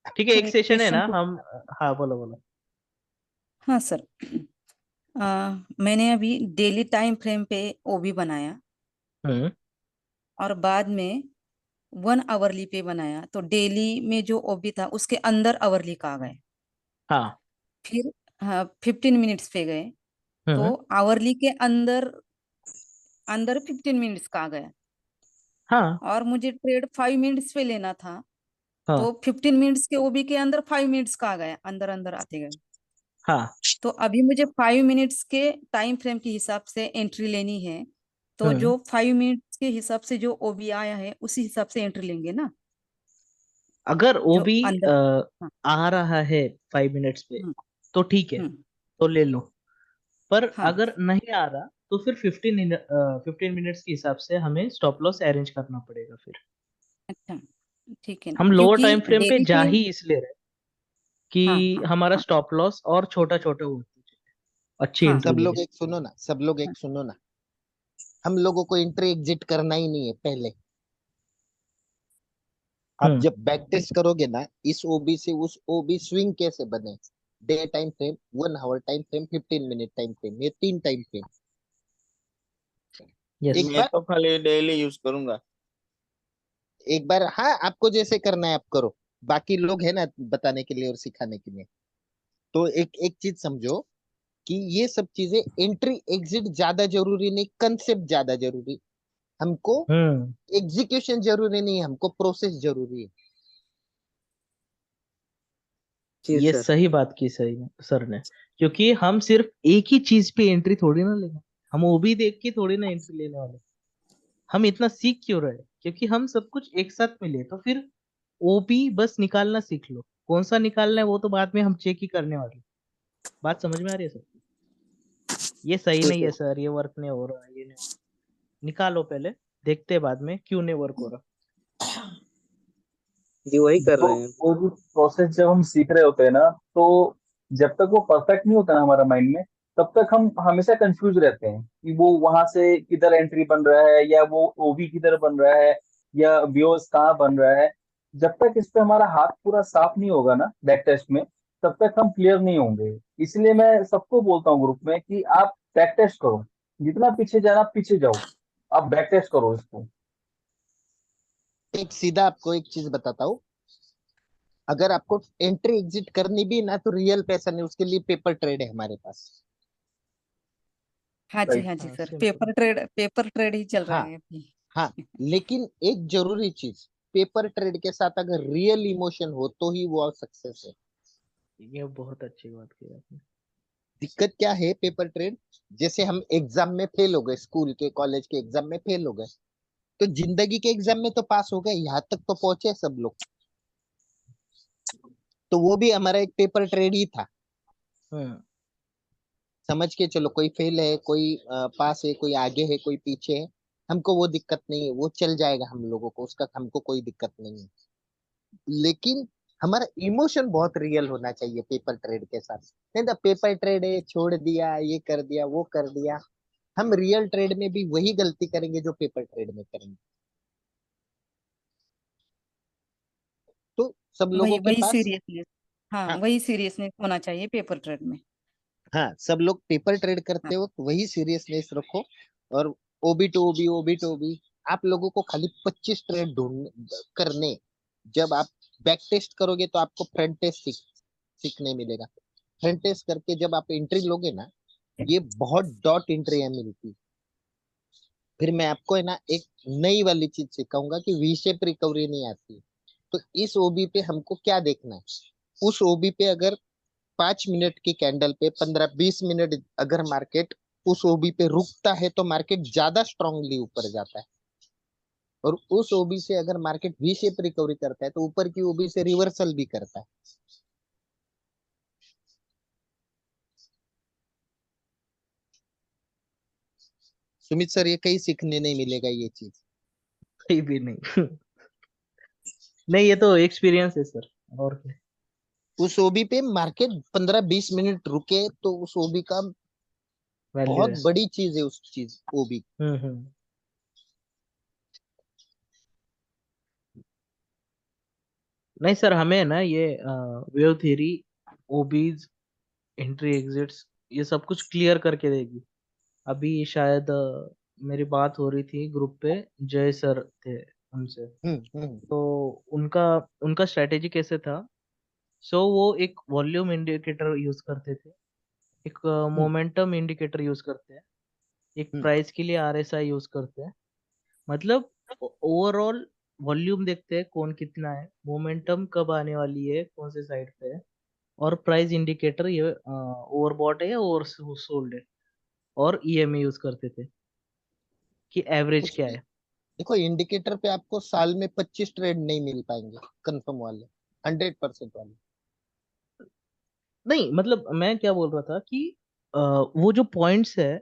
ठीक है, सर एक एक सेशन है क्वेश्चन ना पूछ। हम। हाँ बोलो बोलो। हाँ सर, मैंने अभी डेली टाइम फ्रेम पे ओबी बनाया हम्म। और बाद में 1 आवरली पे बनाया, तो डेली में जो ओबी था उसके अंदर आवरली का आ गए। हाँ। फिर हाँ 15 मिनट्स पे गए, तो हम्म। आवरली के अंदर अंदर 15 मिनट्स का आ गया। हाँ और मुझे ट्रेड 5 मिनट्स पे लेना था, हाँ तो 15 मिनट्स के ओबी के अंदर 5 मिनट्स का आ गया, अंदर अंदर आते गए। हाँ। तो अभी मुझे 5 मिनट्स के टाइम फ्रेम के हिसाब से एंट्री लेनी है, तो हम्म। जो 5 मिनट्स के हिसाब से जो ओबी आया है उसी हिसाब से एंट्री लेंगे ना, अगर वो जो भी अंदर। हाँ। आ रहा है 5 मिनट्स पे, हम्म तो ठीक है, हम्म। तो ले लो। पर हाँ। अगर नहीं आ रहा, तो फिर 15 मिनट्स के हिसाब से हमें स्टॉप लॉस अरेंज करना पड़ेगा फिर। अच्छा, ठीक है ना, हम लोअर क्योंकि टाइम फ्रेम पे डेली जा के। ही इसलिए रहे हाँ कि हाँ हमारा हाँ स्टॉप लॉस और छोटा छोटा होते जाए, अच्छी हाँ एंट्री सब मिले। लोग एक सुनो ना, सब लोग हाँ। एक सुनो ना, हम लोगों को एंट्री एग्जिट करना ही नहीं है पहले। आप हम्म। जब बैक टेस्ट करोगे ना, इस ओबी से उस ओबी स्विंग कैसे बने, day time frame, 1 hour time frame, 15 minute time frame, ये 3 टाइम फ्रेम। यस। एक मैं बार, तो खाली डेली यूज करूंगा। एक बार, हाँ आपको जैसे करना है आप करो, बाकी लोग है ना बताने के लिए और सिखाने के लिए। तो एक एक चीज समझो कि ये सब चीजें, एंट्री एग्जिट ज्यादा जरूरी नहीं, कंसेप्ट ज्यादा जरूरी। हमको हम्म। एग्जीक्यूशन जरूरी नहीं है, हमको प्रोसेस जरूरी है। जी ये सर। सही बात की सही सर ने, क्योंकि हम सिर्फ एक ही चीज पे एंट्री थोड़ी ना लेंगे। हम वो भी देख के थोड़ी ना एंट्री लेने वाले। हम इतना सीख क्यों रहे, क्योंकि हम सब कुछ एक साथ मिले, तो फिर वो भी बस निकालना सीख लो। कौन सा निकालना है वो तो बाद में हम चेक ही करने वाले। बात समझ में आ रही है सर? ये सही जी नहीं है सर। सर, ये वर्क नहीं हो रहा, ये नहीं हो रहा। निकालो पहले, देखते हैं बाद में क्यों नहीं वर्क हो रहा। जी वही कर तो रहे हैं। वो भी प्रोसेस जब हम सीख रहे होते हैं ना, तो जब तक वो परफेक्ट नहीं होता ना हमारा माइंड में, तब तक हम हमेशा कंफ्यूज रहते हैं कि वो वहां से किधर एंट्री बन रहा है, या वो ओबी किधर बन रहा है, या व्यूअर्स कहाँ बन रहा है। जब तक इस पे हमारा हाथ पूरा साफ नहीं होगा ना बैक टेस्ट में, तब तक हम क्लियर नहीं होंगे। इसलिए मैं सबको बोलता हूँ ग्रुप में कि आप बैक टेस्ट करो, जितना पीछे जाना पीछे जाओ, आप बैक टेस्ट करो इसको। एक सीधा आपको एक चीज बताता हूँ, अगर आपको एंट्री एग्जिट करनी भी ना, तो रियल पैसा नहीं, उसके लिए पेपर ट्रेड है हमारे पास। हाँ जी, राइट। हाँ जी हाँ सर, सिंपल। पेपर ट्रेड ही चल रहा हाँ है अभी। हाँ, लेकिन एक जरूरी चीज, पेपर ट्रेड के साथ अगर रियल इमोशन हो तो ही वो सक्सेस है। ये बहुत अच्छी बात की आपने। दिक्कत क्या है पेपर ट्रेड, जैसे हम एग्जाम में फेल हो गए, स्कूल के कॉलेज के एग्जाम में फेल हो गए, तो जिंदगी के एग्जाम में तो पास हो गए, यहाँ तक तो पहुंचे सब लोग, तो वो भी हमारा एक पेपर ट्रेड ही था। हम्म। समझ के चलो, कोई फेल है, कोई पास है, कोई आगे है, कोई पीछे है, हमको वो दिक्कत नहीं है, वो चल जाएगा हम लोगों को, उसका हमको कोई दिक्कत नहीं है। लेकिन हमारा इमोशन बहुत रियल होना चाहिए पेपर ट्रेड के साथ। नहीं तो पेपर ट्रेड है, छोड़ दिया, ये कर दिया, वो कर दिया, हम रियल ट्रेड में भी वही गलती करेंगे जो पेपर ट्रेड में करेंगे। तो सब लोगों वही के वही पास, सीरियसनेस, हाँ हाँ वही सीरियसनेस होना चाहिए पेपर ट्रेड में। हाँ, सब लोग पेपर ट्रेड हाँ करते हो तो वही सीरियसनेस रखो। और ओबी टू ओबी, ओबी टू ओबी, आप लोगों को खाली 25 ट्रेड ढूंढ करने, जब आप बैक टेस्ट करोगे तो आपको फ्रंट टेस्ट सीखने मिलेगा। फ्रंट टेस्ट करके जब आप एंट्री लोगे ना, ये बहुत डॉट एंट्री है मिलती। फिर मैं आपको है ना एक नई वाली चीज सिखाऊंगा कि वी शेप रिकवरी नहीं आती। तो इस ओबी पे हमको क्या देखना है, उस ओबी पे अगर 5 मिनट की कैंडल पे 15-20 मिनट अगर मार्केट उस ओबी पे रुकता है तो मार्केट ज्यादा स्ट्रांगली ऊपर जाता है। और उस ओबी से अगर मार्केट वी शेप रिकवरी करता है तो ऊपर की ओबी से रिवर्सल भी करता है। सुमित सर, ये कहीं सीखने नहीं मिलेगा ये चीज। कहीं भी नहीं। नहीं, ये तो एक्सपीरियंस है सर, और क्या। उस ओबी पे मार्केट 15-20 मिनट रुके तो उस ओबी का वैल्यू बहुत है। बड़ी चीज है, उस चीज ओबी। हम्म। नहीं सर, हमें ना ये wave theory, obese, entry exits, ये सब कुछ क्लियर करके देगी। अभी शायद मेरी बात हो रही थी ग्रुप पे, जय सर थे उनसे, हम्म। तो उनका उनका स्ट्रेटेजी कैसे था। सो वो एक वॉल्यूम इंडिकेटर यूज करते थे, एक हम्म मोमेंटम इंडिकेटर यूज करते हैं, एक हम्म प्राइस के लिए आरएसआई यूज करते हैं। मतलब ओवरऑल वॉल्यूम देखते हैं कौन कितना है, मोमेंटम कब आने वाली है, कौन से साइड पे है, और प्राइस इंडिकेटर ये ओवरबॉट है या ओवर सोल्ड है, और ईएमए यूज करते थे कि एवरेज क्या उसमें है। देखो, इंडिकेटर पे आपको साल में 25 ट्रेड नहीं मिल पाएंगे कंफर्म वाले, 100% वाले। नहीं मतलब मैं क्या बोल रहा था कि वो जो पॉइंट्स है,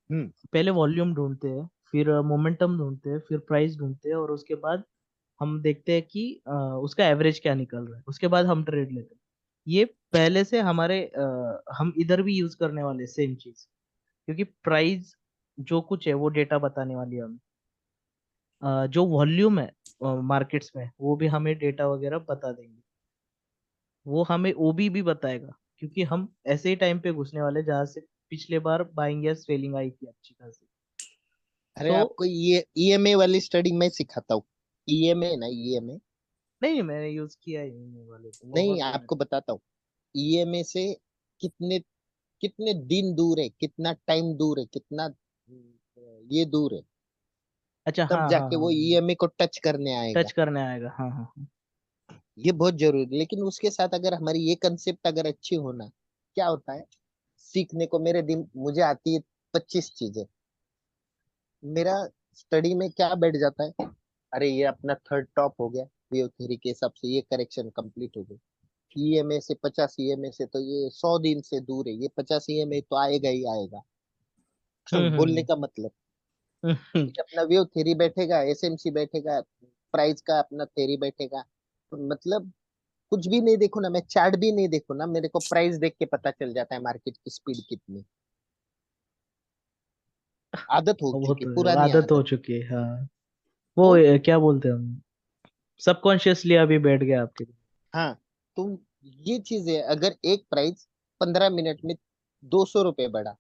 हम्म पहले वॉल्यूम ढूंढते हैं, फिर मोमेंटम ढूंढते हैं, फिर प्राइस ढूंढते हैं, और उसके बाद हम देखते हैं कि उसका एवरेज क्या निकल रहा है, उसके बाद हम ट्रेड लेते हैं। ये पहले से हमारे हम इधर भी यूज करने वाले सेम चीज, क्योंकि प्राइस जो कुछ है वो डेटा बताने वाली है हमें। जो वॉल्यूम है मार्केट्स में, वो भी हमें डेटा वगैरह बता देंगे। वो हमें ओबी भी बताएगा, क्योंकि हम ऐसे ही टाइम पे घुसने वाले जहां से पिछले बार बाइंग या सेलिंग आई थी अच्छी खासी। अरे तो आपको ये ईएमए वाली स्टडी मैं सिखाता हूँ। ईएमए ना, ईएमए नहीं, मैंने यूज किया ही नहीं ये वाले, तो नहीं, बहुत आपको बताता हूँ। ईएमए से कितने कितने दिन दूर है, कितना टाइम दूर है, कितना ये दूर है, अच्छा, तब हाँ हाँ जाके वो हाँ, ईएमए को टच करने आएगा। टच करने आएगा, हाँ हाँ हाँ। ये बहुत जरूरी है। लेकिन उसके साथ अगर हमारी ये कंसेप्ट अगर अच्छी होना, क्या होता है, सीखने को मेरे दिन मुझे आती है 25 चीजें, मेरा स्टडी में क्या बैठ जाता है, अरे ये अपना थर्ड टॉप हो गया, वेव थ्योरी के हिसाब से ये करेक्शन कंप्लीट हो गई, ईएमए से 50 ईएमए से तो ये 100 दिन से दूर है, ये 50 ईएमए तो आएगा ही आएगा। बोलने हम्म। का मतलब, हम्म। फिर अपना वेव थ्योरी बैठेगा, एसएमसी बैठेगा, प्राइस का अपना थ्योरी बैठेगा, तो मतलब कुछ भी नहीं देखो ना, मैं चार्ट भी नहीं देखो ना, मेरे को प्राइस देख के पता चल जाता है मार्केट की स्पीड कितनी। आदत हो वो चुकी, तो पुरानी आदत हो आदत। चुकी है, हाँ। वो तो क्या बोलते हैं हम, सबकॉन्शियसली अभी बैठ गया आपके। हाँ, तो ये चीज है, अगर एक प्राइस 15 मिनट में 200 रुपये बढ़ा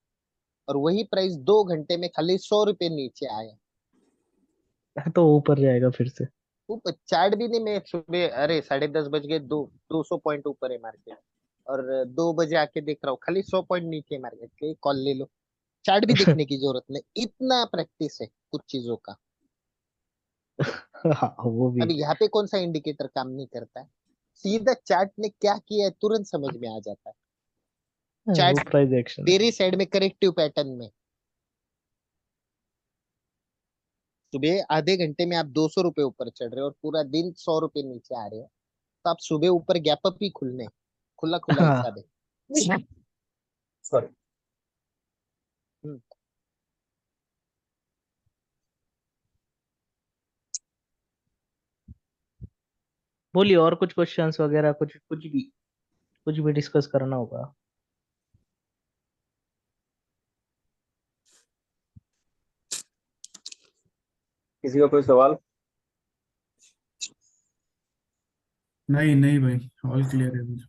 और वही प्राइस 2 घंटे में खाली 100 रुपये नीचे आया, तो ऊपर जाएगा फिर से। ऊपर चार्ट भी नहीं, मैं सुबह अरे 10:30 बज गए, 200 पॉइंट ऊपर है मार्केट, और 2 बजे आके देख रहा हूँ खाली 100 पॉइंट नीचे है मार्केट के, कॉल ले लो, चार्ट भी देखने की जरूरत नहीं, इतना प्रैक्टिस है कुछ चीजों का। हाँ, वो भी। अब यहाँ पे कौन सा इंडिकेटर काम नहीं करता है, सीधा चार्ट ने क्या किया है तुरंत समझ में आ जाता है। वो चार्ट प्राइस एक्शन है। तेरी साइड में करेक्टिव पैटर्न में, सुबह आधे घंटे में आप 200 रुपए ऊपर चढ़ रहे हो और पूरा दिन 100 रुपए नीचे आ रहे हो, तो आप सुबह ऊपर गैप अप ही खुलने, खुला खुला हाँ, हिसाब है। सॉरी। हम्म, बोलिए और कुछ क्वेश्चंस वगैरह, कुछ भी डिस्कस करना होगा। किसी का कोई सवाल? नहीं नहीं भाई, ऑल क्लियर है मुझे।